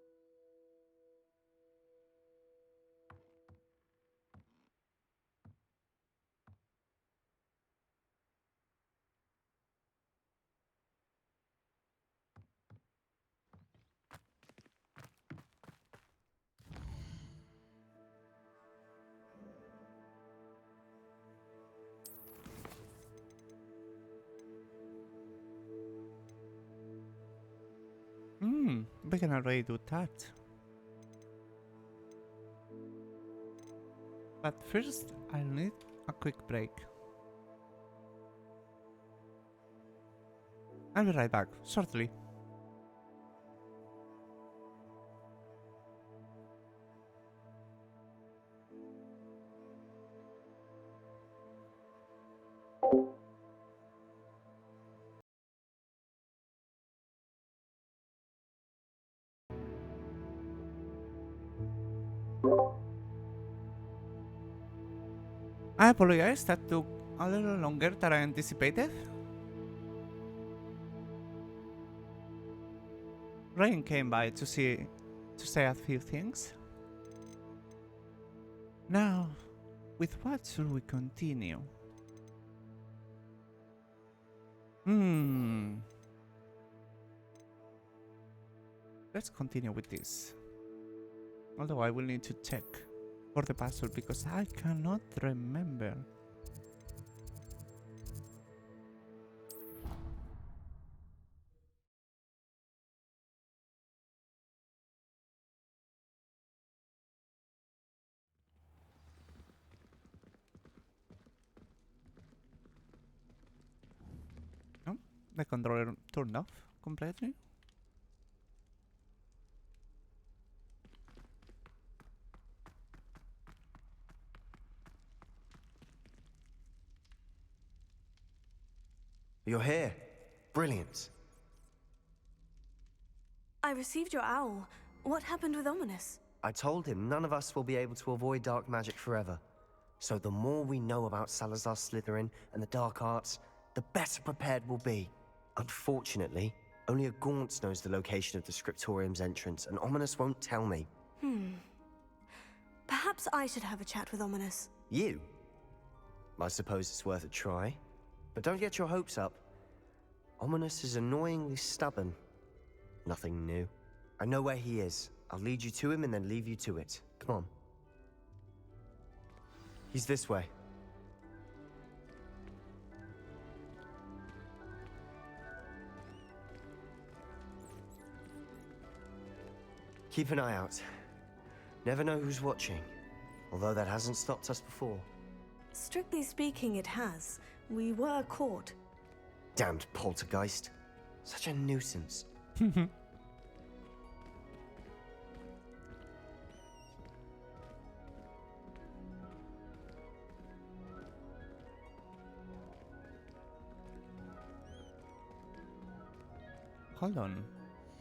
We can already do that. But first, I'll need a quick break. I'll be right back, shortly. I apologize, that took a little longer than I anticipated. Rayne came by to say a few things. Now, with what should we continue? Let's continue with this. Although I will need to check for the puzzle because I cannot remember. Oh, the controller turned off completely. You're here. Brilliant. I received your owl. What happened with Ominous? I told him none of us will be able to avoid dark magic forever. So the more we know about Salazar Slytherin and the dark arts, the better prepared we'll be. Unfortunately, only a Gaunt's knows the location of the Scriptorium's entrance, and Ominous won't tell me. Perhaps I should have a chat with Ominous. You? I suppose it's worth a try. But don't get your hopes up. Ominous is annoyingly stubborn. Nothing new. I know where he is. I'll lead you to him and then leave you to it. Come on. He's this way. Keep an eye out. Never know who's watching. Although that hasn't stopped us before. Strictly speaking, it has. We were caught. Damned poltergeist. Such a nuisance. hold on.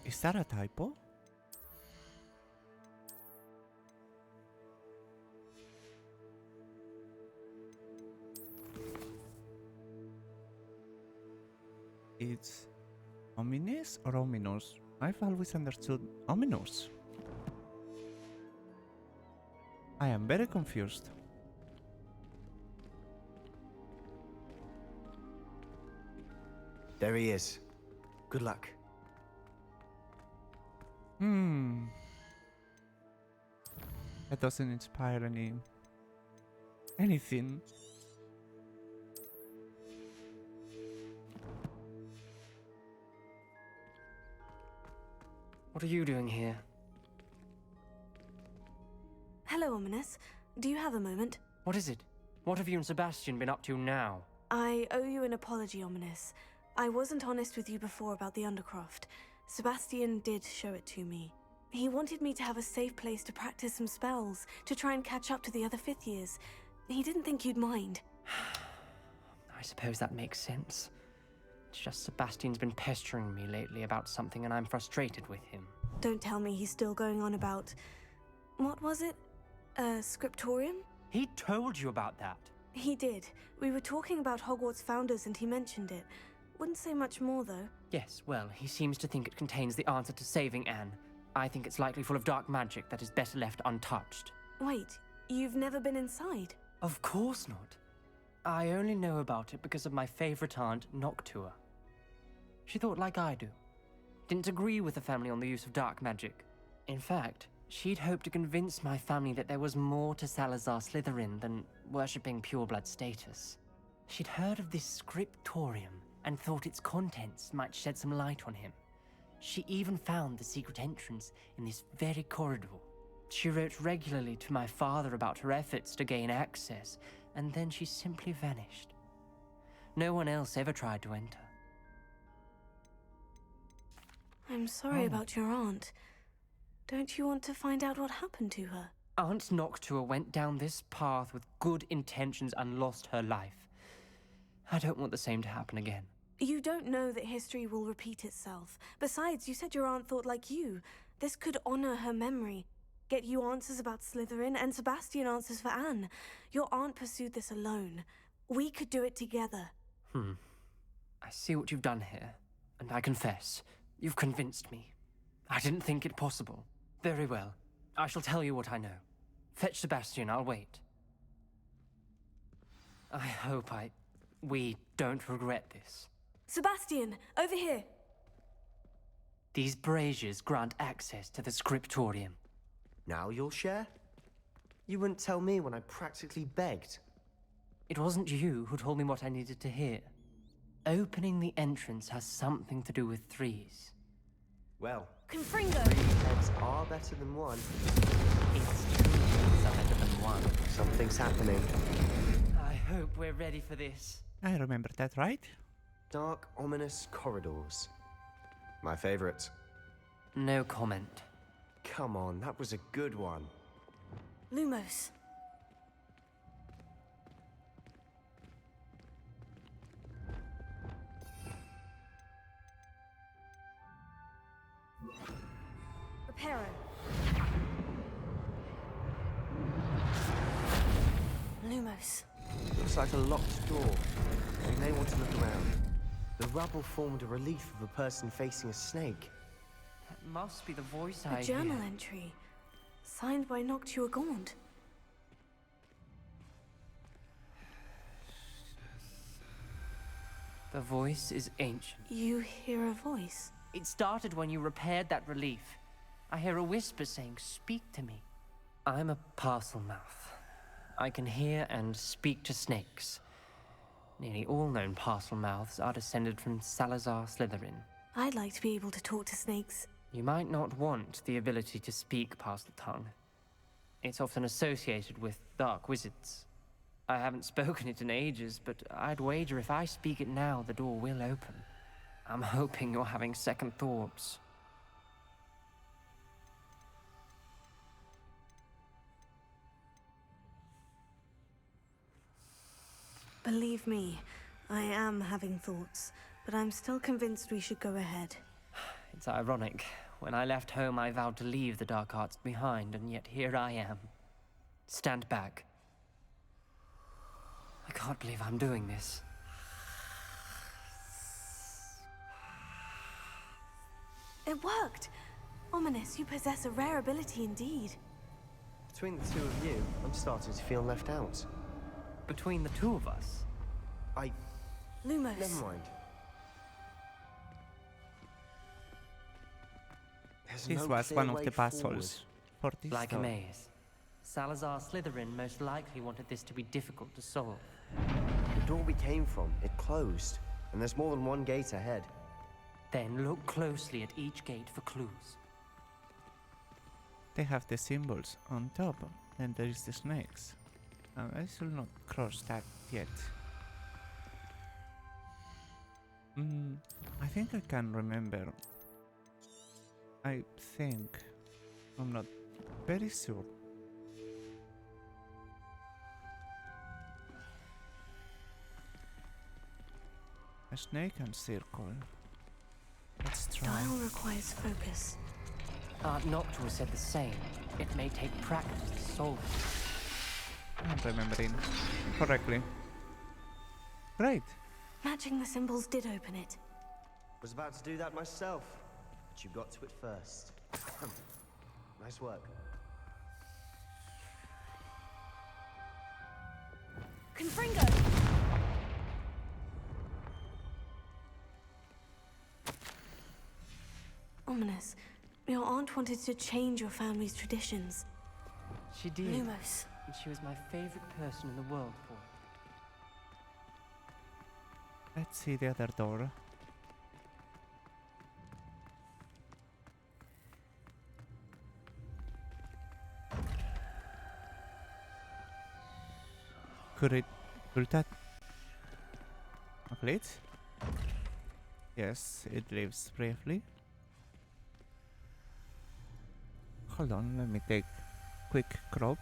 Is that a typo? It's ominous or ominous? I've always understood ominous. I am very confused. There he is. Good luck. That doesn't inspire anything. What are you doing here? Hello, Ominous. Do you have a moment? What is it? What have you and Sebastian been up to now? I owe you an apology, Ominous. I wasn't honest with you before about the Undercroft. Sebastian did show it to me. He wanted me to have a safe place to practice some spells, to try and catch up to the other 5th years. He didn't think you'd mind. I suppose that makes sense. It's just Sebastian's been pestering me lately about something and I'm frustrated with him. Don't tell me he's still going on about... What was it? Scriptorium? He told you about that? He did. We were talking about Hogwarts founders and he mentioned it. Wouldn't say much more, though. Yes, well, he seems to think it contains the answer to saving Anne. I think it's likely full of dark magic that is better left untouched. Wait, you've never been inside? Of course not. I only know about it because of my favorite aunt, Noctua. She thought like I do. Didn't agree with the family on the use of dark magic. In fact, she'd hoped to convince my family that there was more to Salazar Slytherin than worshipping pureblood status. She'd heard of this scriptorium and thought its contents might shed some light on him. She even found the secret entrance in this very corridor. She wrote regularly to my father about her efforts to gain access, and then she simply vanished. No one else ever tried to enter. I'm sorry about your aunt. Don't you want to find out what happened to her? Aunt Noctua went down this path with good intentions and lost her life. I don't want the same to happen again. You don't know that history will repeat itself. Besides, you said your aunt thought like you. This could honor her memory. Get you answers about Slytherin, and Sebastian answers for Anne. Your aunt pursued this alone. We could do it together. I see what you've done here, and I confess, you've convinced me. I didn't think it possible. Very well. I shall tell you what I know. Fetch Sebastian, I'll wait. I hope we don't regret this. Sebastian, over here! These braziers grant access to the scriptorium. Now you'll share? You wouldn't tell me when I practically begged. It wasn't you who told me what I needed to hear. Opening the entrance has something to do with threes. Well, Confringo! 3 heads are better than one. It's 2 heads are better than one. Something's happening. I hope we're ready for this. I remember that, right? Dark, ominous corridors. My favorite. No comment. Come on, that was a good one. Lumos. Reparo. Lumos. Looks like a locked door. We may want to look around. The rubble formed a relief of a person facing a snake. That must be the voice A journal entry. Signed by Noctua Gaunt. The voice is ancient. You hear a voice? It started when you repaired that relief. I hear a whisper saying, "Speak to me." I'm a parcel mouth. I can hear and speak to snakes. Nearly all known parcel mouths are descended from Salazar Slytherin. I'd like to be able to talk to snakes. You might not want the ability to speak parcel tongue. It's often associated with dark wizards. I haven't spoken it in ages, but I'd wager if I speak it now, the door will open. I'm hoping you're having second thoughts. Believe me, I am having thoughts, but I'm still convinced we should go ahead. It's ironic. When I left home, I vowed to leave the dark arts behind, and yet here I am. Stand back. I can't believe I'm doing this. It worked! Ominous, you possess a rare ability indeed. Between the two of you, I'm starting to feel left out. Between the two of us? Lumos. Never mind. This was one of the puzzles for this Like a story. maze. Salazar Slytherin most likely wanted this to be difficult to solve. The door we came from, it closed, and there's more than one gate ahead. Then look closely at each gate for clues. They have the symbols on top, and there is the snakes. I should not cross that yet. I think I can remember. I think. I'm not very sure. A snake and circle. Let's try. Dial requires focus. Aunt Noctua said the same. It may take practice to solve it. I'm remembering correctly. Great. Matching the symbols did open it. Was about to do that myself, but you got to it first. Nice work. Confringo! Ominous, your aunt wanted to change your family's traditions. She did. Lumos. And she was my favorite person in the world for it. Let's see the other door. Could that complete? Yes, it lives briefly. Hold on, let me take quick crop.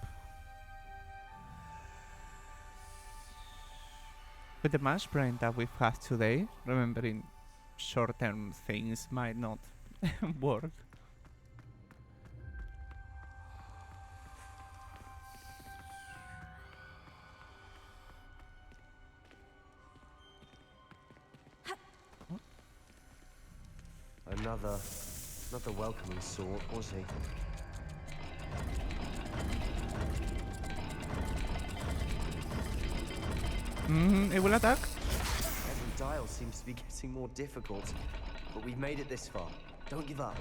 With the mash brain that we've had today, remembering short-term things might not work. Another welcoming sort, was he? It will attack. Every dial seems to be getting more difficult, but we've made it this far. Don't give up.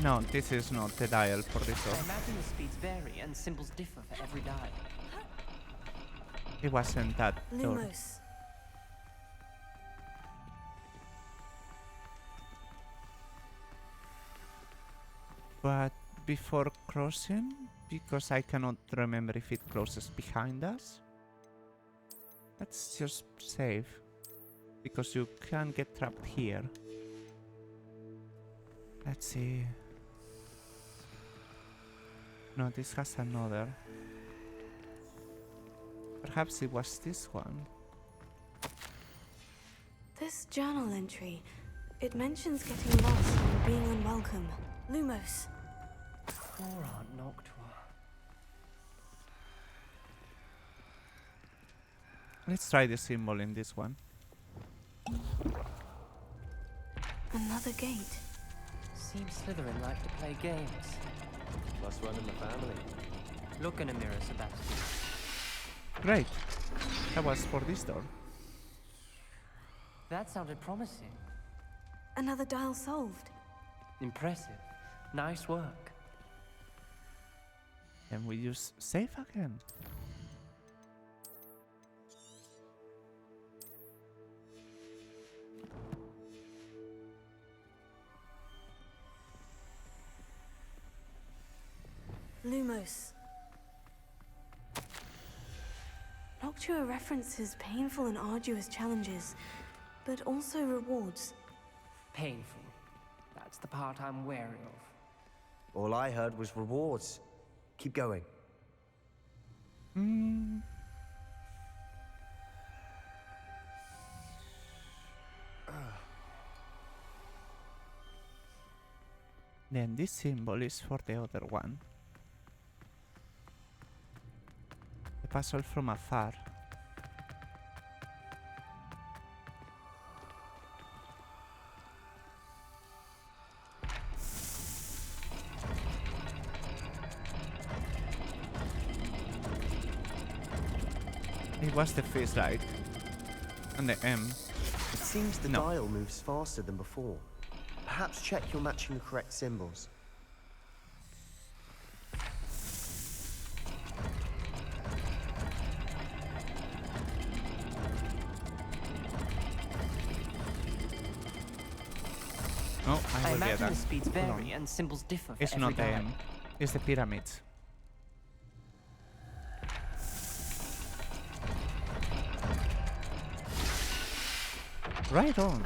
No, this is not the dial for this I door. imagine the speeds vary and symbols differ for every dial. It wasn't that door. Lumos. But before crossing, because I cannot remember if it closes behind us, let's just save, because you can get trapped here. Let's see. No, this has another. Perhaps it was this one. This journal entry, it mentions getting lost and being unwelcome. Lumos. Poor Aunt Noctua. Let's try the symbol in this one. Another gate. Seems Slytherin like to play games. Must run in the family. Look in a mirror, Sebastian. Great. That was for this door. That sounded promising. Another dial solved. Impressive. Nice work. And we use save again. Lumos. Noctua references painful and arduous challenges, but also rewards. Painful. That's the part I'm wary of. All I heard was rewards. Keep going. Mm. Then this symbol is for the other one. A puzzle from afar. It was the fist, right? And the M. It seems the dial moves faster than before. Perhaps check you're matching the correct symbols. Oh, I will imagine get that. the speeds vary and symbols differ for It's every not the guy. M. It's the pyramids. Right on.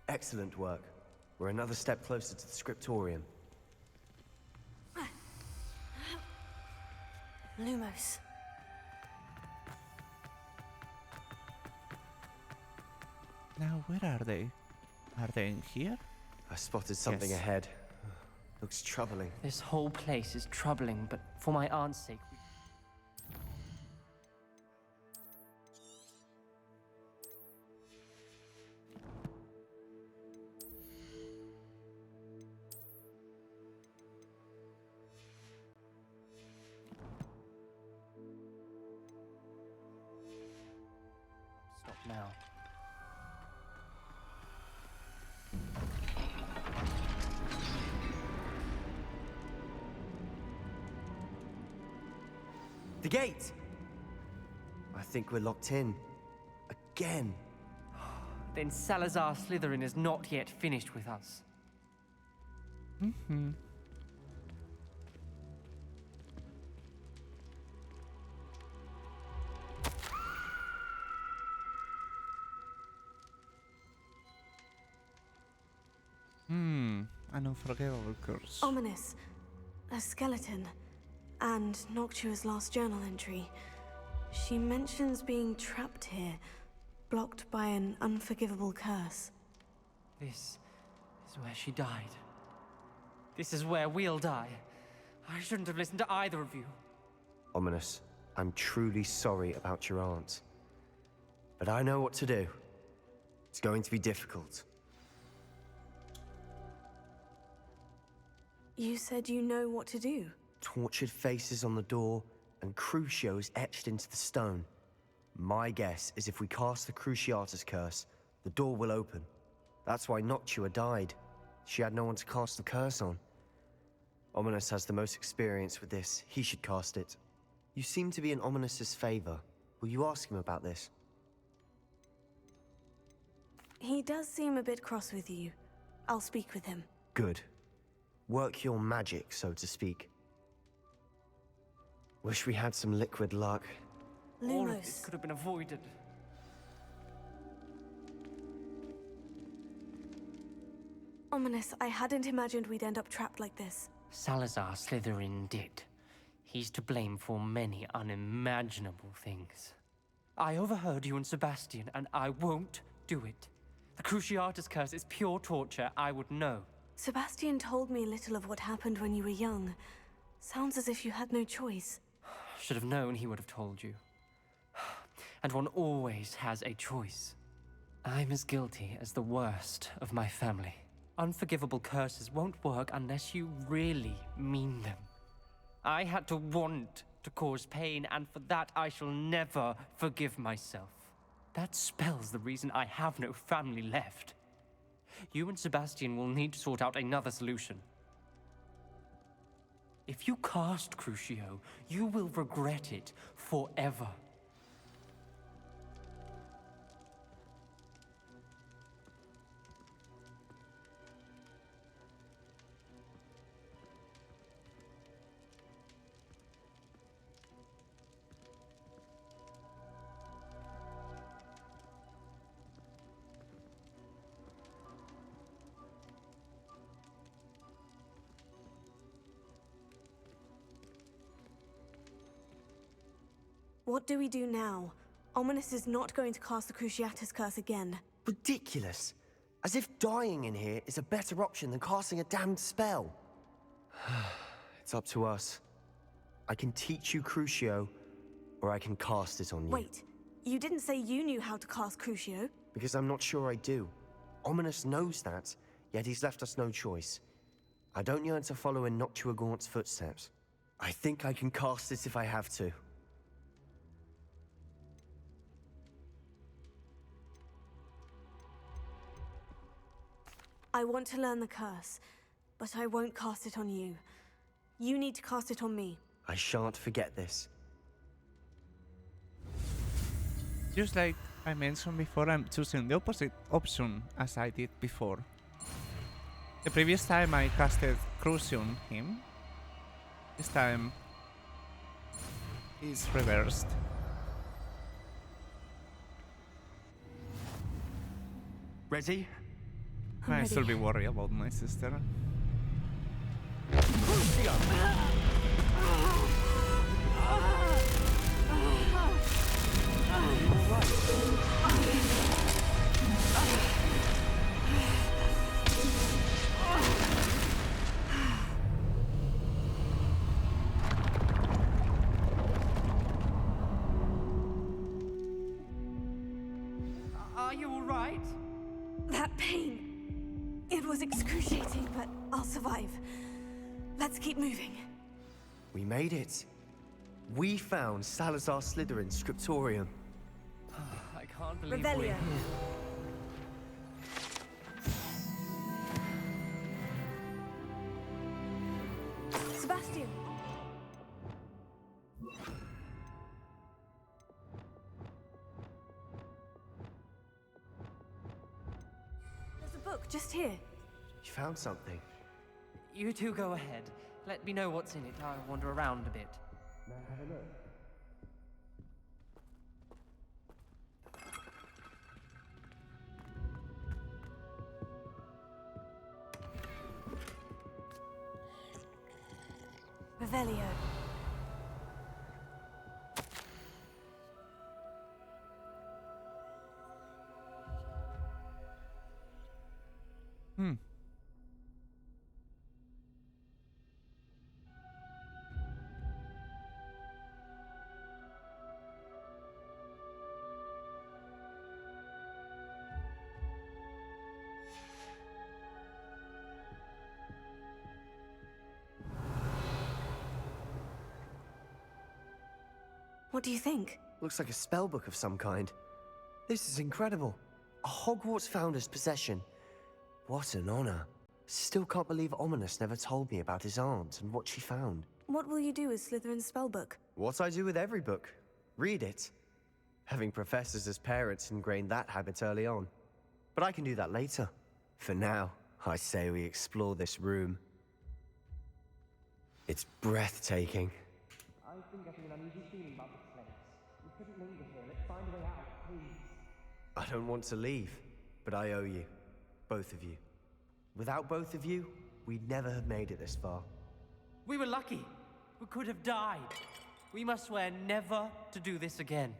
Excellent work. We're another step closer to the scriptorium. Lumos. Now, where are they? Are they in here? I spotted something Yes. ahead. Looks troubling. This whole place is troubling, but for my aunt's sake, stop now. The gate! I think we're locked in. Again. Then Salazar Slytherin is not yet finished with us. Mm-hmm. An unforgivable curse. Ominous. A skeleton. And Noctua's last journal entry. She mentions being trapped here, blocked by an unforgivable curse. This is where she died. This is where we'll die. I shouldn't have listened to either of you. Ominous, I'm truly sorry about your aunt. But I know what to do. It's going to be difficult. You said you know what to do. Tortured faces on the door and Crucios etched into the stone. My guess is if we cast the Cruciatus curse, the door will open. That's why Noctua died. She had no one to cast the curse on. Ominous has the most experience with this. He should cast it. You seem to be in Ominous's favor. Will you ask him about this? He does seem a bit cross with you. I'll speak with him. Good. Work your magic, so to speak. Wish we had some liquid luck. All of this Lumos. could have been avoided. Ominous, I hadn't imagined we'd end up trapped like this. Salazar Slytherin did. He's to blame for many unimaginable things. I overheard you and Sebastian, and I won't do it. The Cruciatus curse is pure torture, I would know. Sebastian told me little of what happened when you were young. Sounds as if you had no choice. Should have known he would have told you. And one always has a choice. I'm as guilty as the worst of my family. Unforgivable curses won't work unless you really mean them. I had to want to cause pain, and for that I shall never forgive myself. That spells the reason I have no family left. You and Sebastian will need to sort out another solution. If you cast Crucio, you will regret it forever. What do we do now? Ominous is not going to cast the Cruciatus curse again. Ridiculous. As if dying in here is a better option than casting a damned spell. It's up to us. I can teach you Crucio, or I can cast it on you. Wait, you didn't say you knew how to cast Crucio? Because I'm not sure I do. Ominous knows that, yet he's left us no choice. I don't yearn to follow in Noctua Gaunt's footsteps. I think I can cast it if I have to. I want to learn the curse, but I won't cast it on you. You need to cast it on me. I shan't forget this. Just like I mentioned before, I'm choosing the opposite option as I did before. The previous time I casted Crucio on him. This time it's reversed. Ready? I still be worried about my sister. Are you all right? That pain. It was excruciating, but I'll survive. Let's keep moving. We made it. We found Salazar Slytherin's scriptorium. I can't believe Revelio. Sebastian. There's a book just here. You found something. You two go ahead. Let me know what's in it. I'll wander around a bit. May I have a look? Revelio. What do you think? Looks like a spellbook of some kind. This is incredible. A Hogwarts founder's possession. What an honor. Still can't believe Ominous never told me about his aunt and what she found. What will you do with Slytherin's spellbook? What I do with every book. Read it. Having professors as parents ingrained that habit early on. But I can do that later. For now, I say we explore this room. It's breathtaking. I've been getting an uneasy feeling about this place. We couldn't linger here. Let's find a way out, please. I don't want to leave, but I owe you. Both of you. Without both of you, we'd never have made it this far. We were lucky. We could have died. We must swear never to do this again.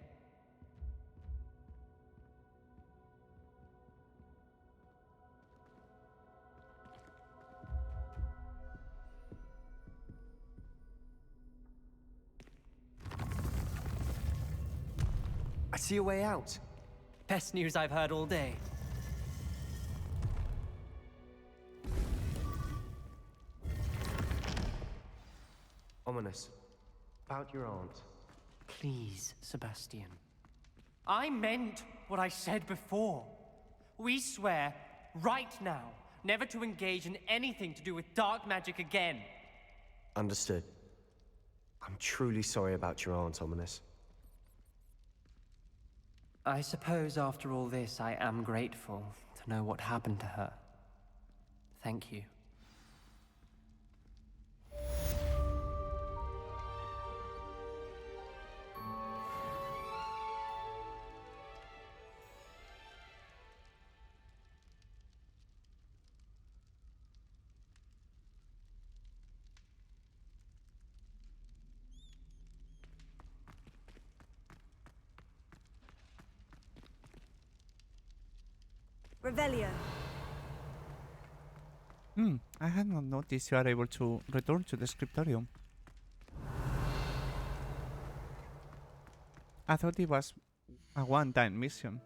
I see a way out. Best news I've heard all day. Ominous. About your aunt. Please, Sebastian. I meant what I said before. We swear, right now, never to engage in anything to do with dark magic again. Understood. I'm truly sorry about your aunt, Ominous. I suppose after all this, I am grateful to know what happened to her. Thank you. Revelio. I had not noticed you are able to return to the scriptorium. I thought it was a one-time mission.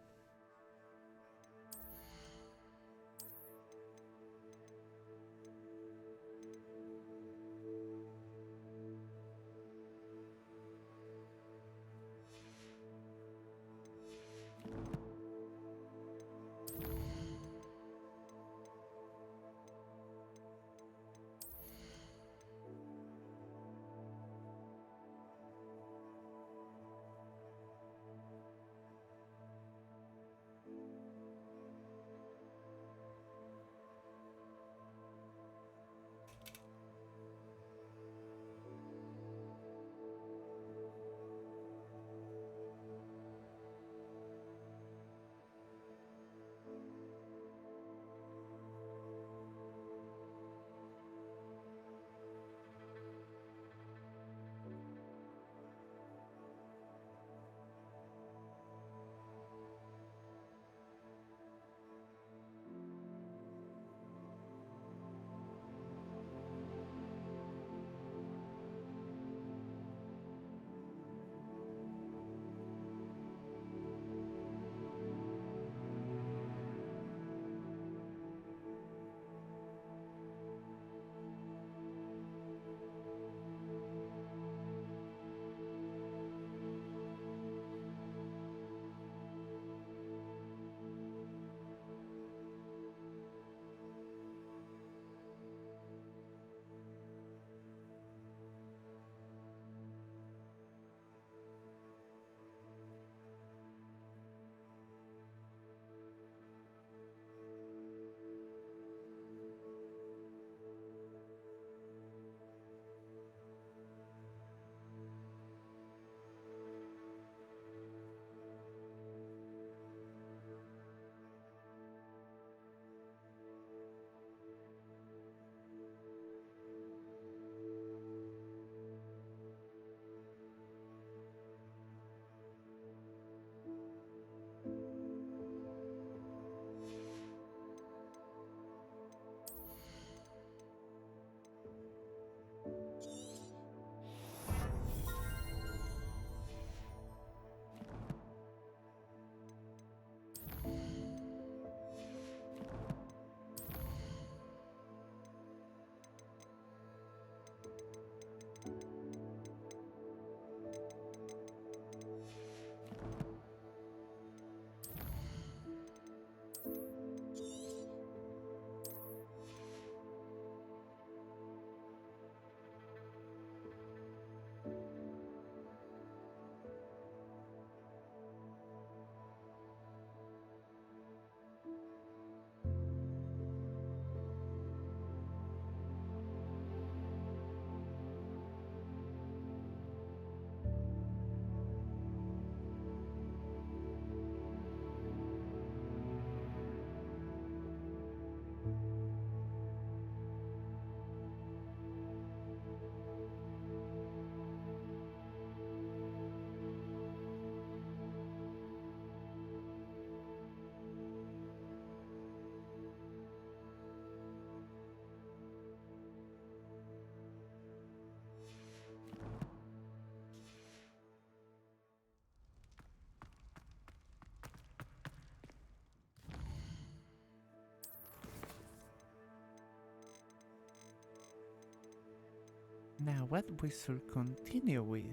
Now what we should continue with?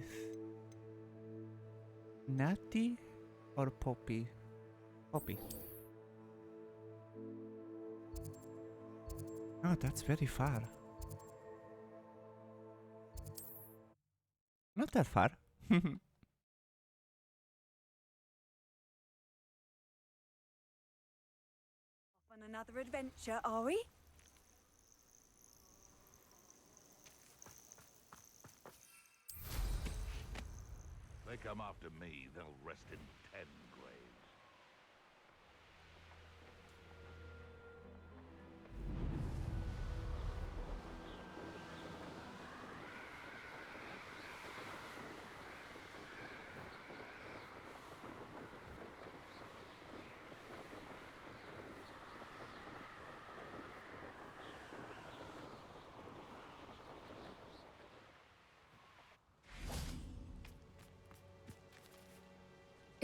Natty or Poppy? Poppy. Oh, that's very far. Not that far. On another adventure, are we? They come after me, they'll rest in 10 graves.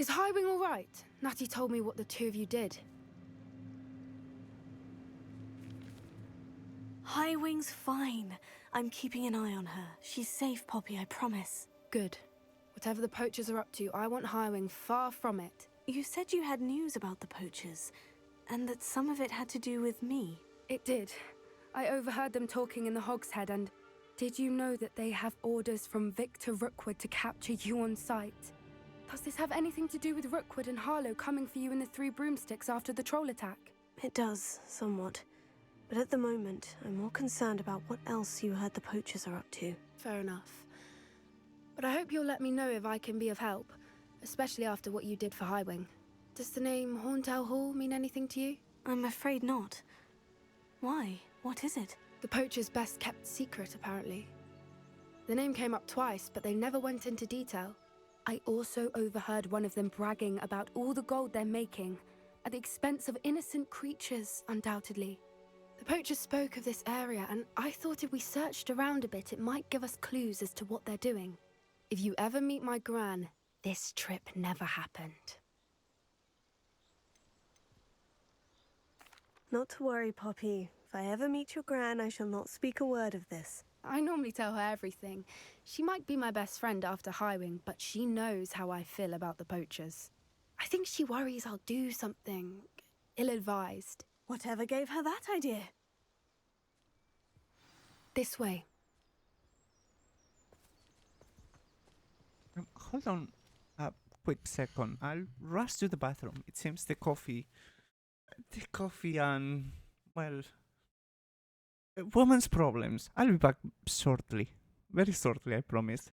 Is Highwing all right? Natty told me what the two of you did. Highwing's fine. I'm keeping an eye on her. She's safe, Poppy, I promise. Good. Whatever the poachers are up to, I want Highwing far from it. You said you had news about the poachers, and that some of it had to do with me. It did. I overheard them talking in the Hogshead, and did you know that they have orders from Victor Rookwood to capture you on sight? Does this have anything to do with Rookwood and Harlow coming for you in the Three Broomsticks after the troll attack? It does, somewhat. But at the moment, I'm more concerned about what else you heard the poachers are up to. Fair enough. But I hope you'll let me know if I can be of help, especially after what you did for Highwing. Does the name Horntail Hall mean anything to you? I'm afraid not. Why? What is it? The poachers' best-kept secret, apparently. The name came up twice, but they never went into detail. I also overheard one of them bragging about all the gold they're making, at the expense of innocent creatures, undoubtedly. The poachers spoke of this area, and I thought if we searched around a bit, it might give us clues as to what they're doing. If you ever meet my gran, this trip never happened. Not to worry, Poppy. If I ever meet your gran, I shall not speak a word of this. I normally tell her everything. She might be my best friend after Highwing, but she knows how I feel about the poachers. I think she worries I'll do something ill-advised. Whatever gave her that idea? This way. Hold on a quick second. I'll rush to the bathroom. It seems the coffee and, well, woman's problems. I'll be back shortly. Very shortly, I promise.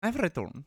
I've returned.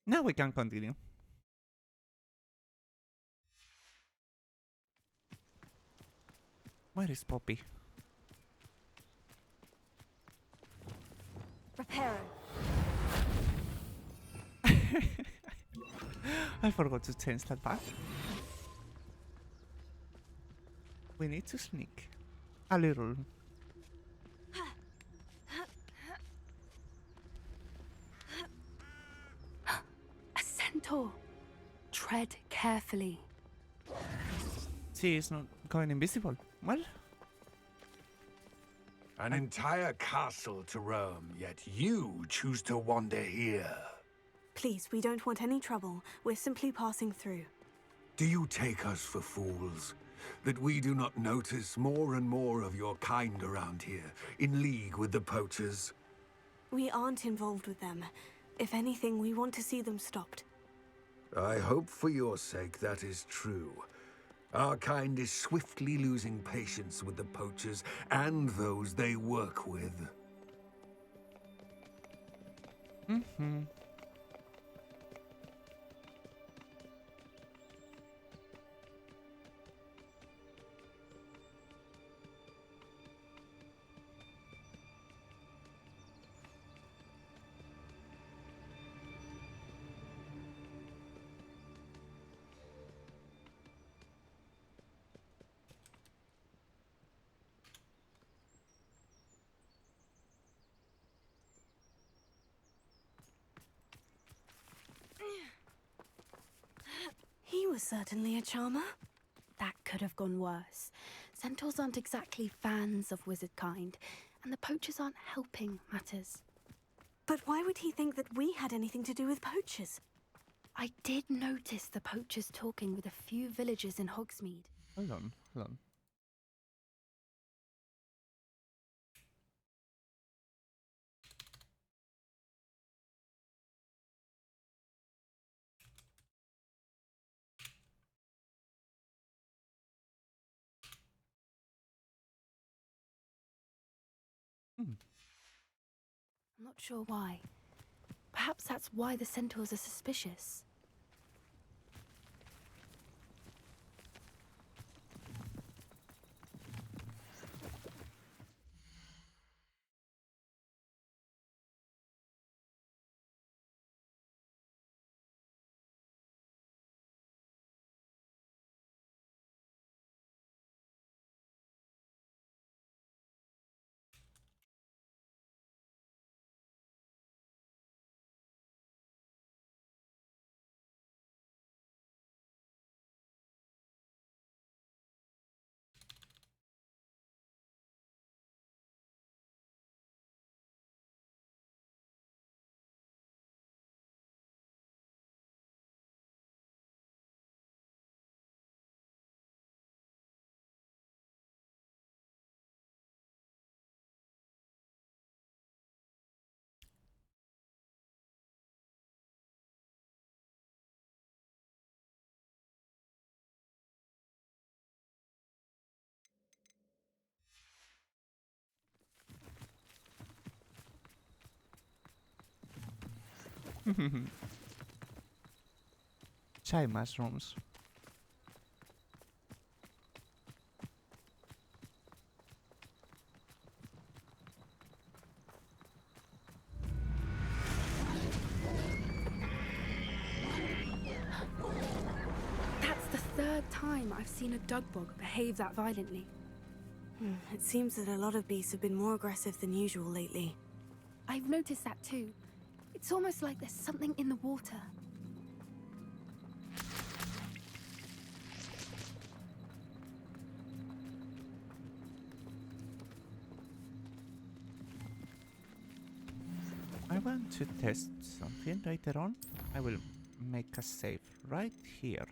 Now we can continue. Where is Poppy? Reparo. I forgot to change that back. We need to sneak. A little. A centaur. Tread carefully. She is not going invisible. Well, An entire castle to roam, yet you choose to wander here. Please, we don't want any trouble. We're simply passing through. Do you take us for fools? That we do not notice more and more of your kind around here, in league with the poachers? We aren't involved with them. If anything, we want to see them stopped. I hope for your sake that is true. Our kind is swiftly losing patience with the poachers and those they work with. Mm-hmm. He was certainly a charmer. That could have gone worse. Centaurs aren't exactly fans of wizard kind, and the poachers aren't helping matters. But why would he think that we had anything to do with poachers? I did notice the poachers talking with a few villagers in Hogsmeade. Hold on, hold on. I'm not sure why. Perhaps that's why the centaurs are suspicious. Chai mushrooms. That's the third time I've seen a dugbog behave that violently. It seems that a lot of beasts have been more aggressive than usual lately. I've noticed that too. It's almost like there's something in the water. want to test something later on. I will make a save right here.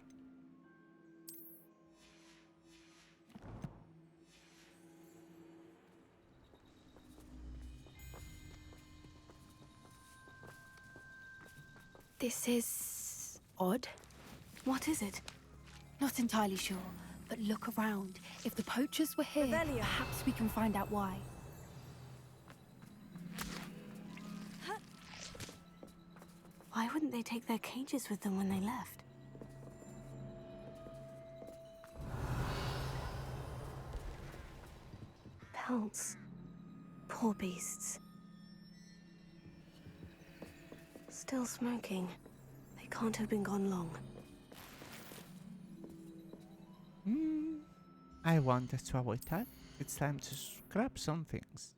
This is odd. What is it? Not entirely sure, but look around. If the poachers were here, Revelio. perhaps we can find out why. Why wouldn't they take their cages with them when they left? Pelts. Poor beasts. Still smoking. They can't have been gone long. I wanted to avoid that. It's time to scrap some things.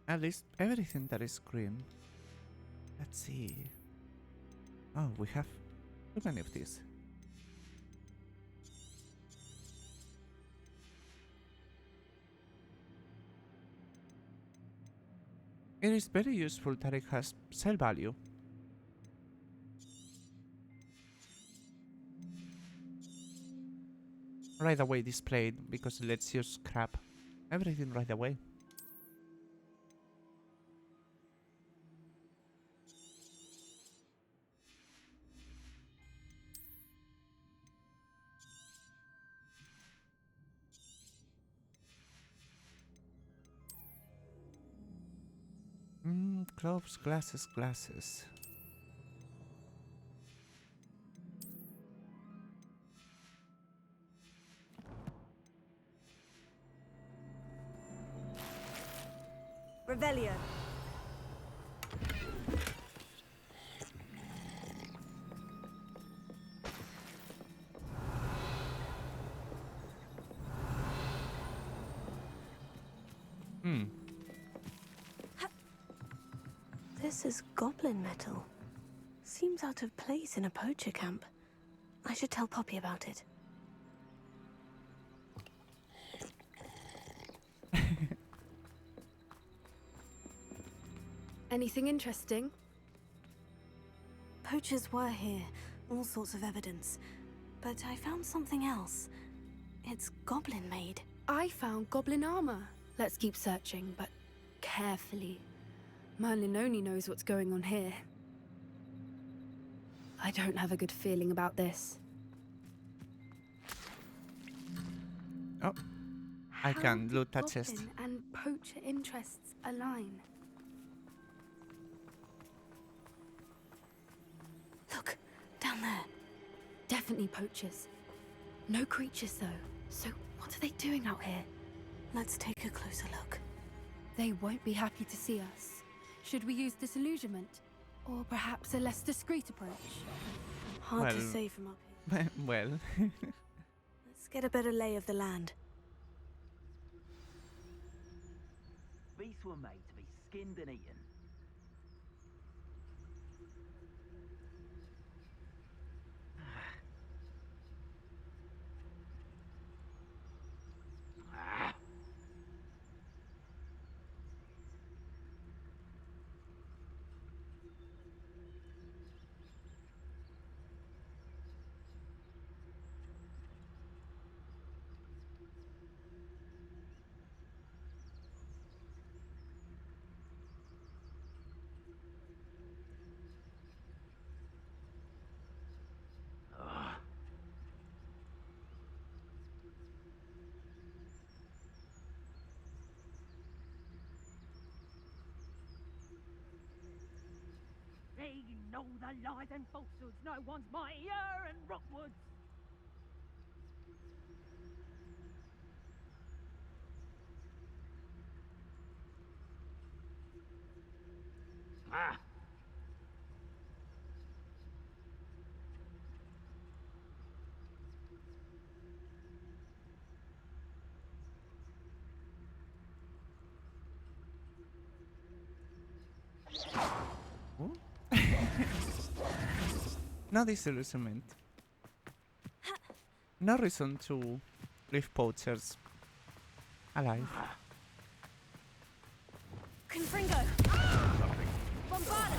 At least everything that is green. Let's see. Oh, we have too many of these. It is very useful that it has sell value. Right away displayed because it lets you scrap everything right away. Gloves, glasses. Revelio. This is goblin metal. Seems out of place in a poacher camp. I should tell Poppy about it. Anything interesting? Poachers were here, all sorts of evidence. But I found something else. It's goblin made. I found goblin armor. Let's keep searching, but carefully. Merlin only knows what's going on here. I don't have a good feeling about this. Oh, I can loot that chest. Goblin and poacher interests align. Look, down there. Definitely poachers. No creatures though. So what are they doing out here? Let's take a closer look. They won't be happy to see us. Should we use disillusionment? Or perhaps a less discreet approach? Hard to say from up here. Well. Let's get a better lay of the land. Beasts were made to be skinned and eaten. They know the lies and falsehoods. No one's mightier in Rockwoods. Ah! No disillusionment. No reason to leave poachers alive. Confringo! Bombard!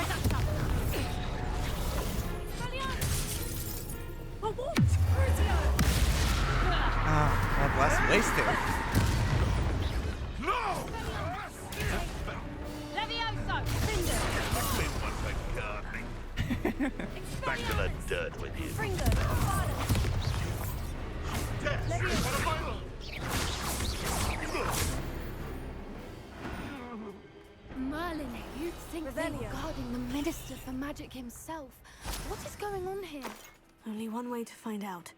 A what? Crucio! Ah, that was wasted. No! Levioso! Cinder! Back to the dirt with you. Fringo! Merlin, you'd think they were guarding the Minister for Magic himself. What is going on here? Only one way to find out.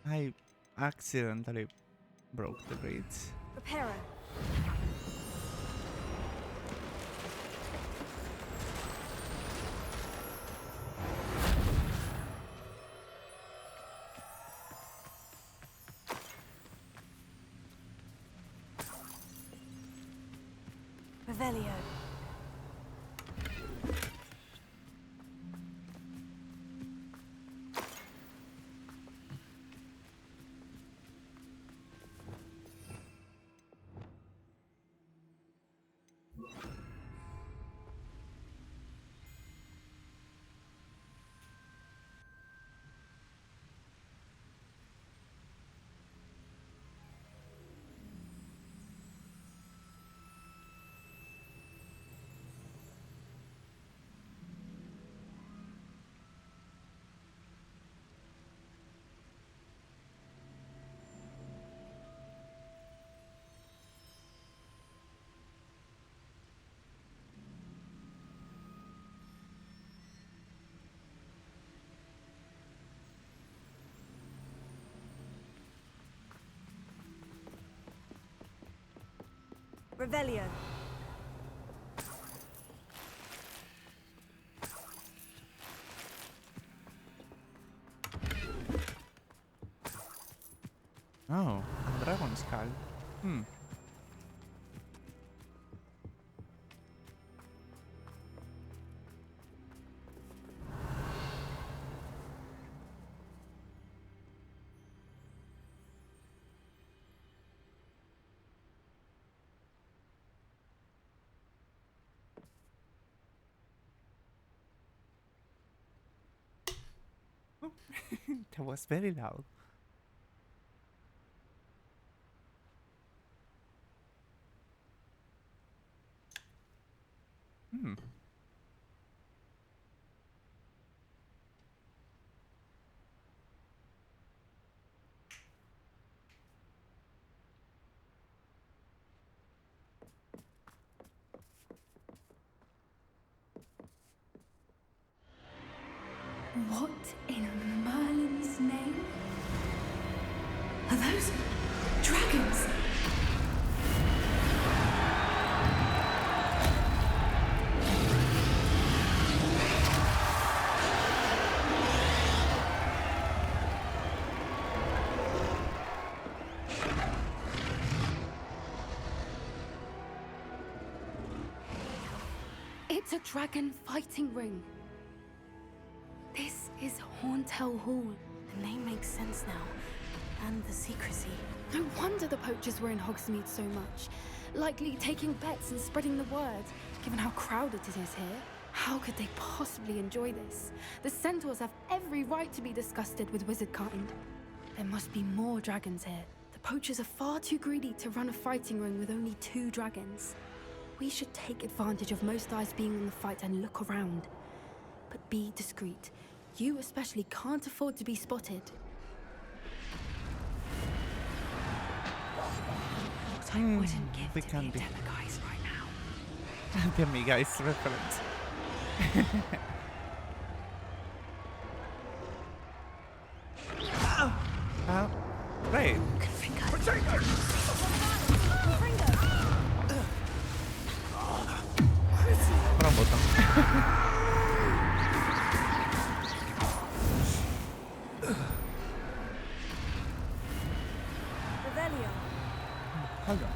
I accidentally broke the bridge. Reparo. Revelio. Revelio. Oh, a dragon skull. That was very loud. What in Merlin's name? Are those dragons? It's a dragon fighting ring. This is Horntail Hall. The name makes sense now. And the secrecy. No wonder the poachers were in Hogsmeade so much. Likely taking bets and spreading the word, given how crowded it is here. How could they possibly enjoy this? The centaurs have every right to be disgusted with wizard kind. There must be more dragons here. The poachers are far too greedy to run a fighting ring with only 2 dragons. We should take advantage of most eyes being on the fight and look around. But be discreet. You especially can't afford to be spotted. What I wouldn't give we to can be be a Demi-Guise right now. Demi-Guise reference. Right. Wrong button. Revelio. Hold on.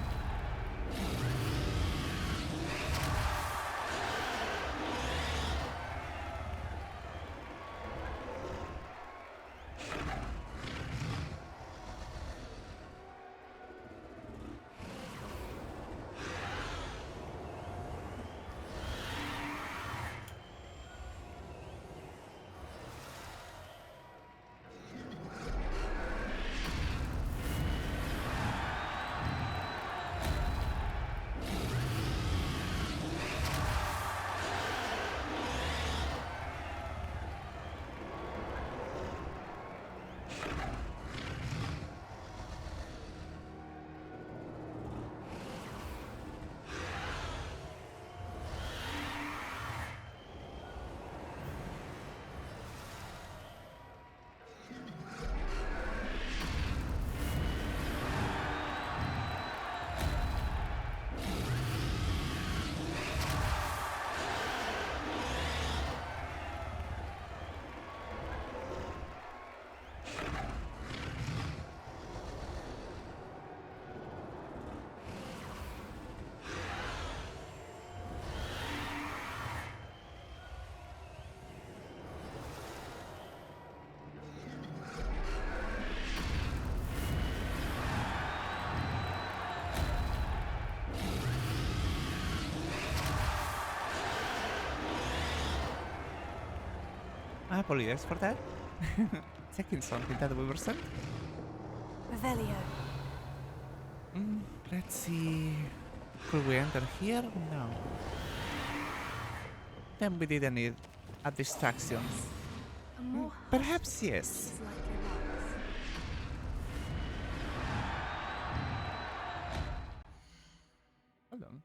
I apologize for that. Checking something that we were sent. Revelio. Let's see. Could we enter here? No. Then we didn't need a distraction. Perhaps yes. Hold on.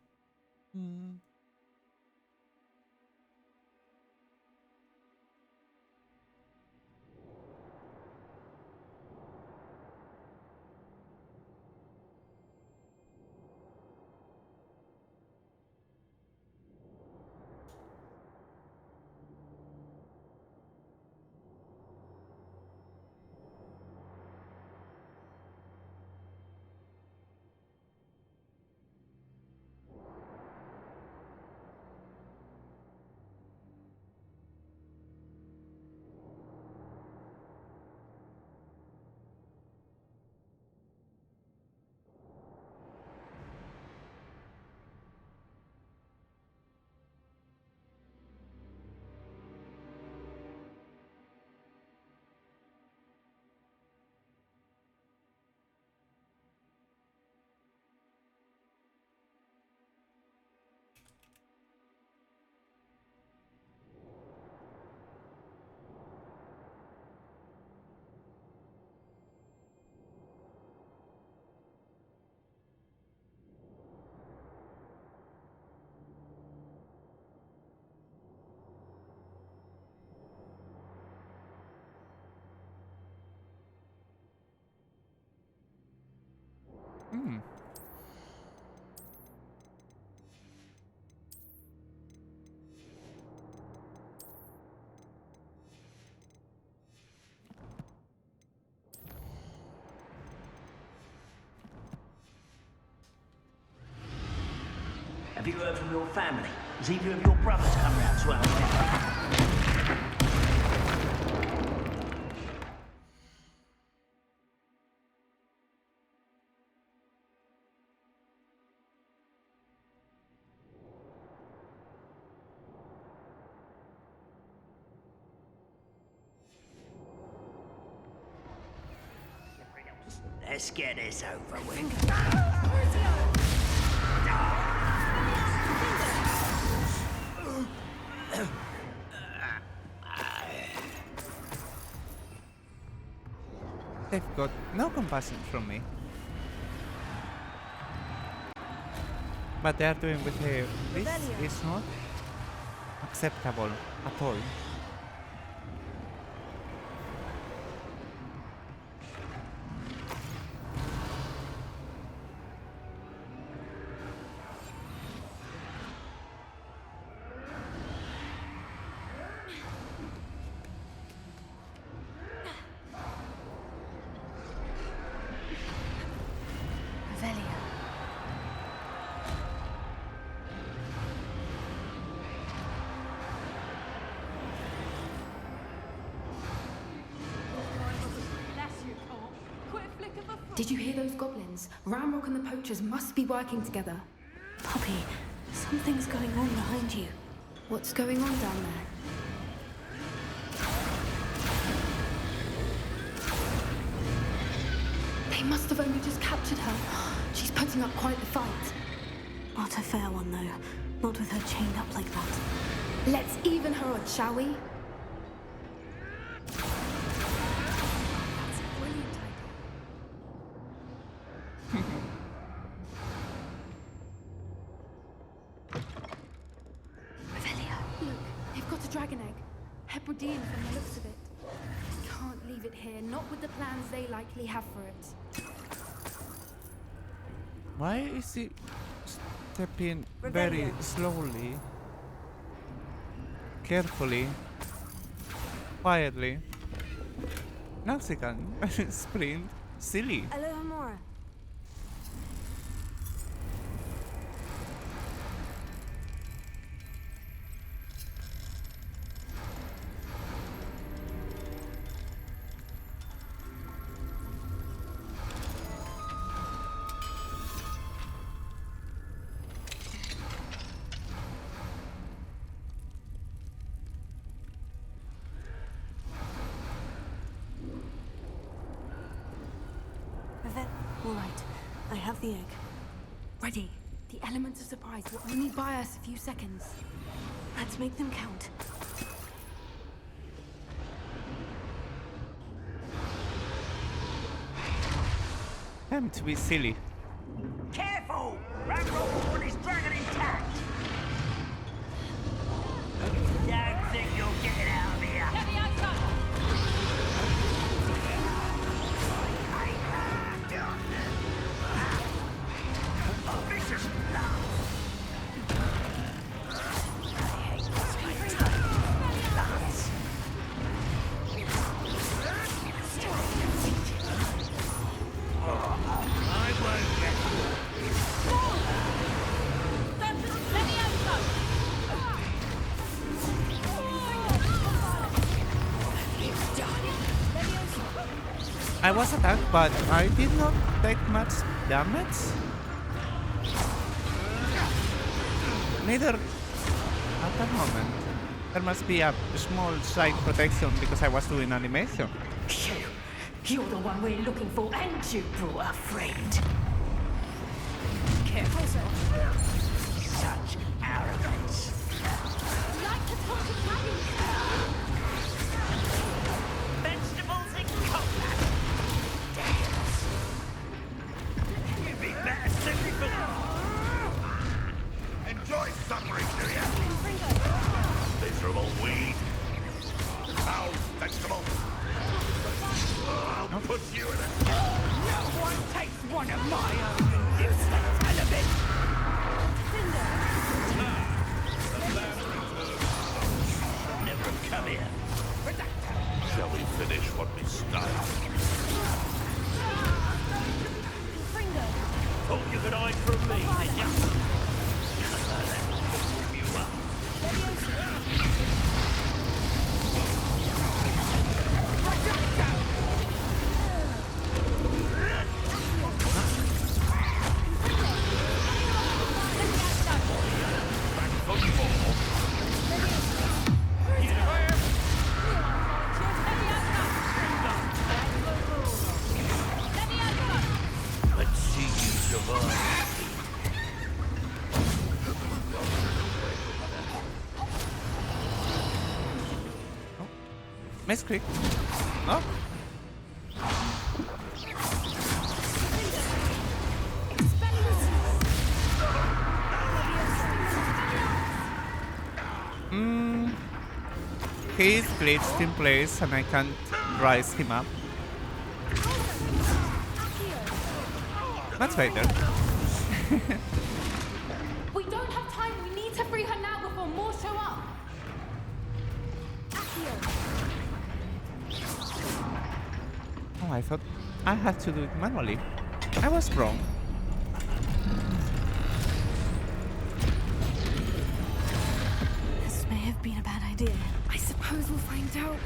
Have you heard from your family? Has either of your brothers come round to our Let's get this over with. They've got no compassion from me. But they are doing with her. This is not acceptable at all. Did you hear those goblins? Ramrock and the poachers must be working together. Poppy, something's going on behind you. What's going on down there? They must have only just captured her. She's putting up quite the fight. Not a fair one, though. Not with her chained up like that. Let's even her odds, shall we? Dragon egg. Hebridean from the looks of it. Can't leave it here, not with the plans they likely have for it. Why is he stepping very slowly, carefully, quietly? Nausicaan, sprint, silly. Hello, Amora. All right, I have the egg. Ready. The elements of surprise will only buy us a few seconds. Let's make them count. Time to be silly. Careful! Ranrock's got his dragon intact! Don't think you'll get it out of here! Get me outside! Vicious love! I hate this place. Lance. I won't get I was attacked, but I did not take much damage. Neither at that moment. There must be a small side protection because I was doing animation. You're the one we're looking for, and you brought a friend. Careful, sir. Such arrogance. Like the top of dragons. Vegetables in combat. Dance. You'd be better suited for Enjoy suffering, do ya? Miserable weed. Foul vegetable. I'll put you in a... No one takes one of my own useless element. Never have come here. Shall we finish what we started? Thought you could hide from me, did ya? You up. Let's see you survive. Misclick. Oh. He's glitched in place and I can't rise him up. Much better. We don't have time. We need to free her now before more show up. Oh, I thought I had to do it manually. I was wrong. This may have been a bad idea. I suppose we'll find out.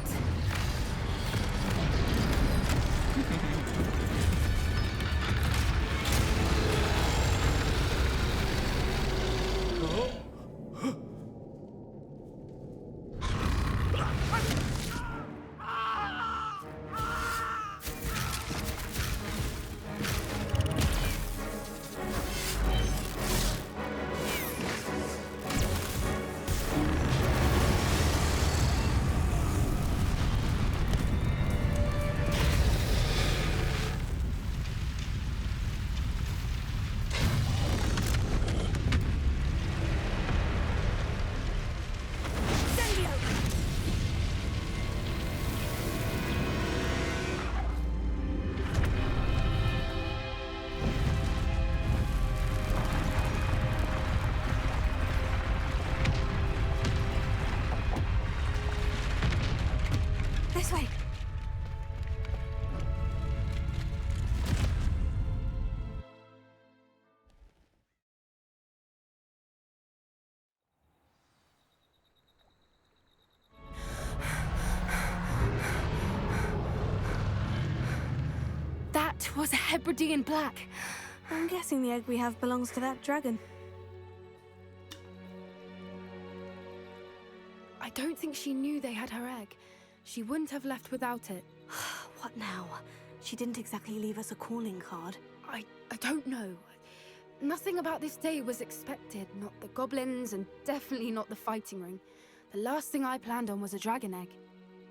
This way. That was a Hebridean black. I'm guessing the egg we have belongs to that dragon. I don't think she knew they had her egg. She wouldn't have left without it. What now? She didn't exactly leave us a calling card. I don't know. Nothing about this day was expected. Not the goblins, and definitely not the fighting ring. The last thing I planned on was a dragon egg.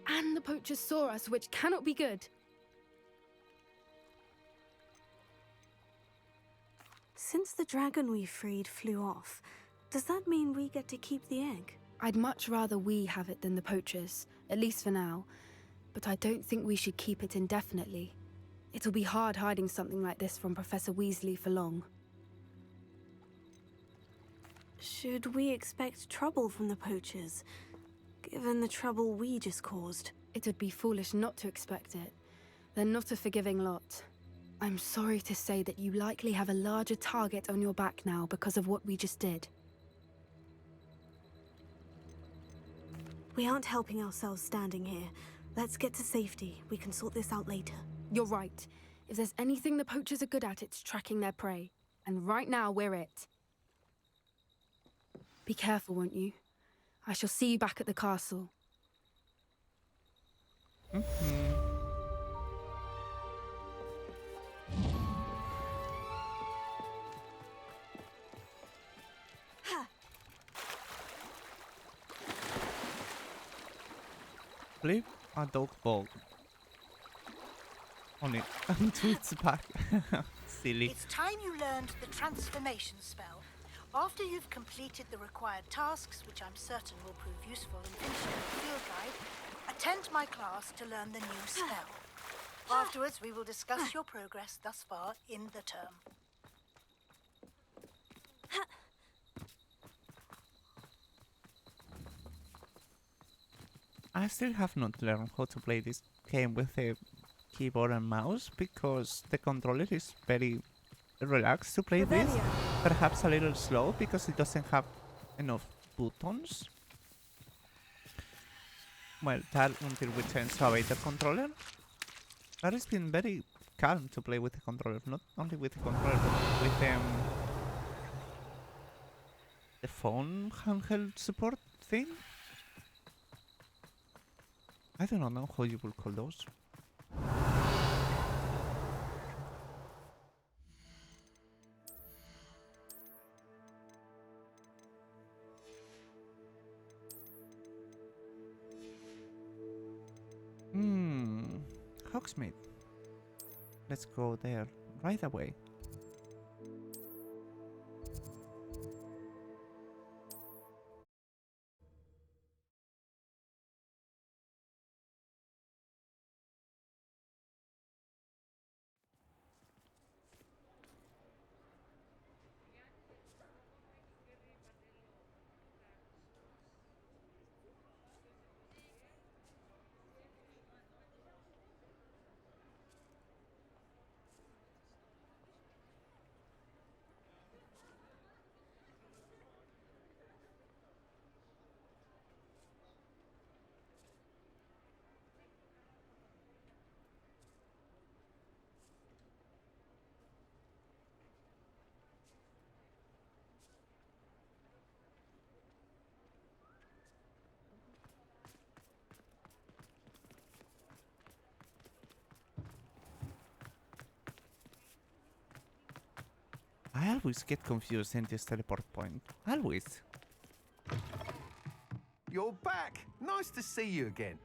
And the poachers saw us, which cannot be good. Since the dragon we freed flew off, does that mean we get to keep the egg? I'd much rather we have it than the poachers, at least for now. But I don't think we should keep it indefinitely. It'll be hard hiding something like this from Professor Weasley for long. Should we expect trouble from the poachers, given the trouble we just caused? It would be foolish not to expect it. They're not a forgiving lot. I'm sorry to say that you likely have a larger target on your back now because of what we just did. We aren't helping ourselves standing here. Let's get to safety. We can sort this out later. You're right. If there's anything the poachers are good at, it's tracking their prey. And right now, we're it. Be careful, won't you? I shall see you back at the castle. Flip a dog ball. On it. To its back. Silly. It's time you learned the transformation spell. After you've completed the required tasks, which I'm certain will prove useful in finishing the field guide, attend my class to learn the new spell. Afterwards, we will discuss your progress thus far in the term. I still have not learned how to play this game with a keyboard and mouse because the controller is very relaxed to play this. Perhaps a little slow because it doesn't have enough buttons. Well, that until we change to a better controller. That has been very calm to play with the controller, not only with the controller but with the phone handheld support thing. I do not know how you will call those. Hogsmeade. Let's go there right away. I always get confused in this teleport point. Always. You're back! Nice to see you again.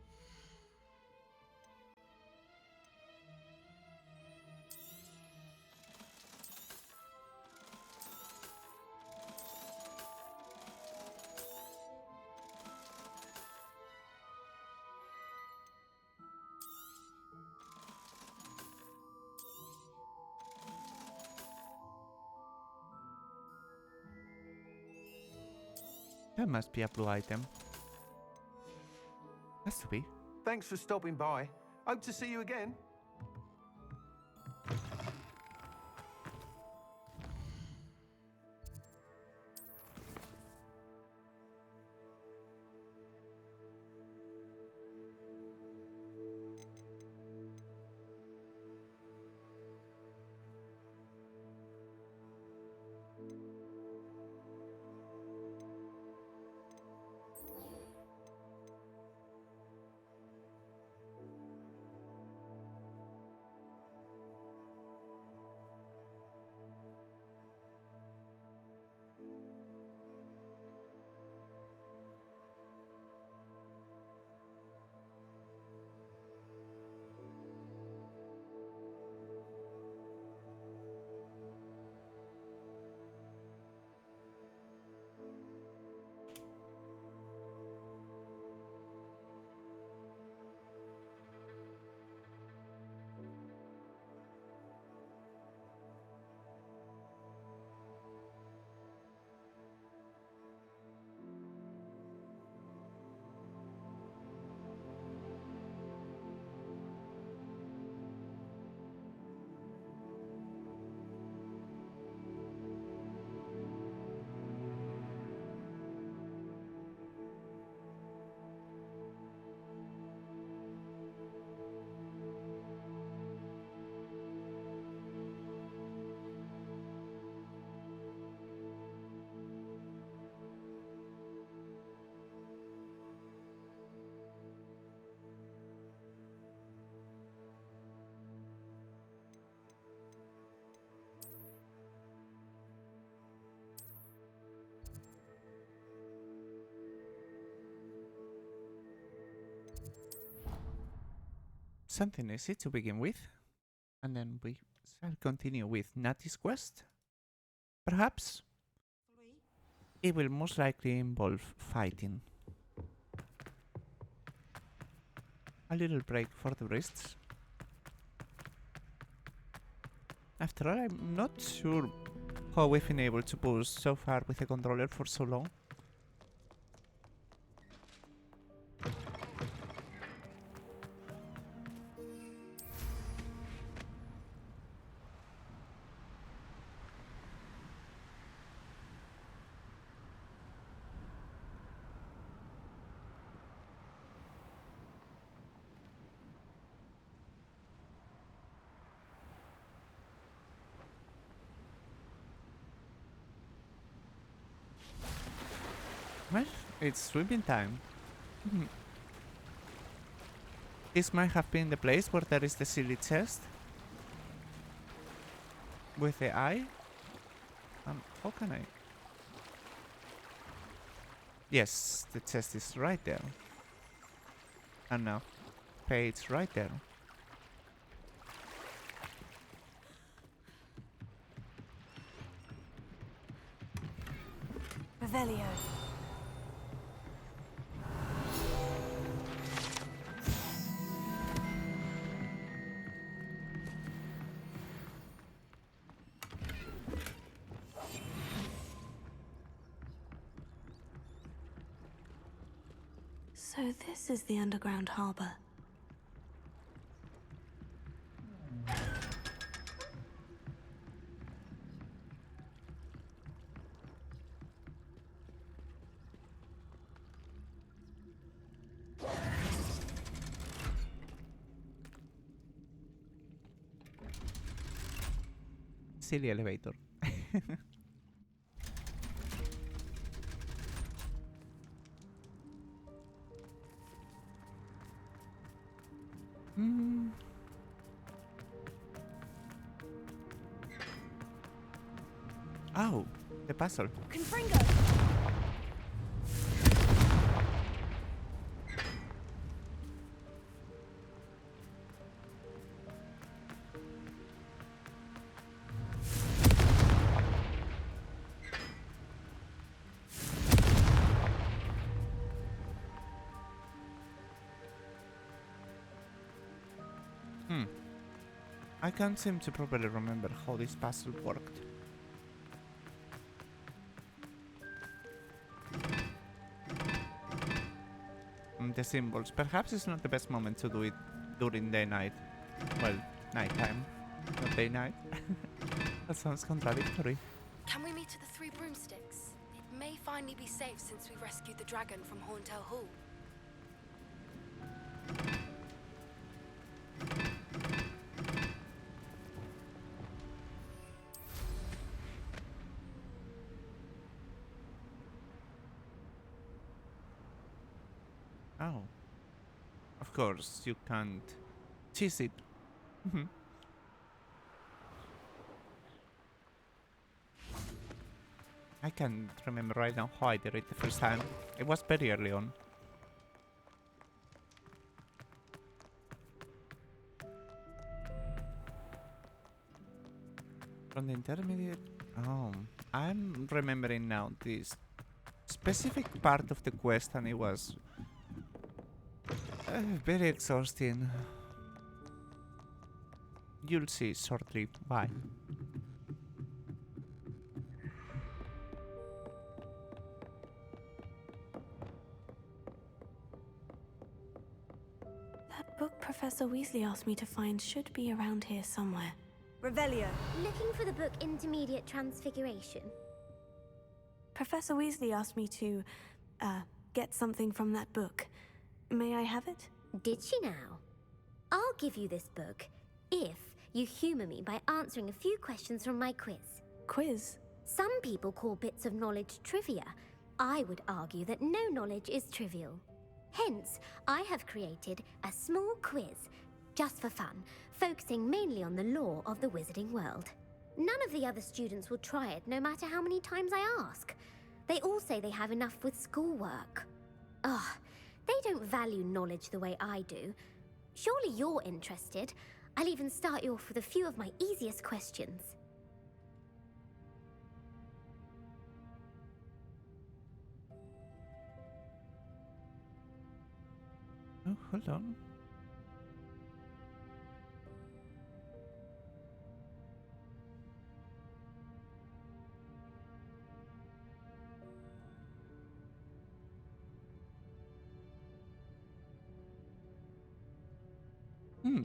That must be a blue item. Has to be. Thanks for stopping by. Hope to see you again. something easy to begin with, and then we shall continue with Natty's quest. Perhaps it will most likely involve fighting. A little break for the wrists. After all, I'm not sure how we've been able to push so far with the controller for so long. Well, it's swimming time. This might have been the place where there is the silly chest. With the eye? How can I? Yes, the chest is right there. And now, page right there. Revelio. So this is the underground harbor. Silly elevator. Oh, the puzzle. Confringo! I can't seem to properly remember how this puzzle worked. The symbols. Perhaps it's not the best moment to do it during day-night. Well, nighttime, not day-night. That sounds contradictory. Can we meet at the Three Broomsticks? It may finally be safe since we rescued the dragon from Hauntel Hall. Oh. Of course, you can't cheese it. I can't remember right now how I did it the first time. It was very early on. From the intermediate... Oh, I'm remembering now this specific part of the quest, and it was very exhausting. You'll see shortly why. That book Professor Weasley asked me to find should be around here somewhere. Revelio. Looking for the book Intermediate Transfiguration? Professor Weasley asked me to, get something from that book. May I have it? Did she now? I'll give you this book if you humor me by answering a few questions from my quiz. Quiz? Some people call bits of knowledge trivia. I would argue that no knowledge is trivial. Hence, I have created a small quiz, just for fun, focusing mainly on the lore of the wizarding world. None of the other students will try it, no matter how many times I ask. They all say they have enough with schoolwork. Ugh, they don't value knowledge the way I do. Surely you're interested. I'll even start you off with a few of my easiest questions. Oh, hold on.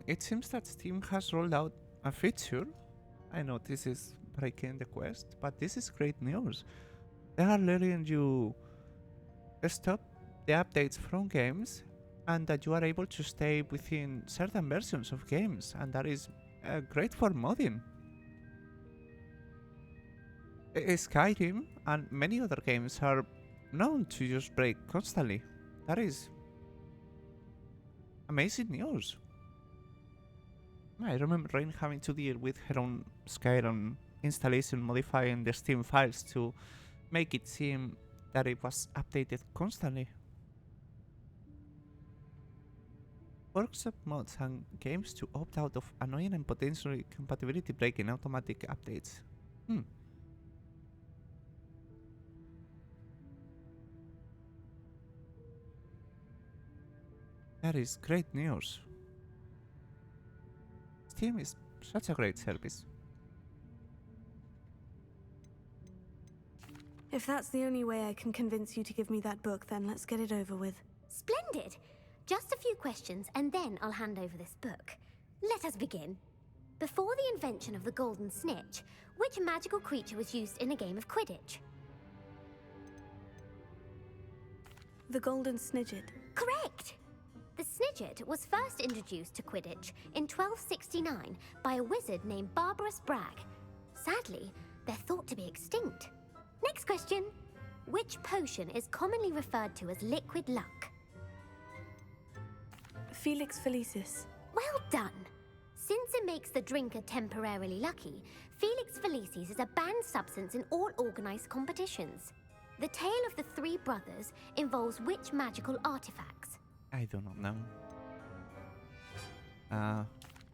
It seems that Steam has rolled out a feature. I know this is breaking the quest, but this is great news. They are letting you stop the updates from games and that you are able to stay within certain versions of games, and that is great for modding. Skyrim and many other games are known to just break constantly. That is amazing news. I remember Rayne having to deal with her own Skyrim installation, modifying the Steam files to make it seem that it was updated constantly. Workshop mods and games to opt out of annoying and potentially compatibility breaking automatic updates. That is great news. Steam is such a great service. If that's the only way I can convince you to give me that book, then let's get it over with. Splendid! Just a few questions and then I'll hand over this book. Let us begin. Before the invention of the golden snitch, which magical creature was used in a game of Quidditch? The golden snidget. Correct! The snidget was first introduced to Quidditch in 1269 by a wizard named Barbarous Bragg. Sadly, they're thought to be extinct. Next question. Which potion is commonly referred to as liquid luck? Felix Felicis. Well done! Since it makes the drinker temporarily lucky, Felix Felicis is a banned substance in all organized competitions. The tale of the three brothers involves which magical artifacts? I do not know.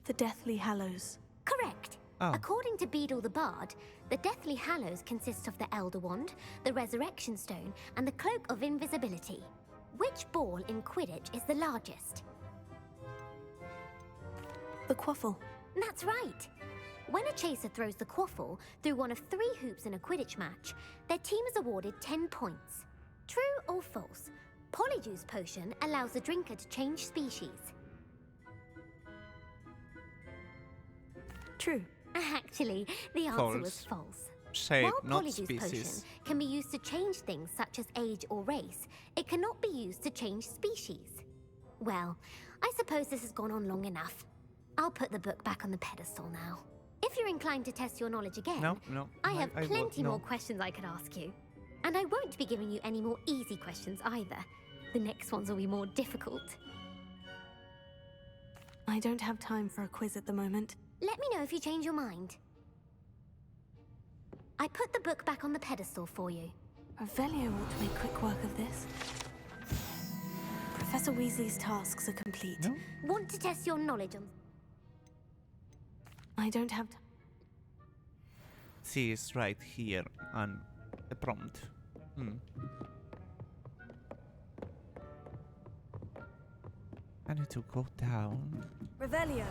The Deathly Hallows. Correct. Oh. According to Beadle the Bard, the Deathly Hallows consists of the Elder Wand, the Resurrection Stone, and the Cloak of Invisibility. Which ball in Quidditch is the largest? The Quaffle. That's right. When a chaser throws the quaffle through one of 3 hoops in a Quidditch match, their team is awarded 10 points. True or false? Polyjuice potion allows the drinker to change species. True. Actually, the answer was false. Shape, While not Polyjuice potion species. can be used to change things such as age or race, it cannot be used to change species. Well, I suppose this has gone on long enough. I'll put the book back on the pedestal now. If you're inclined to test your knowledge again, No. I have won't, plenty no. more questions I could ask you. And I won't be giving you any more easy questions either. The next ones will be more difficult. I don't have time for a quiz at the moment. Let me know if you change your mind. I put the book back on the pedestal for you. Revelio ought to make quick work of this. Professor Weasley's tasks are complete. No? Want to test your knowledge on... I don't have time. She is right here on the prompt. I need to go down. Revelio.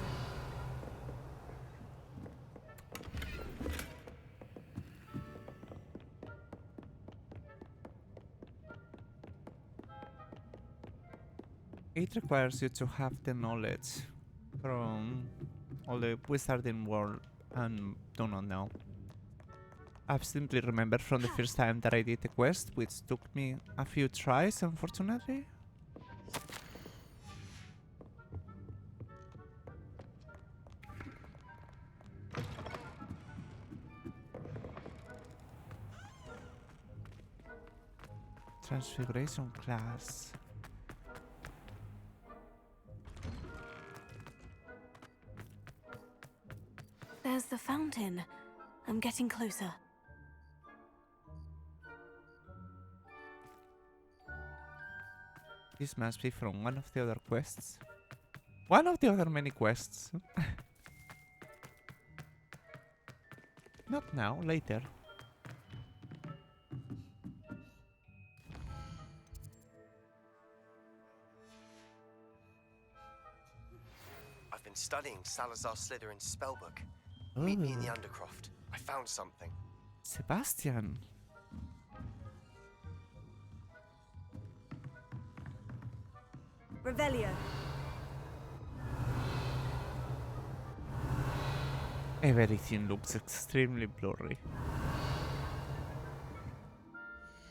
It requires you to have the knowledge from all the wizarding world and do not know. I've simply remembered from the first time that I did the quest, which took me a few tries, unfortunately. Transfiguration class. There's the fountain. I'm getting closer. This must be from one of the other quests. One of the other many quests. Not now, later. I've been studying Salazar Slytherin's spellbook. Meet me in the Undercroft. I found something. Sebastian. Revelio. Everything looks extremely blurry.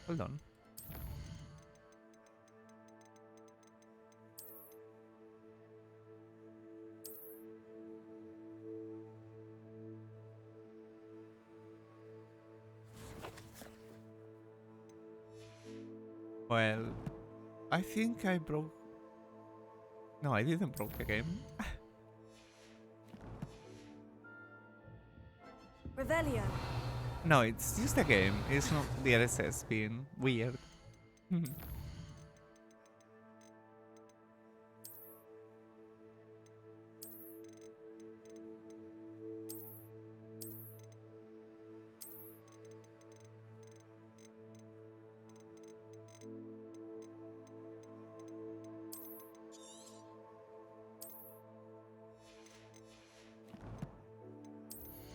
Hold on. Well, I think I broke... No, I didn't broke the game. Revelio. No, it's just a game. It's not the RSS being weird.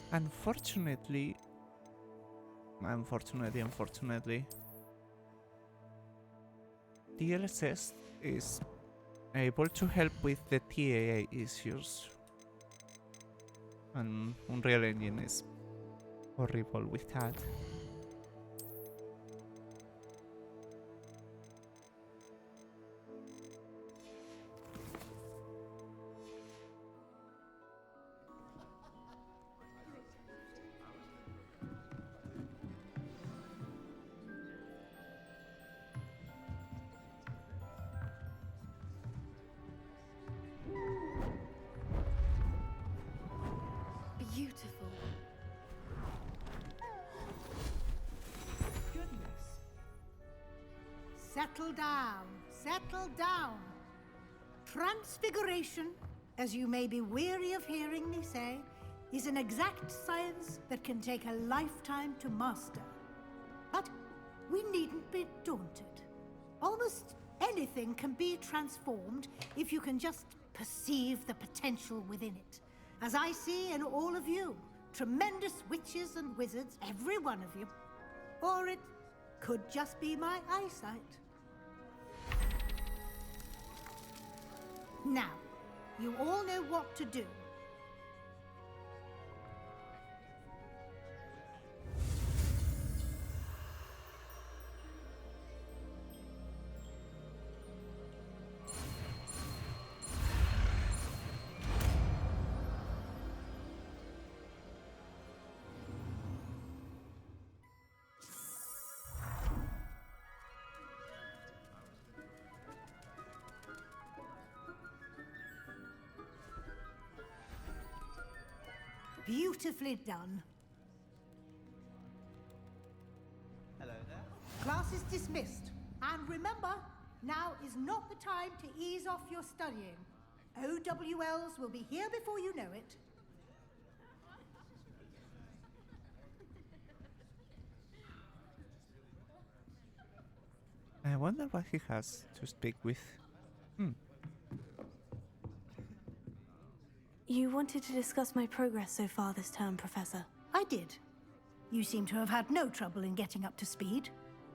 Unfortunately, the LSS is able to help with the TAA issues, and Unreal Engine is horrible with that. Beautiful. Goodness. Settle down. Settle down. Transfiguration, as you may be weary of hearing me say, is an exact science that can take a lifetime to master. But we needn't be daunted. Almost anything can be transformed if you can just perceive the potential within it. As I see in all of you, tremendous witches and wizards, every one of you. Or it could just be my eyesight. Now, you all know what to do. Beautifully done. Hello there. Class is dismissed. And remember, now is not the time to ease off your studying. OWLs will be here before you know it. I wonder what he has to speak with. You wanted to discuss my progress so far this term, Professor. I did. You seem to have had no trouble in getting up to speed.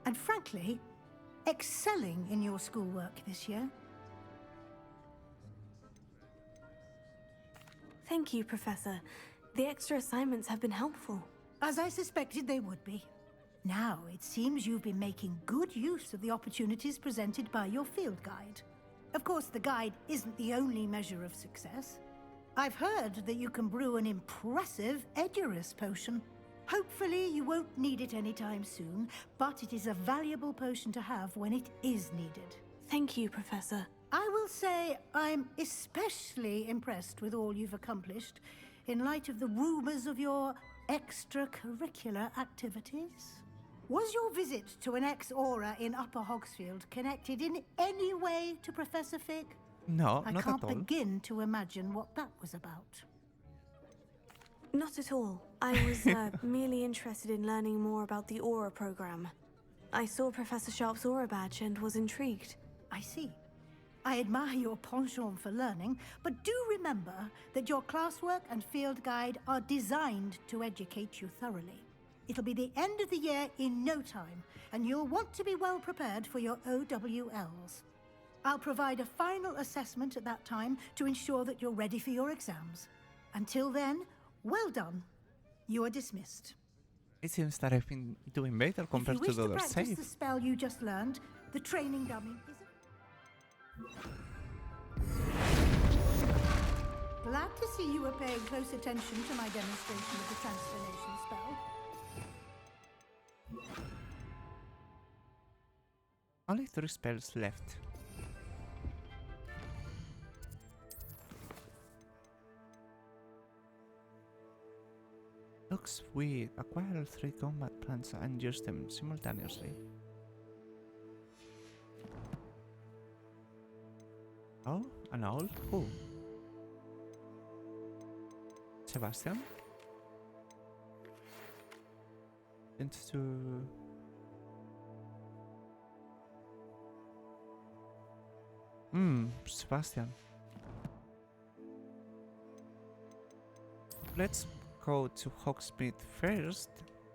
And frankly, excelling in your schoolwork this year. Thank you, Professor. The extra assignments have been helpful. As I suspected they would be. Now, it seems you've been making good use of the opportunities presented by your field guide. Of course, the guide isn't the only measure of success. I've heard that you can brew an impressive Edurus potion. Hopefully you won't need it anytime soon, but it is a valuable potion to have when it is needed. Thank you, Professor. I will say I'm especially impressed with all you've accomplished in light of the rumors of your extracurricular activities. Was your visit to an ex-aura in Upper Hogsfield connected in any way to Professor Fig? No, I not can't at all. begin to imagine what that was about. Not at all. I was merely interested in learning more about the Aura program. I saw Professor Sharp's Aura badge and was intrigued. I see. I admire your penchant for learning, but do remember that your classwork and field guide are designed to educate you thoroughly. It'll be the end of the year in no time, and you'll want to be well prepared for your OWLs. I'll provide a final assessment at that time to ensure that you're ready for your exams. Until then, well done. You are dismissed. It seems that I've been doing better compared If you wish to the to other practice save. the spell you just learned, the training dummy is... Glad to see you are paying close attention to my demonstration of the transformation spell. Only 3 spells left. Looks weird. Acquire 3 combat plants and use them simultaneously. Oh, an owl? Who? Sebastian? Tends to... Sebastian. Let's go to Hogsmeade first,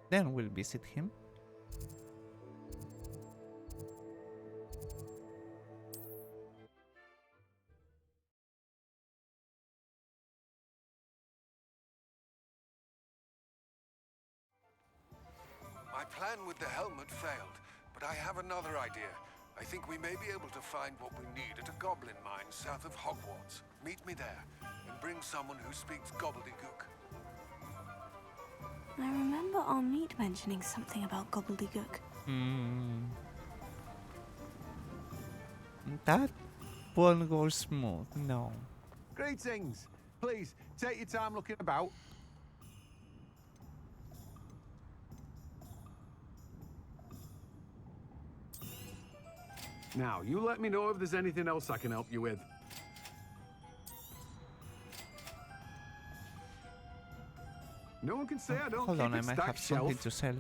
then we'll visit him. My plan with the helmet failed, but I have another idea. I think we may be able to find what we need at a goblin mine south of Hogwarts. Meet me there, and bring someone who speaks gobbledygook. I remember our meet mentioning something about gobbledygook. That won't go smooth, no. Greetings. Please, take your time looking about. Now, you let me know if there's anything else I can help you with. No one can say I don't Hold keep on, I it might stacked have something shelf. to sell.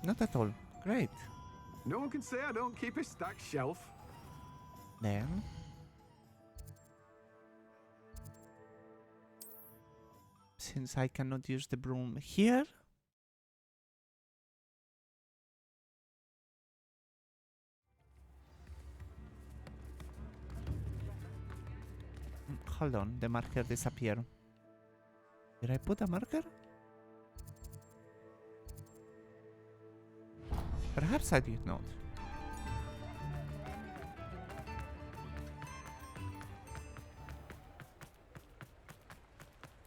Not at all. Great. No one can say I don't keep a stacked shelf. Then... since I cannot use the broom here... Hold on, the marker disappeared. Did I put a marker? Perhaps I did not.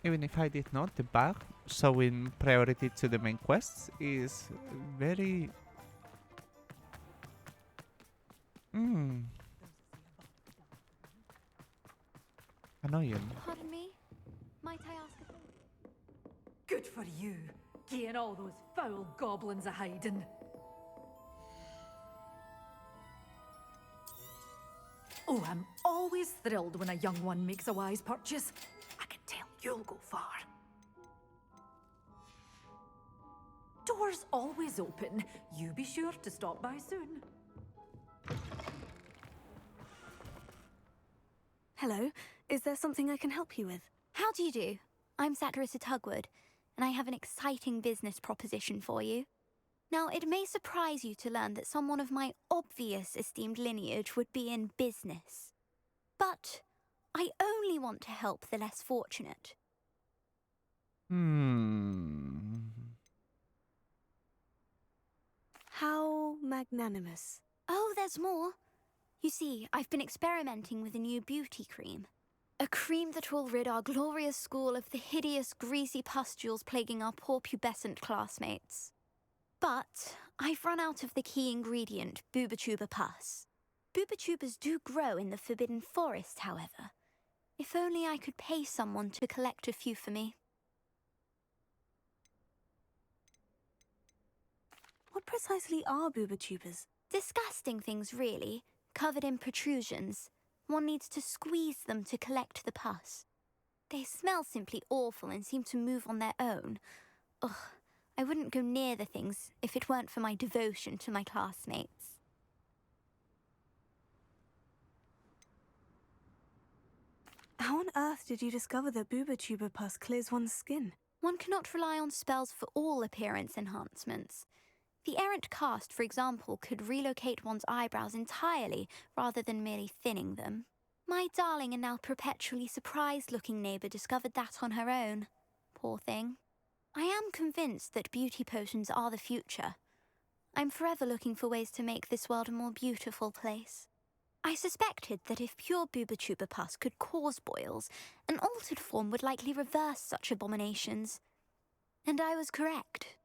Even if I did not, the bug showing priority to the main quests is very... annoying. Pardon me? Might I ask a favor? Good for you, getting all those foul goblins a hiding. Oh, I'm always thrilled when a young one makes a wise purchase. I can tell you'll go far. Doors always open. You be sure to stop by soon. Hello, is there something I can help you with? How do you do? I'm Saccharissa Tugwood, and I have an exciting business proposition for you. Now, it may surprise you to learn that someone of my obvious esteemed lineage would be in business. But I only want to help the less fortunate. How magnanimous. Oh, there's more. You see, I've been experimenting with a new beauty cream. A cream that will rid our glorious school of the hideous, greasy pustules plaguing our poor pubescent classmates. But I've run out of the key ingredient, boobotuber pus. Boobotubers do grow in the Forbidden Forest, however. If only I could pay someone to collect a few for me. What precisely are boobotubers? Disgusting things, really. covered in protrusions. One needs to squeeze them to collect the pus. They smell simply awful and seem to move on their own. Ugh, I wouldn't go near the things if it weren't for my devotion to my classmates. How on earth did you discover that booba-tuber pus clears one's skin? One cannot rely on spells for all appearance enhancements. The errant cast, for example, could relocate one's eyebrows entirely rather than merely thinning them. My darling and now perpetually surprised-looking neighbour discovered that on her own. Poor thing. I am convinced that beauty potions are the future. I'm forever looking for ways to make this world a more beautiful place. I suspected that if pure booba-tuber pus could cause boils, an altered form would likely reverse such abominations. And I was correct.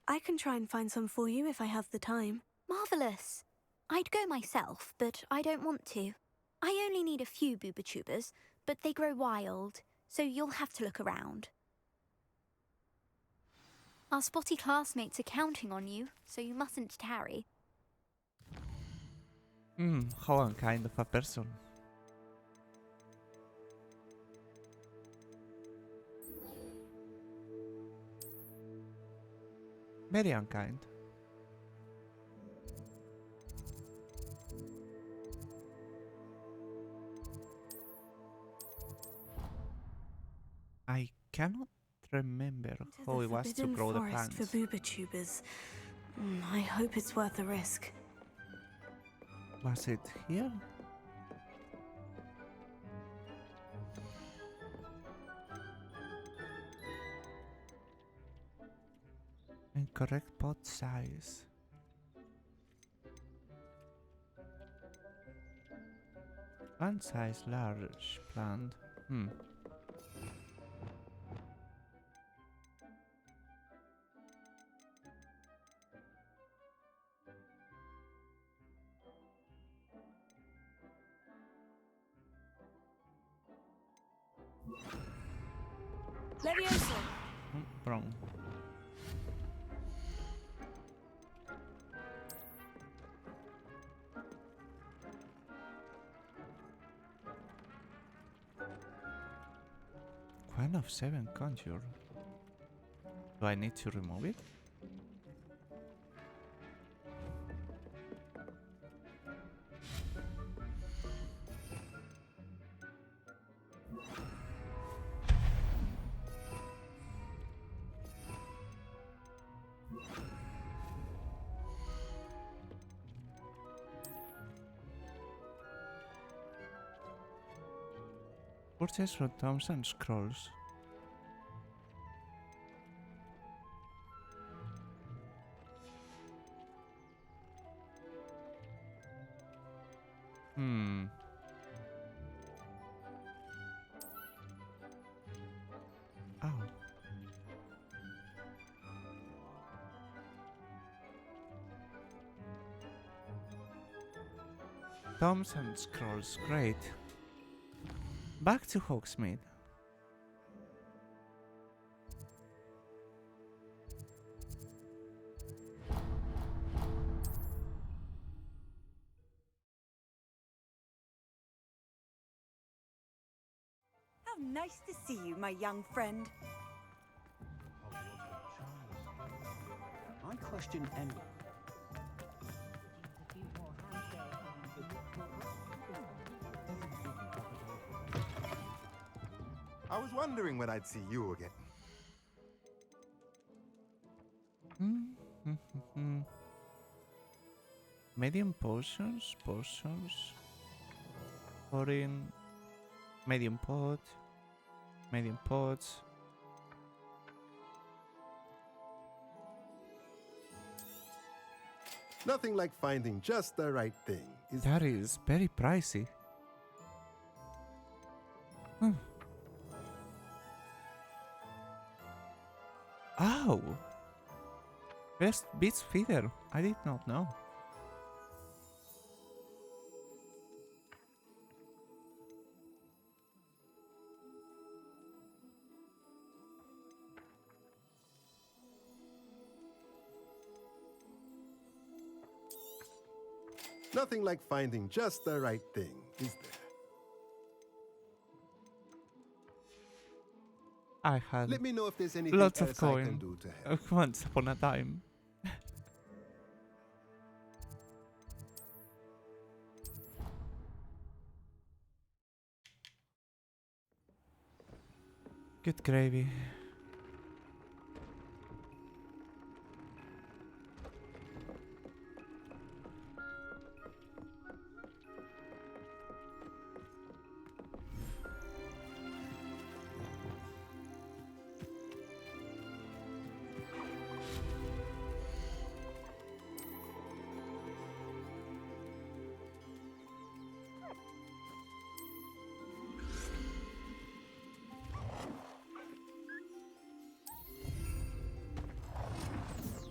I can try and find some for you if I have the time. Marvellous. I'd go myself, but I don't want to. I only need a few booba-tubers, but they grow wild, so you'll have to look around. Our spotty classmates are counting on you, so you mustn't tarry. How unkind of a person. Very unkind. I cannot remember how it was to grow the plants. For booba-tubers. I hope it's worth the risk. Was it here? Incorrect pot size. Plant size large plant. Levioso! Wrong. Queen of 7 conjure. Do I need to remove it? Purchase from Tomes and Scrolls. Oh. Tomes and Scrolls, great. Back to Hogsmeade. How nice to see you, my young friend. I question any. I was wondering when I'd see you again. Medium potions, foreign, medium pots. Nothing like finding just the right thing. That is very pricey. Oh! Best Beats feeder. I did not know. Nothing like finding just the right thing, is there? I had Let me know if there's anything lots of else I can coin do to help. once upon a time. Good gravy.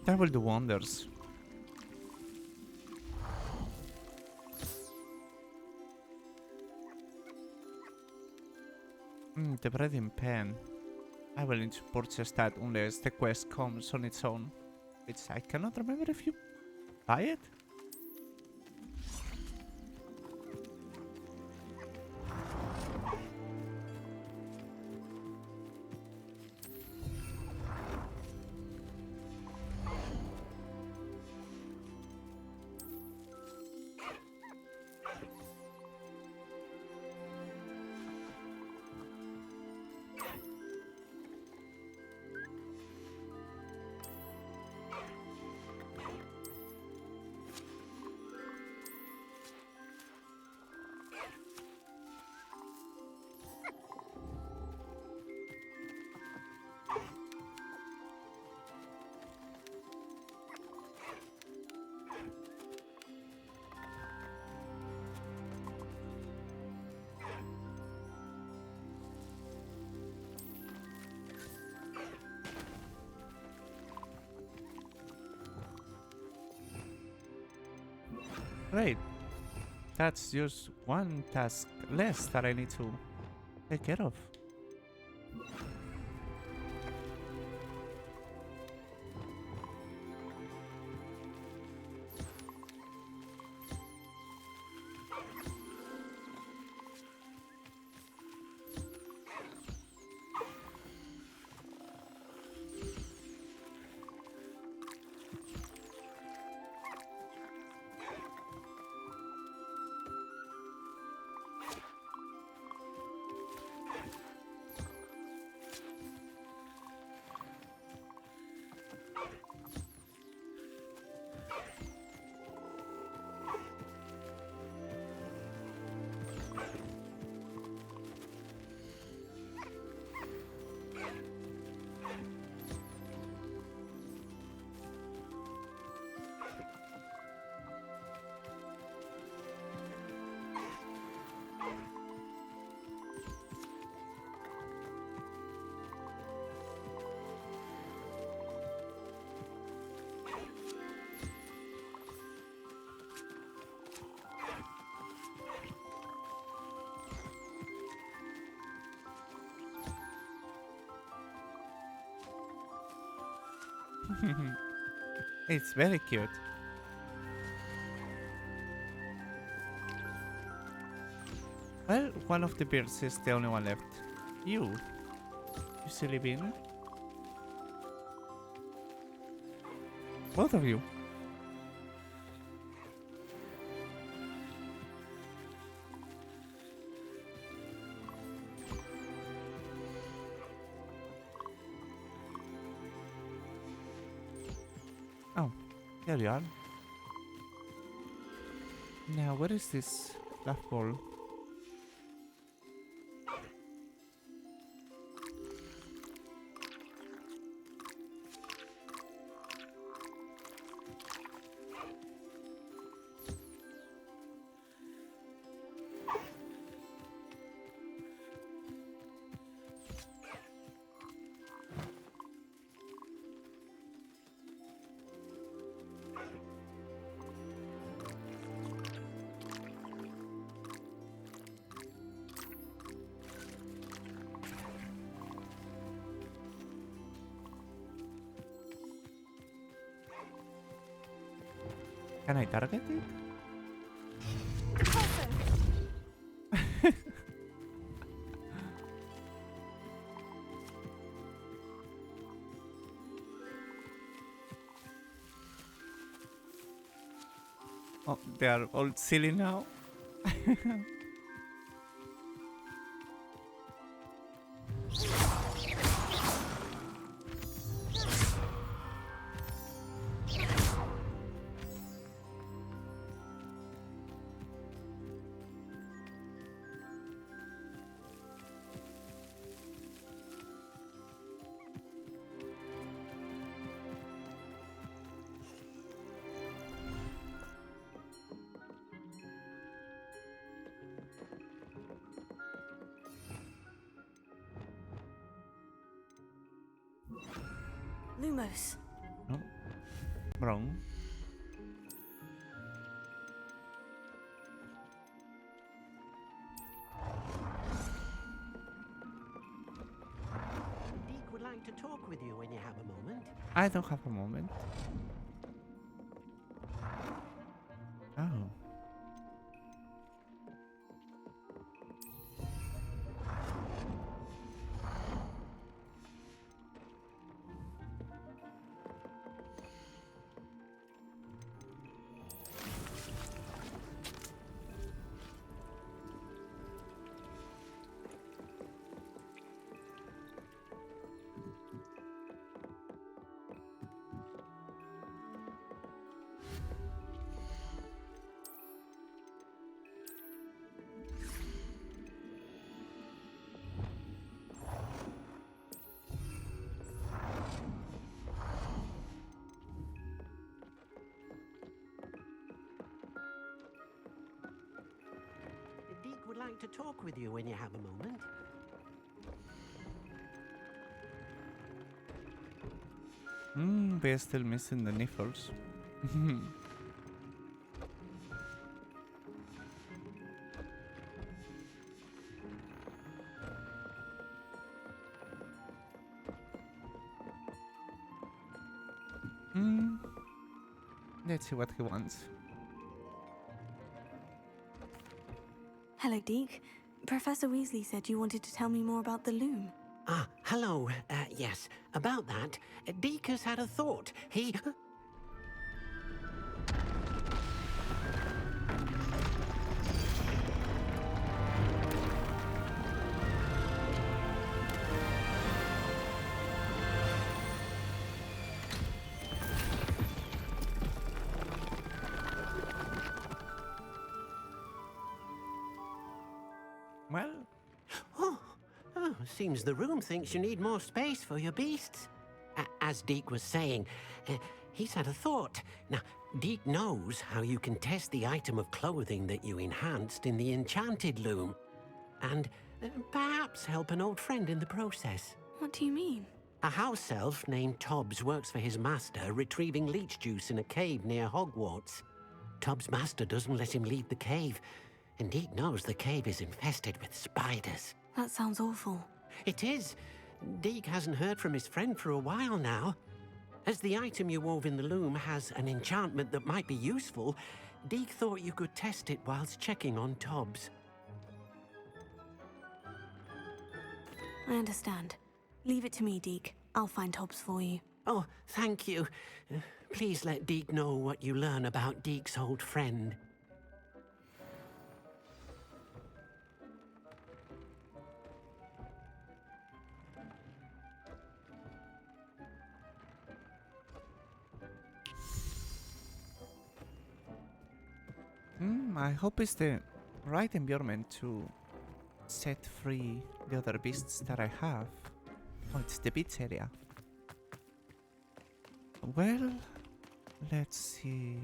That will do wonders. The breathing pen. I will need to purchase that unless the quest comes on its own. Which I cannot remember if you buy it. Great. That's just one task less that I need to take care of. It's very cute. Well, one of the birds is the only one left. You silly bean. Both of you. Oh, here you are. Now, where is this black ball? Can I target it? They are all silly now. Lumos. No. Wrong. Deke would like to talk with you when you have a moment. I don't have a moment. Oh. Deke would like to talk with you when you have a moment. We're still missing the nipples. Let's see what he wants. Hello, Deke. Professor Weasley said you wanted to tell me more about the loom. Ah, hello. Yes, about that. Deke has had a thought. He... Well... Oh, seems the room thinks you need more space for your beasts. As Deke was saying, he's had a thought. Now, Deke knows how you can test the item of clothing that you enhanced in the enchanted loom. And perhaps help an old friend in the process. What do you mean? A house elf named Tobbs works for his master, retrieving leech juice in a cave near Hogwarts. Tobbs' master doesn't let him leave the cave, and Deke knows the cave is infested with spiders. That sounds awful. It is. Deke hasn't heard from his friend for a while now. As the item you wove in the loom has an enchantment that might be useful, Deke thought you could test it whilst checking on Tobbs. I understand. Leave it to me, Deke. I'll find Tobbs for you. Oh, thank you. Please let Deke know what you learn about Deke's old friend. I hope it's the right environment to set free the other beasts that I have. Oh, it's the beach area. Well, let's see.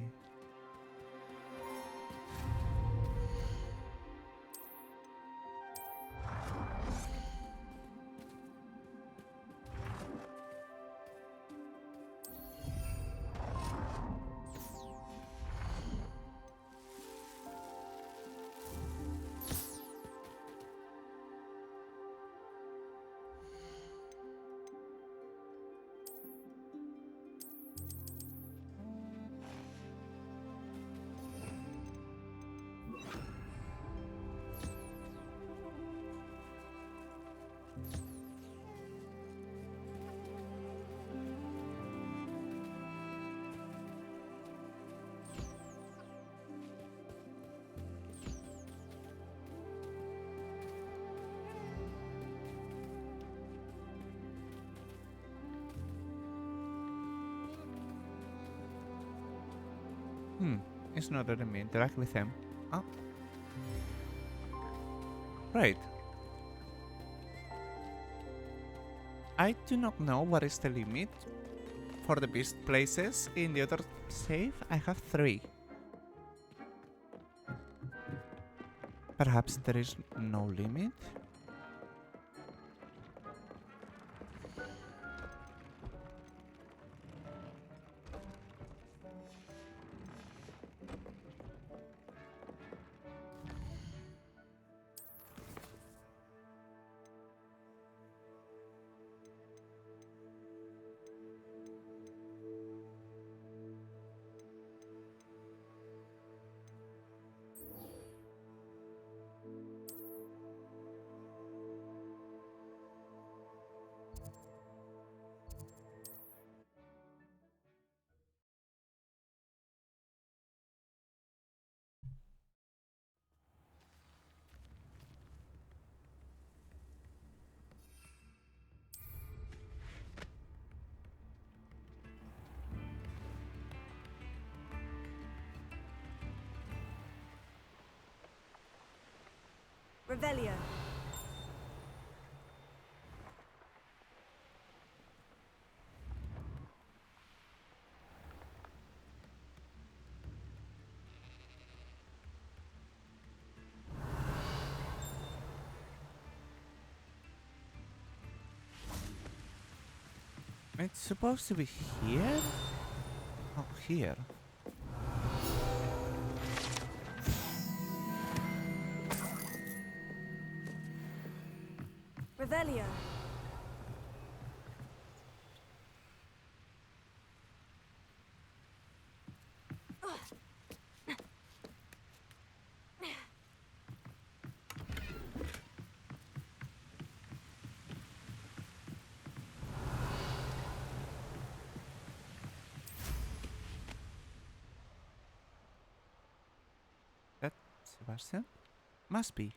It's not letting me interact with him. Oh. Right. I do not know what is the limit for the beast places. In the other save, I have 3. Perhaps there is no limit? Revelio. It's supposed to be here? Oh, here. Revelio. That Sebastian? Must be.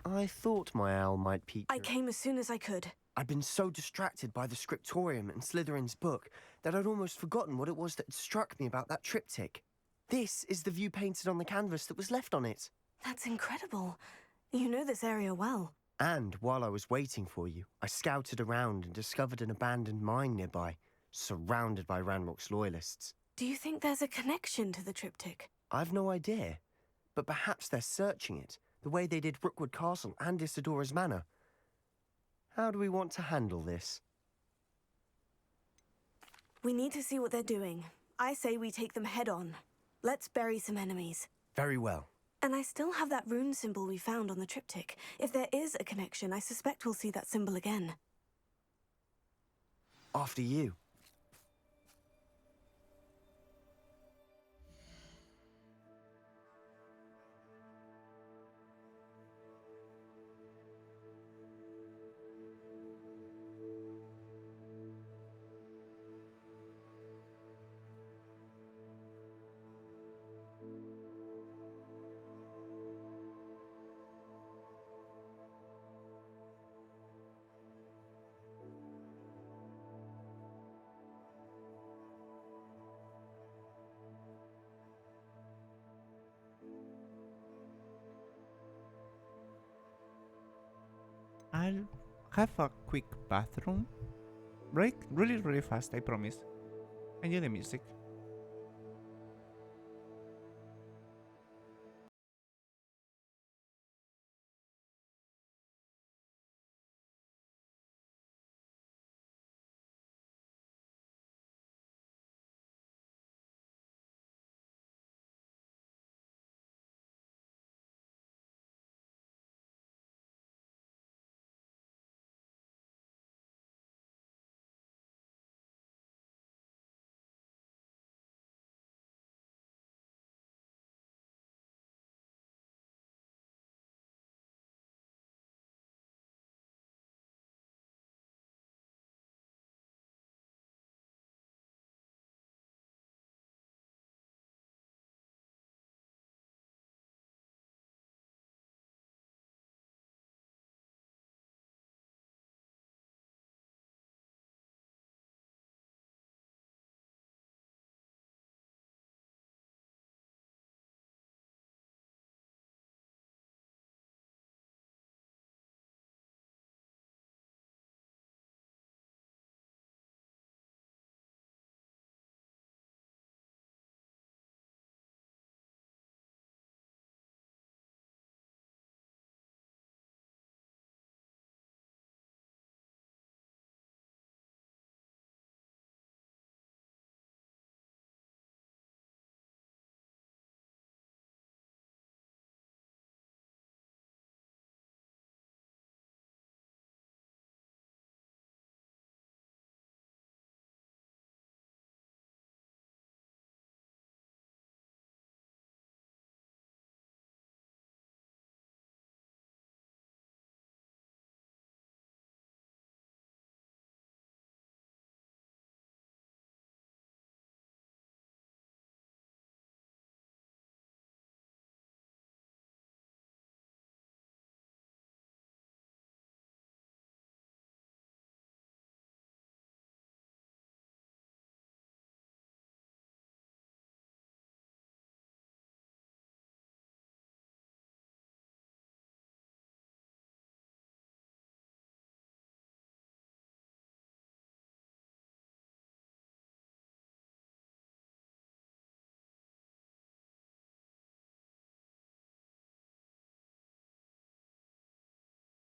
I thought my owl might peek. I came as soon as I could. I'd been so distracted by the scriptorium and Slytherin's book that I'd almost forgotten what it was that had struck me about that triptych. This is the view painted on the canvas that was left on it. That's incredible. You know this area well. And while I was waiting for you, I scouted around and discovered an abandoned mine nearby, surrounded by Ranrock's loyalists. Do you think there's a connection to the triptych? I've no idea, but perhaps they're searching it, the way they did Rookwood Castle and Isidora's Manor. How do we want to handle this? We need to see what they're doing. I say we take them head on. Let's bury some enemies. Very well. And I still have that rune symbol we found on the triptych. If there is a connection, I suspect we'll see that symbol again. After you. I'll have a quick bathroom break, really fast, I promise. Enjoy the music.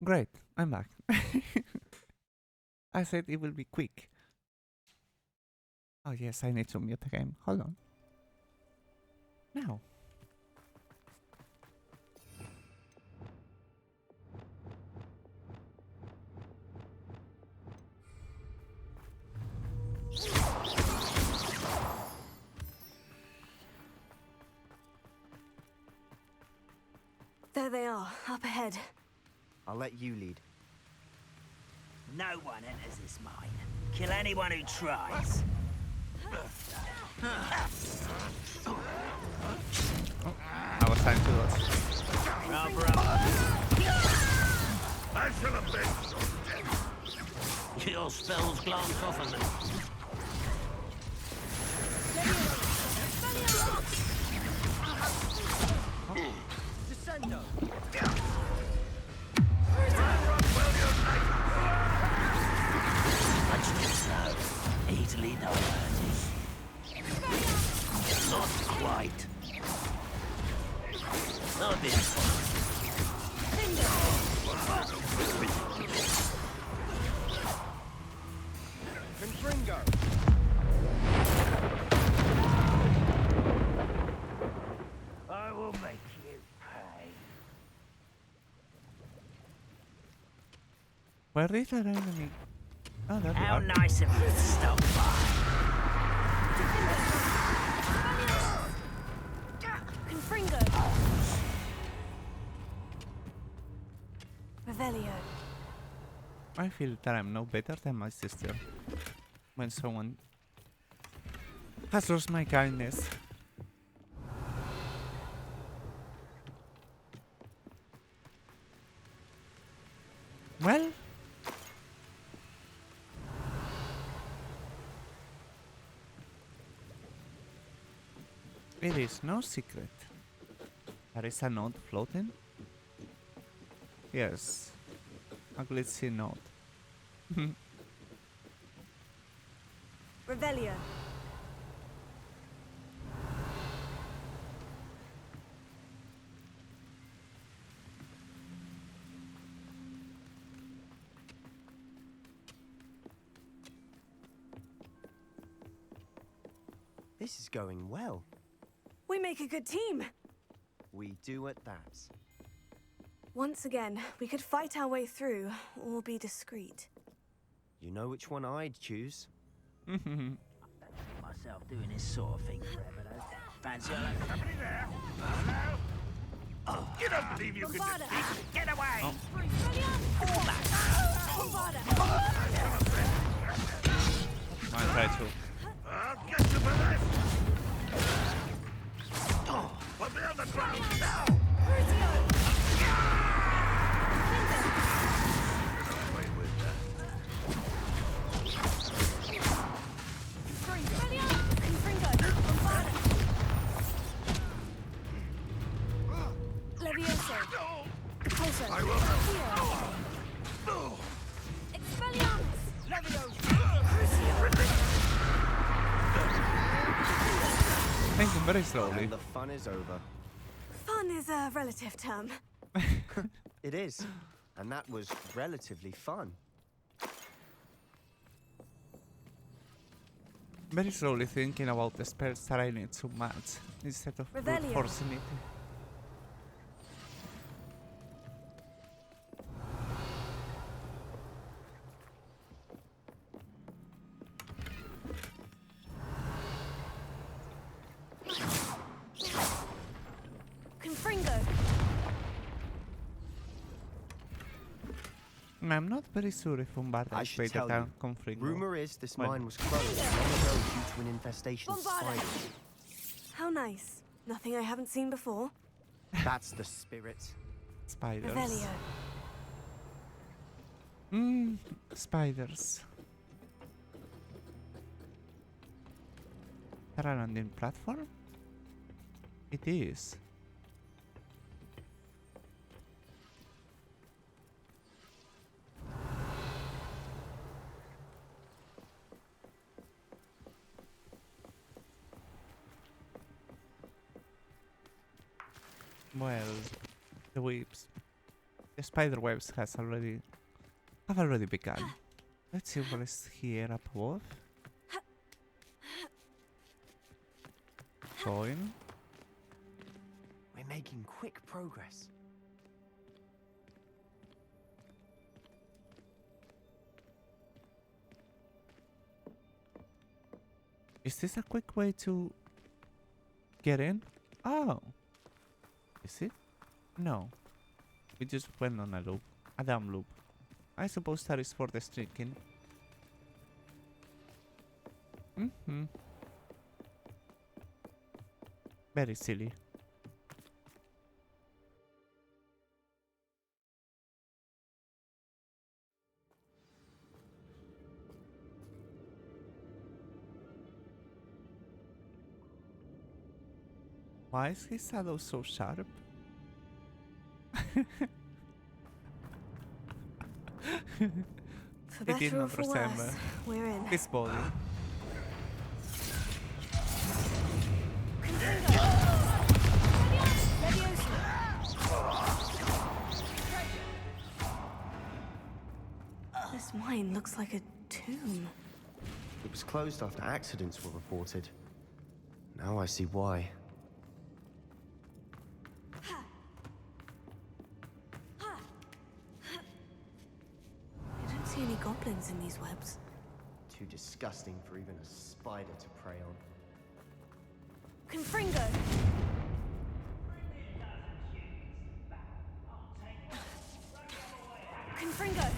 Great, I'm back. I said it will be quick. Oh yes, I need to mute the game. Hold on. Now. There they are, up ahead. I'll let you lead. No one enters this mine. Kill anyone who tries. I was trying to do it. I shall have been. Your spells glance off of me. Descendo. Much too slow. Easily diverted. Not quite. Not this one. Confringo. I will make you pay. Where is our enemy? Oh, there we How are. nice of you to stop by. Confringo. Revelio. I feel that I'm no better than my sister. When someone has lost my kindness. Well, it is no secret. There is a note floating. Yes, a glitzy note. Revelio. This is going well. We make a good team. We do at that. Once again, we could fight our way through, or be discreet. You know which one I'd choose. I don't see myself doing this sort of thing forever, though. Fancy Somebody there? Hello? Oh, you don't believe you can defeat? Get away! I try to. I'll get you for this! Put me on the ground now! Levioso. Closer. I will. Expelliarmus. Thinking very slowly. And the fun is over. Fun is a relative term. It is. And that was relatively fun. Very slowly thinking about the spells that I need so much instead of brute Revelio. forcing it. Confringo. I'm not very sure if Bombarda I is should better tell than you. Confringo. Rumor is this Well, mine was closed long ago due to an infestation of Bombarda. spiders. How nice. Nothing I haven't seen before. That's the spirit. Spiders. Revelio. Spiders. There a landing platform? It is. Well, the whips. The spiderwebs have already begun. Let's see what is here up above. Coin. We're making quick progress. Is this a quick way to get in? Oh. Is it? No. We just went on a loop. A dumb loop. I suppose that is for the streaking. Very silly. Why is his shadow so sharp? For better or for worse, we're in. This body. This mine looks like a tomb. It was closed after accidents were reported. Now I see why. I don't see any goblins in these webs. Too disgusting for even a spider to prey on. Confringo! Confringo!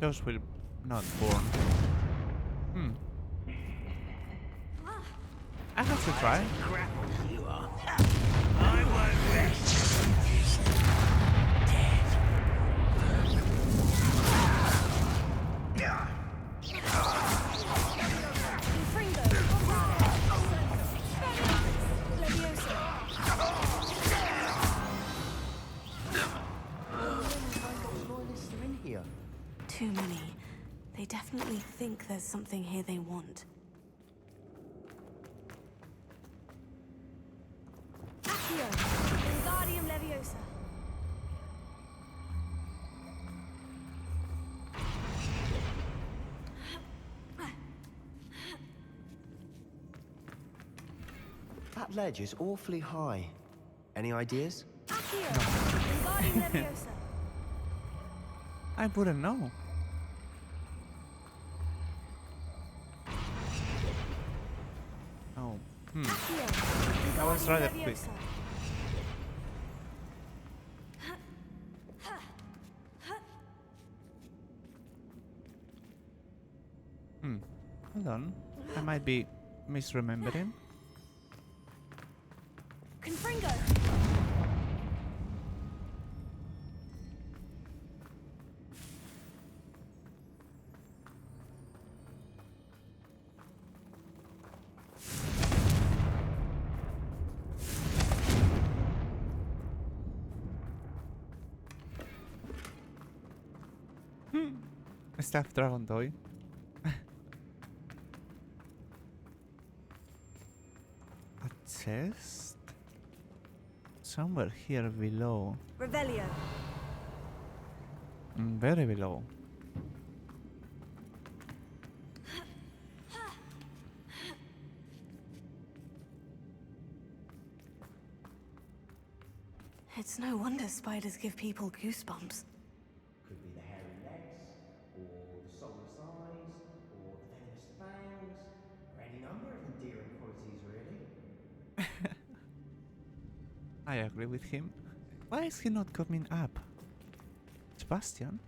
Those will not burn. I have to try. You are. I won't rest. Too many. They definitely think there's something here they want. Accio! Wingardium Leviosa! That ledge is awfully high. Any ideas? Accio! Wingardium Leviosa! I wouldn't know. Oh, that was rather quick. Hold on. I might be misremembering. Confringo! Staff Dragon Toy. A chest? Somewhere here below. Revelio. Very below. It's no wonder spiders give people goosebumps. Could be the hairy legs, or the solar size, or the venomous fangs, or any number of endearing qualities, really. I agree with him. Why is he not coming up? Sebastian?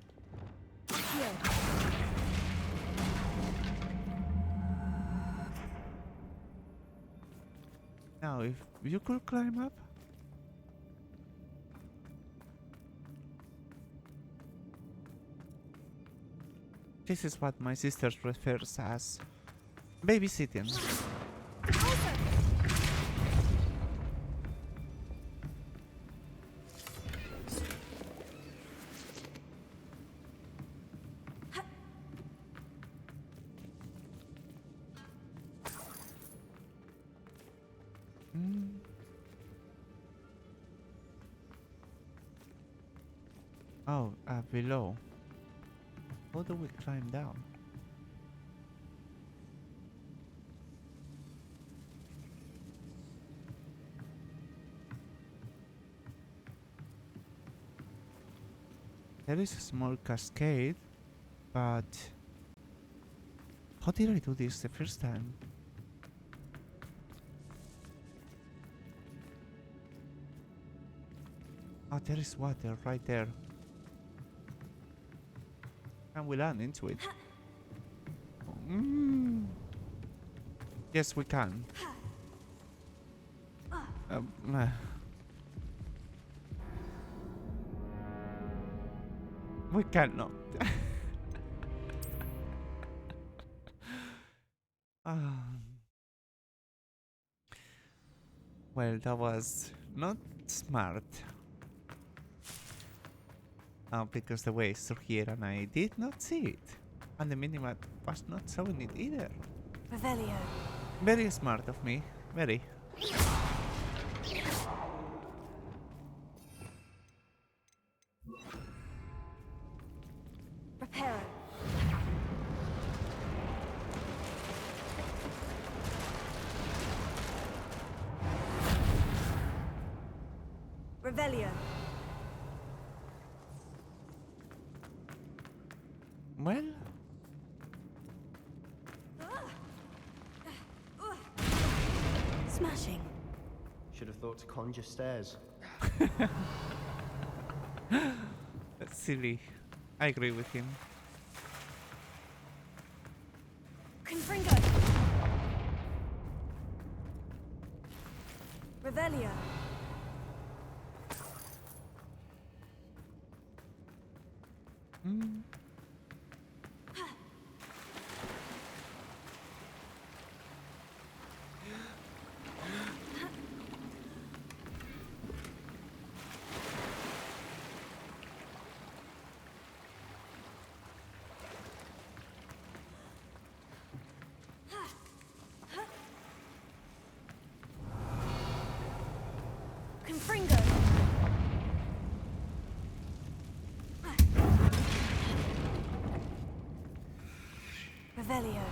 Now, if you could climb up? This is what my sister refers as babysitting. Oh, below. How do we climb down? There is a small cascade, but how did I do this the first time? Oh, there is water right there. And we land into it. Yes, we can. We cannot. Well, that was not smart. Because the way is through here and I did not see it. And the minimap was not showing it either. Revelio. Very smart of me. Very. Reparo. Revelio. Well, smashing. Should have thought to conjure stairs. that's silly. I agree with him. Confringo. Revelio. Confringo. Revelio.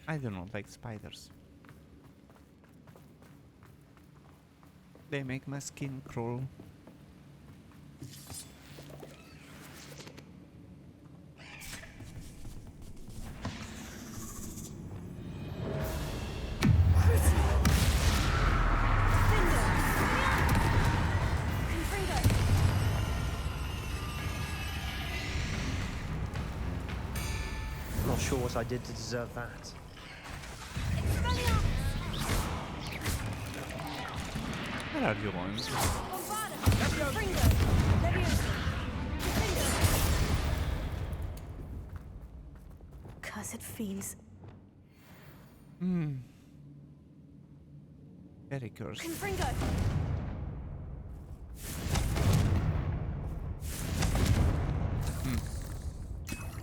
I do not like spiders. They make my skin crawl. Not sure what I did to deserve that. Where are you going? Cursed fiends. Very cursed. Confringo.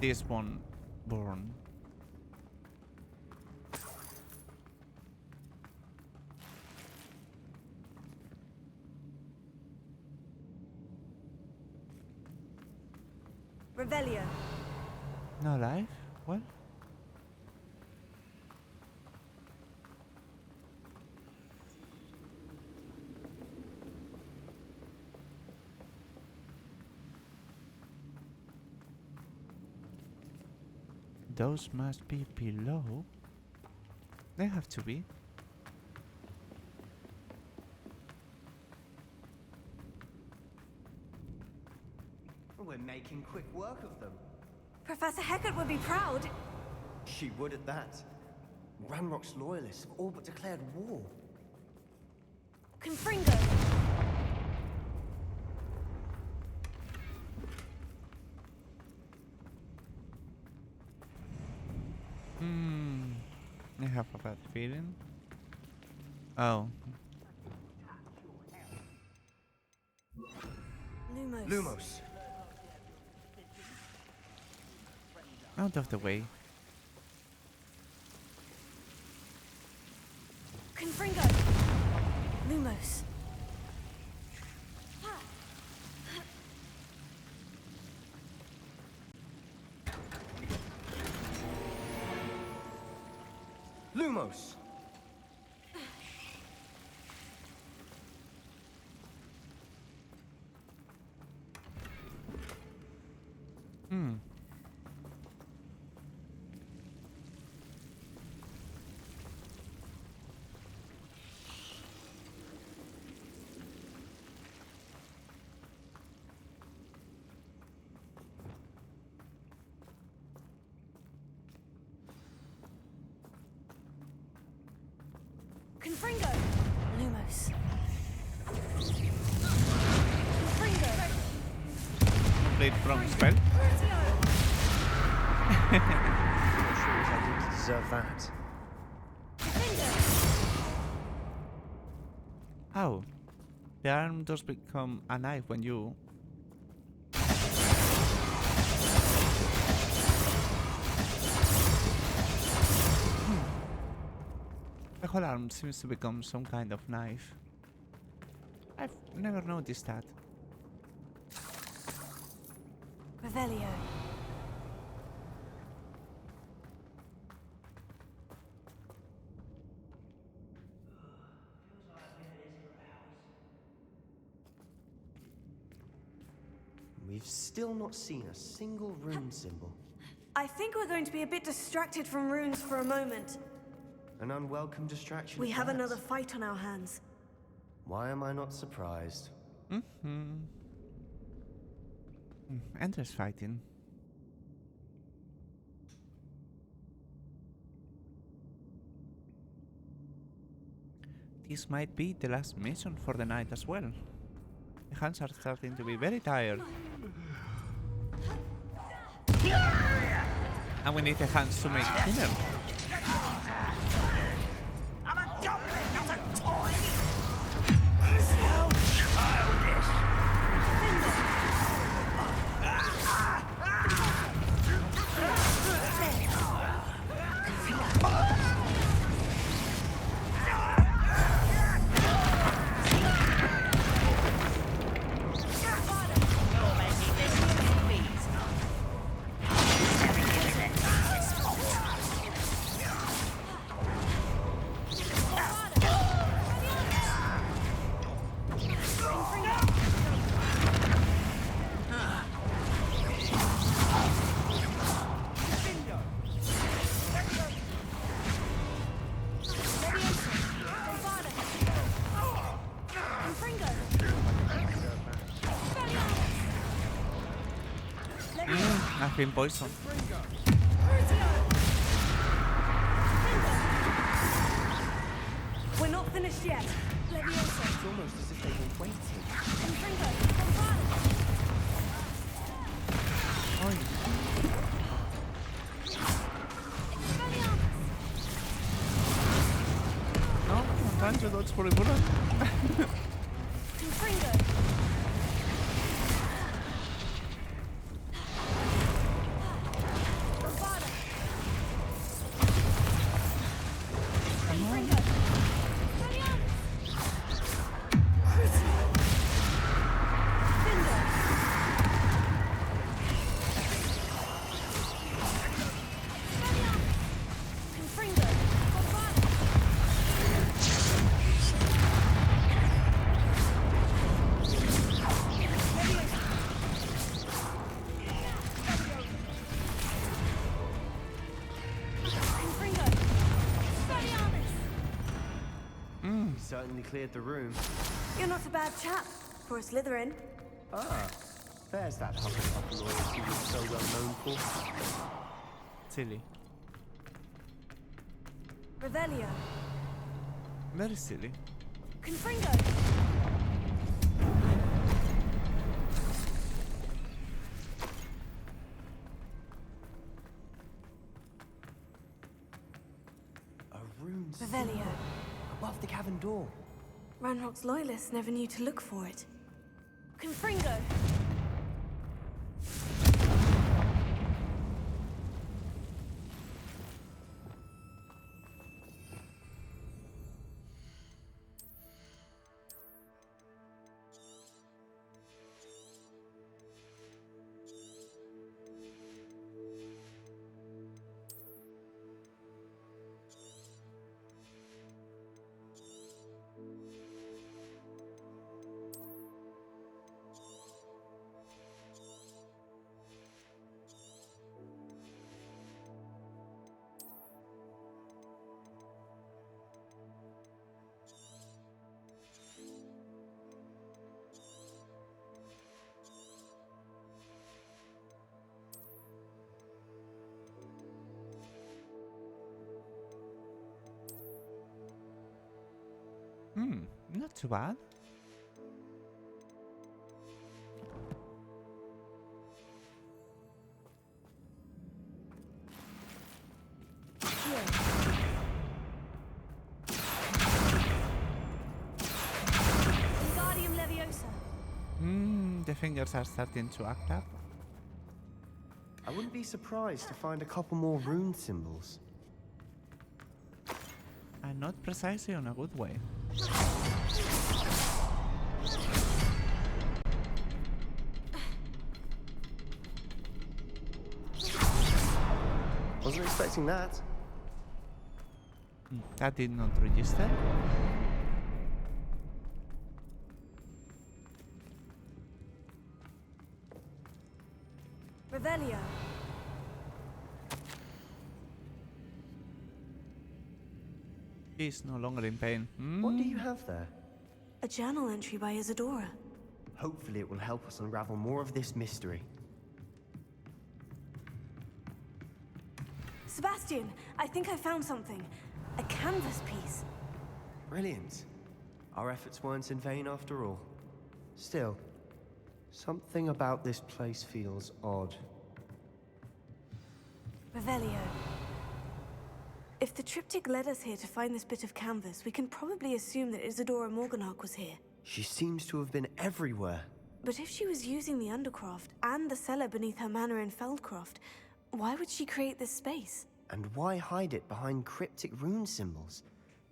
This one born. Revelio. No life? What? Those must be below. They have to be. We're making quick work of them. Professor Hecat would be proud. She would at that. Ranrock's loyalists have all but declared war. Confringo. I have a bad feeling. Oh. Lumos. Lumos. Out of the way. Confringo. Lumos. Lumos! Confringo! Lumos. Confringo! Complete wrong spell. Not sure if I didn't deserve that. How? The arm does become a knife when you... The whole arm seems to become some kind of knife. I've never noticed that. Revelio. We've still not seen a single rune symbol. I think we're going to be a bit distracted from runes for a moment. An unwelcome distraction. We have perhaps? another fight on our hands. Why am I not surprised? Endless fighting. This might be the last mission for the night as well. The hands are starting to be very tired. And we need the hands to make dinner. I'm a goblin, not a toy! So childish! I've been poisoned. We're not finished yet. Leviosa. It's almost as if they were waiting. Confringo. No, I'm trying to dodge for a bullet. Confringo. Certainly cleared the room. You're not a bad chap for a Slytherin. Ah, there's that Hufflepuff loyalty you're so well known for. Silly. Revelio. Very silly. Confringo. A rune Revelio. above the cavern door. Ranrock's loyalists never knew to look for it. Confringo. Not too bad. Wingardium Leviosa. The fingers are starting to act up. I wouldn't be surprised to find a couple more rune symbols. And not precisely in a good way. Wasn't expecting that. That did not register. Revelio. He's no longer in pain. What do you have there? A journal entry by Isadora. Hopefully it will help us unravel more of this mystery. Sebastian, I think I found something. A canvas piece. Brilliant. Our efforts weren't in vain after all. Still, something about this place feels odd. Revelio. If the triptych led us here to find this bit of canvas, we can probably assume that Isadora Morganach was here. She seems to have been everywhere. But if she was using the Undercroft and the cellar beneath her manor in Feldcroft, why would she create this space? And why hide it behind cryptic rune symbols?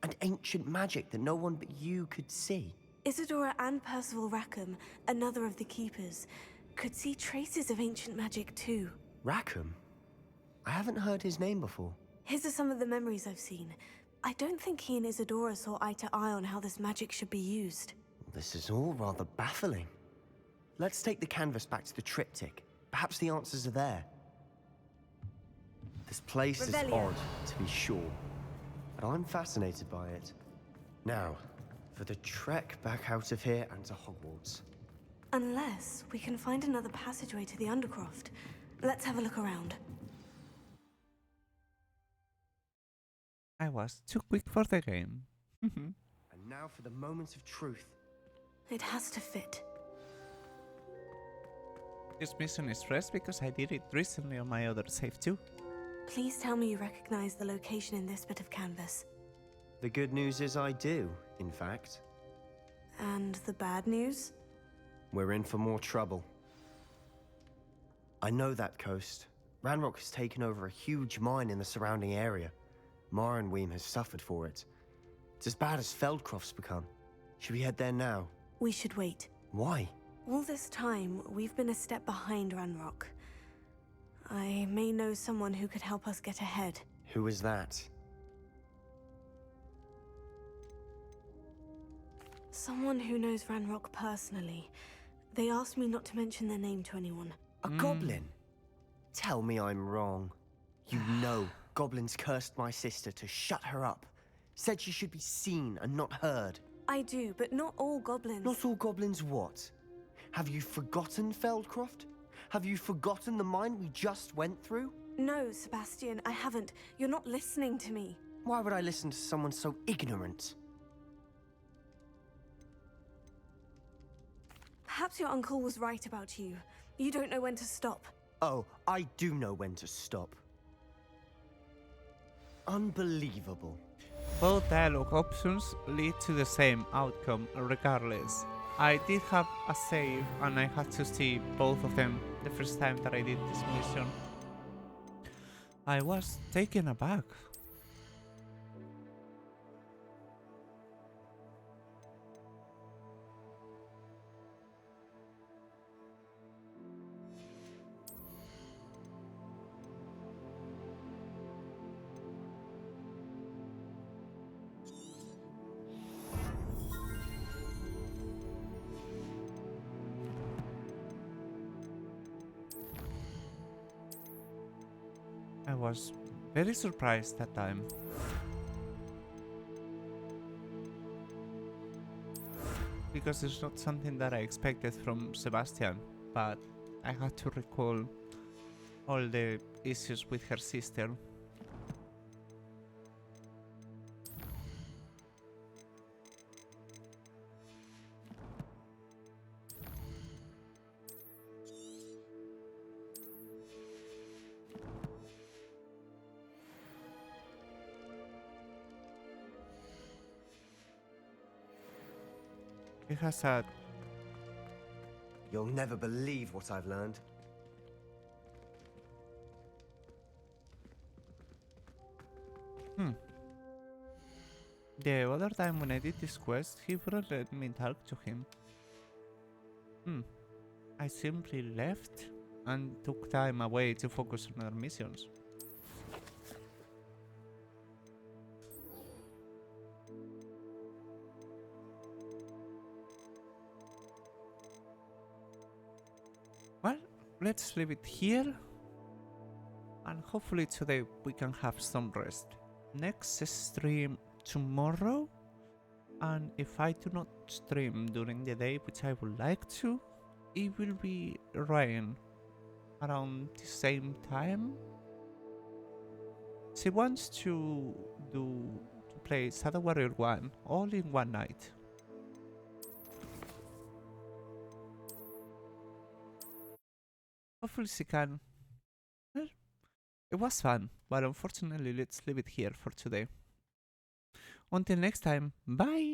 And ancient magic that no one but you could see? Isadora and Percival Rackham, another of the Keepers, could see traces of ancient magic too. Rackham? I haven't heard his name before. His are some of the memories I've seen. I don't think he and Isadora saw eye to eye on how this magic should be used. This is all rather baffling. Let's take the canvas back to the triptych. Perhaps the answers are there. This place is odd, to be sure, but I'm fascinated by it. Now, for the trek back out of here and to Hogwarts. Unless we can find another passageway to the Undercroft. Let's have a look around. I was too quick for the game. And now for the moment of truth. It has to fit. This mission is fresh because I did it recently on my other save too. Please tell me you recognize the location in this bit of canvas. The good news is I do, in fact. And the bad news? We're in for more trouble. I know that coast. Ranrock has taken over a huge mine in the surrounding area. Marenweem has suffered for it. It's as bad as Feldcroft's become. Should we head there now? We should wait. Why? All this time, we've been a step behind Ranrock. I may know someone who could help us get ahead. Who is that? Someone who knows Ranrock personally. They asked me not to mention their name to anyone. A goblin? Tell me I'm wrong. You know goblins cursed my sister to shut her up. Said she should be seen and not heard. I do, but not all goblins. Not all goblins what? Have you forgotten Feldcroft? Have you forgotten the mine we just went through? No, Sebastian, I haven't. You're not listening to me. Why would I listen to someone so ignorant? Perhaps your uncle was right about you. You don't know when to stop. Oh, I do know when to stop. Unbelievable. Both dialogue options lead to the same outcome regardless. I did have a save and I had to see both of them the first time that I did this mission. I was taken aback. I was very surprised that time. Because it's not something that I expected from Sebastian, but I had to recall all the issues with her sister. He has a... You'll never believe what I've learned. The other time when I did this quest, he wouldn't let me talk to him. I simply left and took time away to focus on other missions. Well, let's leave it here. And hopefully today we can have some rest. Next stream tomorrow. And if I do not stream during the day, which I would like to, it will be Rayne around the same time. She wants to play Shadow Warrior 1 all in one night. Hopefully she can. Well, it was fun, but unfortunately let's leave it here for today. Until next time, bye!